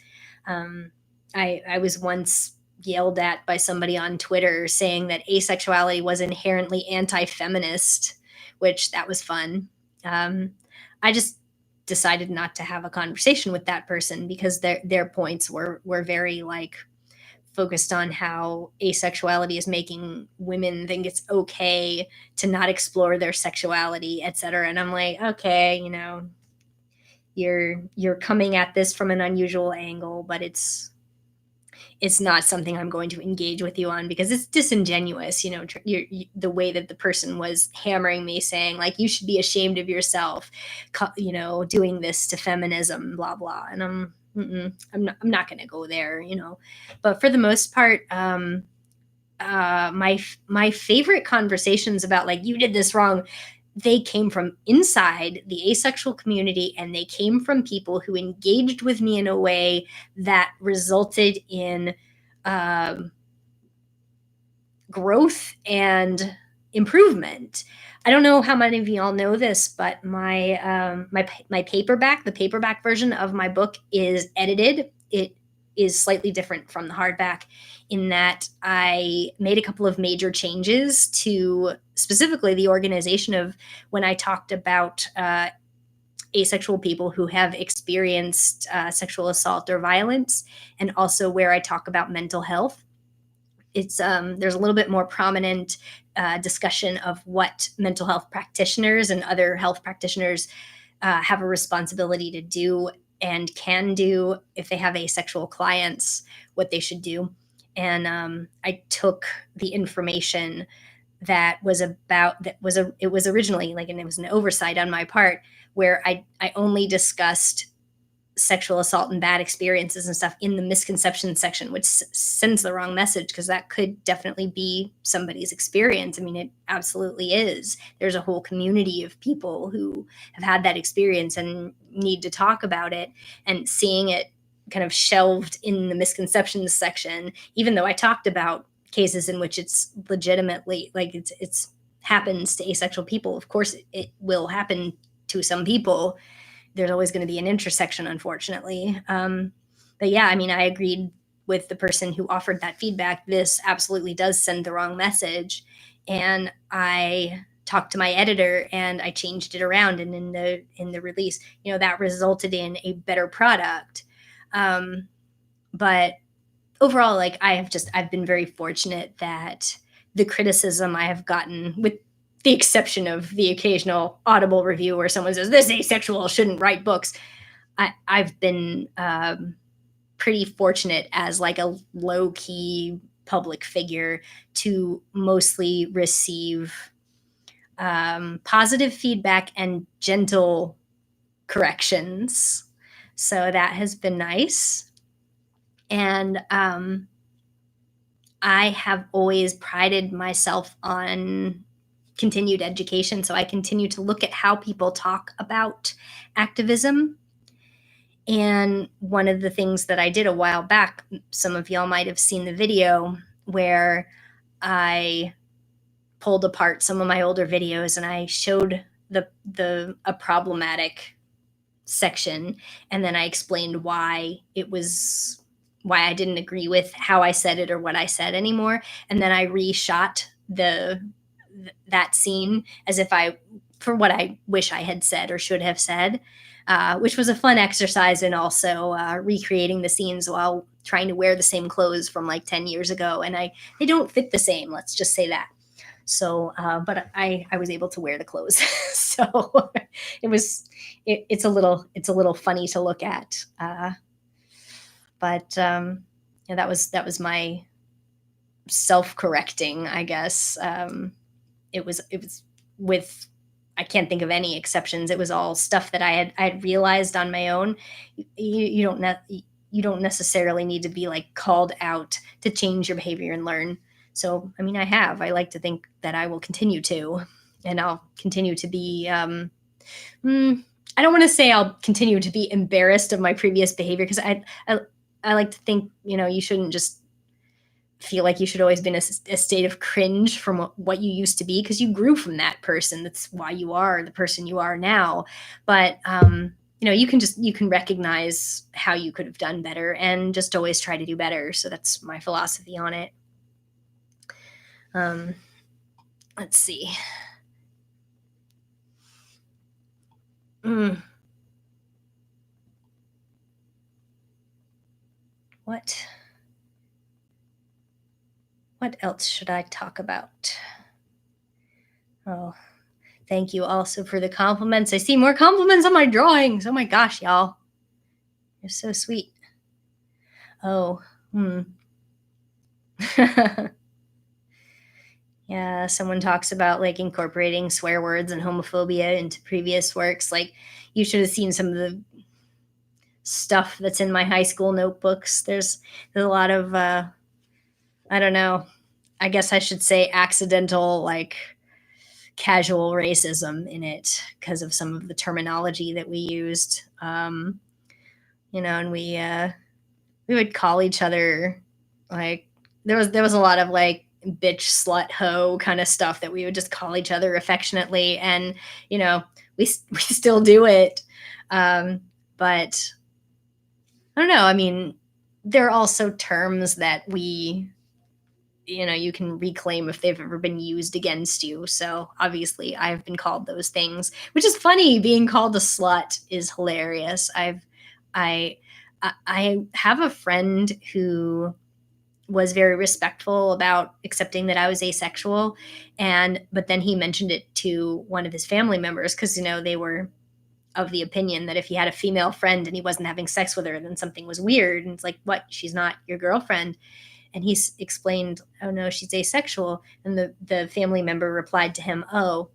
Um, I was once yelled at by somebody on Twitter saying that asexuality was inherently anti-feminist, which that was fun. I just decided not to have a conversation with that person because their points were very like focused on how asexuality is making women think it's okay to not explore their sexuality, etc. And I'm like, okay, you're coming at this from an unusual angle, but it's not something I'm going to engage with you on because it's disingenuous. The way that the person was hammering me, saying like, you should be ashamed of yourself, doing this to feminism, blah blah. And I'm not going to go there. But for the most part, my favorite conversations about like, you did this wrong, they came from inside the asexual community, and they came from people who engaged with me in a way that resulted in um, growth and improvement. I don't know how many of y'all know this, but my paperback, the paperback version of my book, is edited. It is slightly different from the hardback in that I made a couple of major changes to specifically the organization of when I talked about asexual people who have experienced sexual assault or violence, and also where I talk about mental health. It's There's a little bit more prominent discussion of what mental health practitioners and other health practitioners have a responsibility to do and can do if they have asexual clients, what they should do. And I took the information it was originally like, and it was an oversight on my part, where I only discussed sexual assault and bad experiences and stuff in the misconception section, which sends the wrong message, because that could definitely be somebody's experience. I mean, it absolutely is. There's a whole community of people who have had that experience and need to talk about it. And seeing it kind of shelved in the misconceptions section, even though I talked about cases in which it's legitimately like it's happens to asexual people. Of course, it will happen to some people. There's always going to be an intersection, unfortunately. But yeah, I mean, I agreed with the person who offered that feedback. This absolutely does send the wrong message. And I talked to my editor and I changed it around. And in the release, that resulted in a better product. But overall, like, I've been very fortunate that the criticism I have gotten, with the exception of the occasional Audible review where someone says this asexual shouldn't write books, I've been pretty fortunate as like a low key public figure to mostly receive positive feedback and gentle corrections. So that has been nice. And I have always prided myself on continued education. So I continue to look at how people talk about activism. And one of the things that I did a while back, some of y'all might have seen the video where I pulled apart some of my older videos and I showed a problematic section, and then I explained why I didn't agree with how I said it or what I said anymore. And then I reshot that scene as if for what I wish I had said or should have said, which was a fun exercise, and also recreating the scenes while trying to wear the same clothes from like 10 years ago. And they don't fit the same, let's just say that. So, but I was able to wear the clothes. So it's a little funny to look at. But that was my self-correcting, I guess. it was with, I can't think of any exceptions. It was all stuff that I had realized on my own. You don't necessarily need to be like called out to change your behavior and learn. So, I mean, I like to think that I will continue to, and I'll continue to be, I don't want to say I'll continue to be embarrassed of my previous behavior, because I like to think, you shouldn't just feel like you should always be in a state of cringe from what you used to be, because you grew from that person. That's why you are the person you are now. But you can recognize how you could have done better and just always try to do better. So that's my philosophy on it. Let's see. What else should I talk about? Oh, thank you also for the compliments. I see more compliments on my drawings. Oh my gosh, y'all. You're so sweet. Oh, Yeah, someone talks about like incorporating swear words and homophobia into previous works. Like, you should have seen some of the stuff that's in my high school notebooks. There's a lot of I don't know. I guess I should say accidental, like casual racism in it because of some of the terminology that we used. And we would call each other, like, there was a lot of like bitch, slut, hoe kind of stuff that we would just call each other affectionately, and we still do it. But I don't know. I mean, there are also terms that you can reclaim if they've ever been used against you. So obviously I've been called those things, which is funny. Being called a slut is hilarious. I have a friend who was very respectful about accepting that I was asexual, but then he mentioned it to one of his family members, because they were of the opinion that if he had a female friend and he wasn't having sex with her, then something was weird. And it's like, what? She's not your girlfriend. And he explained, oh no, she's asexual. And the family member replied to him, oh,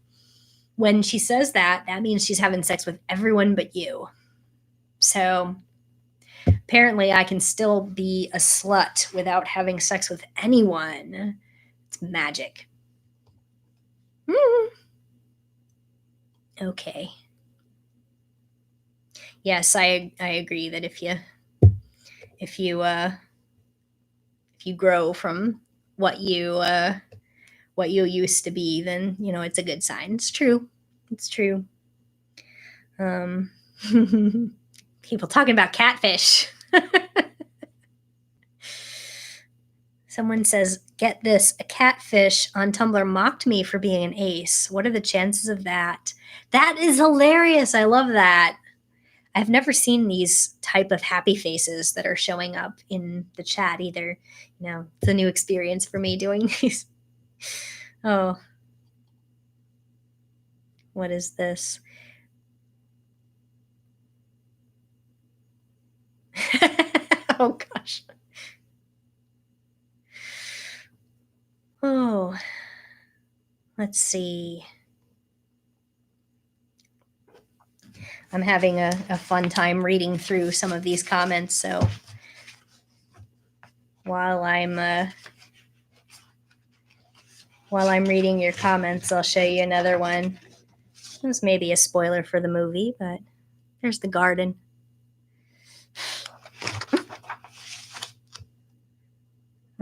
when she says that, that means she's having sex with everyone but you. So apparently I can still be a slut without having sex with anyone. It's magic. Okay. Yes, I agree that if you grow from what you used to be, then it's a good sign. It's true. People talking about catfish. Someone says, get this, a catfish on Tumblr mocked me for being an ace. What are the chances of that? That is hilarious. I love that. I've never seen these type of happy faces that are showing up in the chat either. It's a new experience for me doing these. Oh, what is this? Oh gosh. Oh, let's see. I'm having a fun time reading through some of these comments. So while I'm reading your comments, I'll show you another one. This may be a spoiler for the movie, but there's the garden.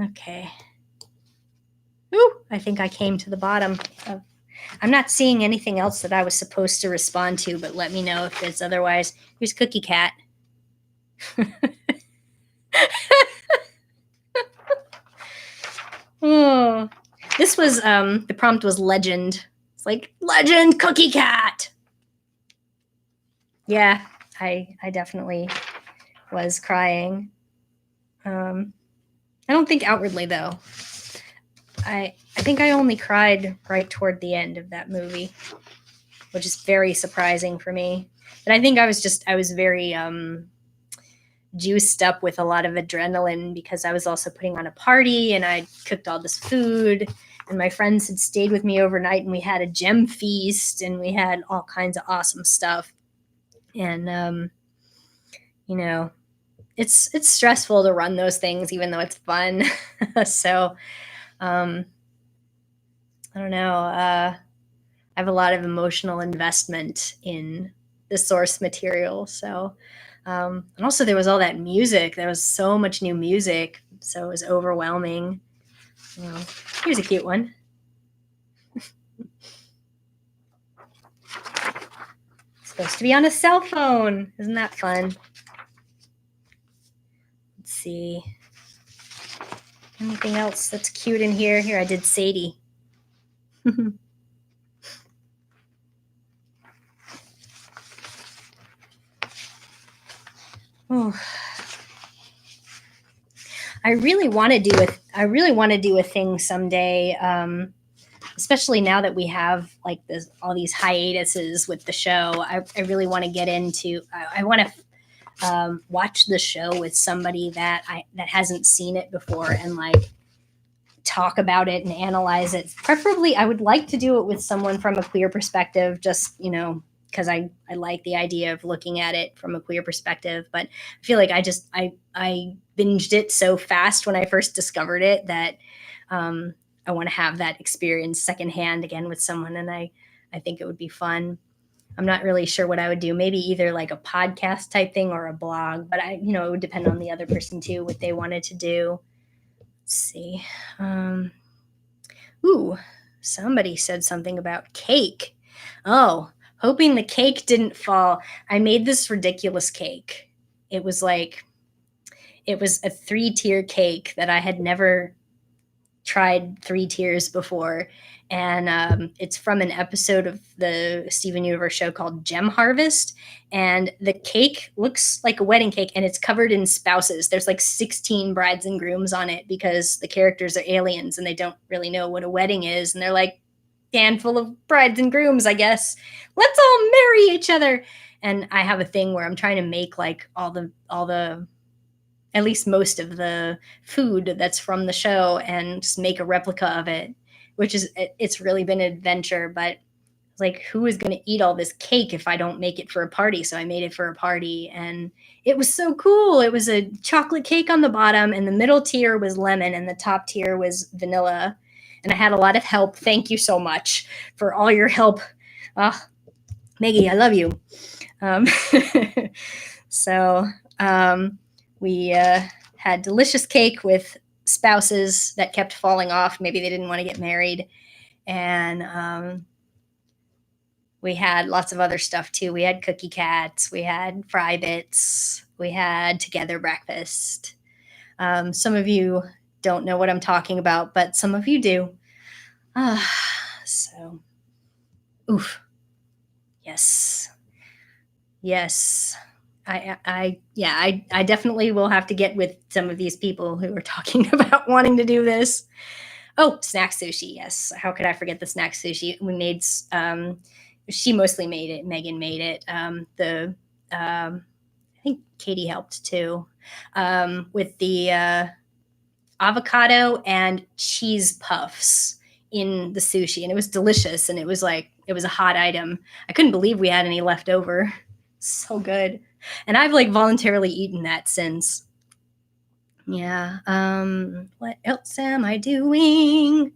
Okay. Ooh, I think I came to the bottom of. I'm not seeing anything else that I was supposed to respond to, but let me know if it's otherwise. Here's Cookie Cat. Oh, this was the prompt was legend. It's like, legend Cookie Cat. Yeah, I definitely was crying. I don't think outwardly though. I think I only cried right toward the end of that movie, which is very surprising for me. But I think I was very juiced up with a lot of adrenaline, because I was also putting on a party and I cooked all this food and my friends had stayed with me overnight, and we had a gem feast, and we had all kinds of awesome stuff. And you know, it's stressful to run those things, even though it's fun. So um, I don't know. I have a lot of emotional investment in the source material. So, and also there was all that music. There was so much new music, so it was overwhelming. You know, here's a cute one. Supposed to be on a cell phone. Isn't that fun? Let's see. Anything else that's cute in here? Here, I did Sadie. Oh. I really want to do a thing someday, especially now that we have like all these hiatuses with the show. I really want to get into. I want to watch the show with somebody that hasn't seen it before, and like talk about it and analyze it. Preferably, I would like to do it with someone from a queer perspective, just, because I like the idea of looking at it from a queer perspective. But I feel like I binged it so fast when I first discovered it that I want to have that experience secondhand again with someone, and I think it would be fun. I'm not really sure what I would do. Maybe either like a podcast type thing or a blog, but it would depend on the other person too, what they wanted to do. Let's see. Ooh, somebody said something about cake. Oh, hoping the cake didn't fall. I made this ridiculous cake. It was a 3-tier cake that I had never tried 3 tiers before. And it's from an episode of the Steven Universe show called Gem Harvest. And the cake looks like a wedding cake, and it's covered in spouses. There's like 16 brides and grooms on it because the characters are aliens and they don't really know what a wedding is. And they're like, handful of brides and grooms, I guess. Let's all marry each other. And I have a thing where I'm trying to make like all the at least most of the food that's from the show and just make a replica of it, which it's really been an adventure. But like, who is going to eat all this cake if I don't make it for a party? So I made it for a party, and it was so cool. It was a chocolate cake on the bottom, and the middle tier was lemon, and the top tier was vanilla. And I had a lot of help. Thank you so much for all your help. Maggie, I love you. So we had delicious cake with spouses that kept falling off. Maybe they didn't want to get married. And we had lots of other stuff too. We had cookie cats. We had fry bits. We had together breakfast. Some of you don't know what I'm talking about, but some of you do. So, oof. Yes. I definitely will have to get with some of these people who are talking about wanting to do this. Oh, snack sushi. Yes. How could I forget the snack sushi? We made, she mostly made it. Megan made it. I think Katie helped too, with the avocado and cheese puffs in the sushi. And it was delicious. And it was a hot item. I couldn't believe we had any left over. So good. And I've like voluntarily eaten that since. Yeah. What else am I doing?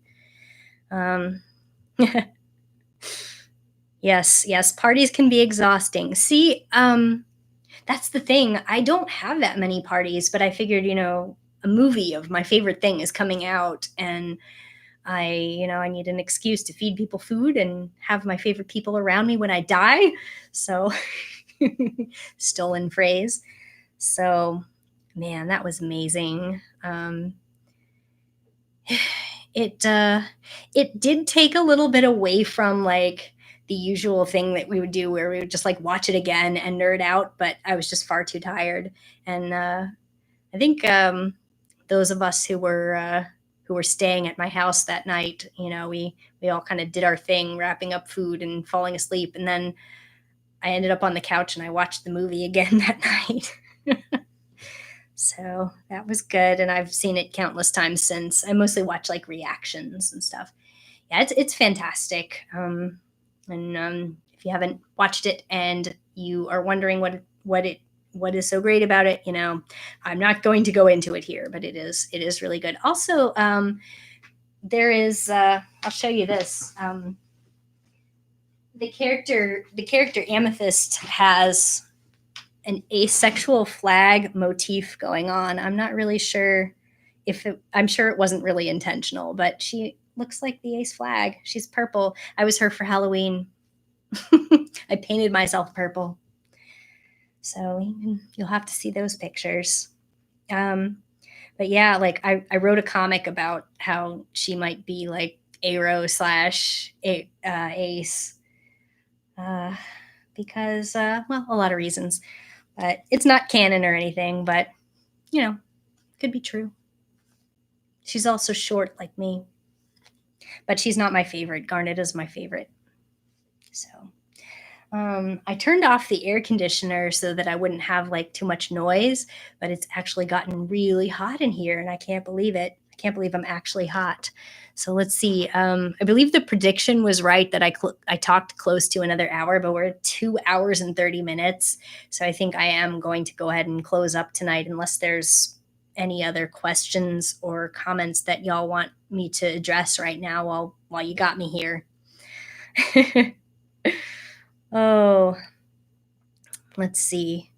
Yes, parties can be exhausting. See, that's the thing. I don't have that many parties, but I figured, a movie of my favorite thing is coming out, and I need an excuse to feed people food and have my favorite people around me when I die. So stolen phrase. So, man, that was amazing. It did take a little bit away from like the usual thing that we would do where we would just like watch it again and nerd out, but I was just far too tired. And I think those of us who were staying at my house that night, we all kind of did our thing, wrapping up food and falling asleep. And then I ended up on the couch and I watched the movie again that night. So that was good, and I've seen it countless times since. I mostly watch like reactions and stuff. Yeah, it's fantastic. And if you haven't watched it and you are wondering what is so great about it, I'm not going to go into it here, but it is really good. Also, there is I'll show you this. The character Amethyst has an asexual flag motif going on. I'm not really sure I'm sure it wasn't really intentional, but she looks like the ace flag. She's purple. I was her for Halloween. I painted myself purple. So you'll have to see those pictures. Um, but yeah, like I wrote a comic about how she might be like Aero slash Ace, uh, because, well, a lot of reasons. But it's not canon or anything, but, could be true. She's also short like me, but she's not my favorite. Garnet is my favorite. So I turned off the air conditioner so that I wouldn't have like too much noise, but it's actually gotten really hot in here and I can't believe it. I can't believe I'm actually hot. So let's see. I believe the prediction was right that I talked close to another hour, but we're at 2 hours and 30 minutes. So I think I am going to go ahead and close up tonight unless there's any other questions or comments that y'all want me to address right now while you got me here. Oh, let's see.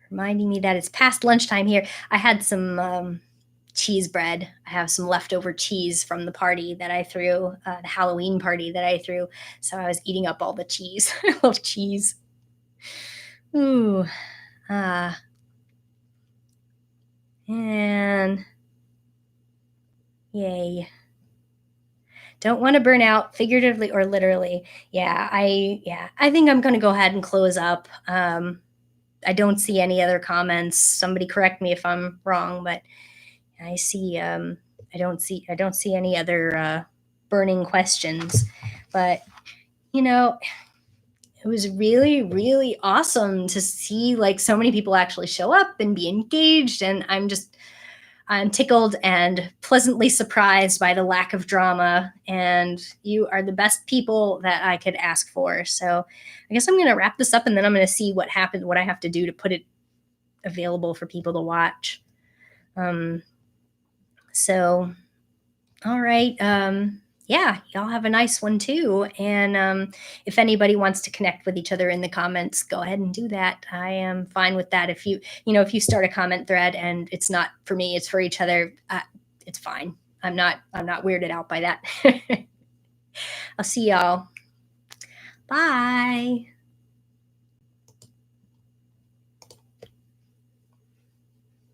Reminding me that it's past lunchtime here. I had some cheese bread. I have some leftover cheese from the party that I threw, the Halloween party that I threw. So I was eating up all the cheese. I love cheese. Ooh. And yay. Don't want to burn out figuratively or literally. I think I'm going to go ahead and close up. I don't see any other comments. Somebody correct me if I'm wrong, but I see I don't see any other burning questions. But it was really, really awesome to see like so many people actually show up and be engaged, and I'm tickled and pleasantly surprised by the lack of drama, and you are the best people that I could ask for. So I guess I'm going to wrap this up, and then I'm going to see what happens, what I have to do to put it available for people to watch. So, all right. Yeah, y'all have a nice one too. And if anybody wants to connect with each other in the comments, go ahead and do that. I am fine with that. If you start a comment thread and it's not for me, it's for each other, it's fine. I'm not weirded out by that. I'll see y'all. Bye.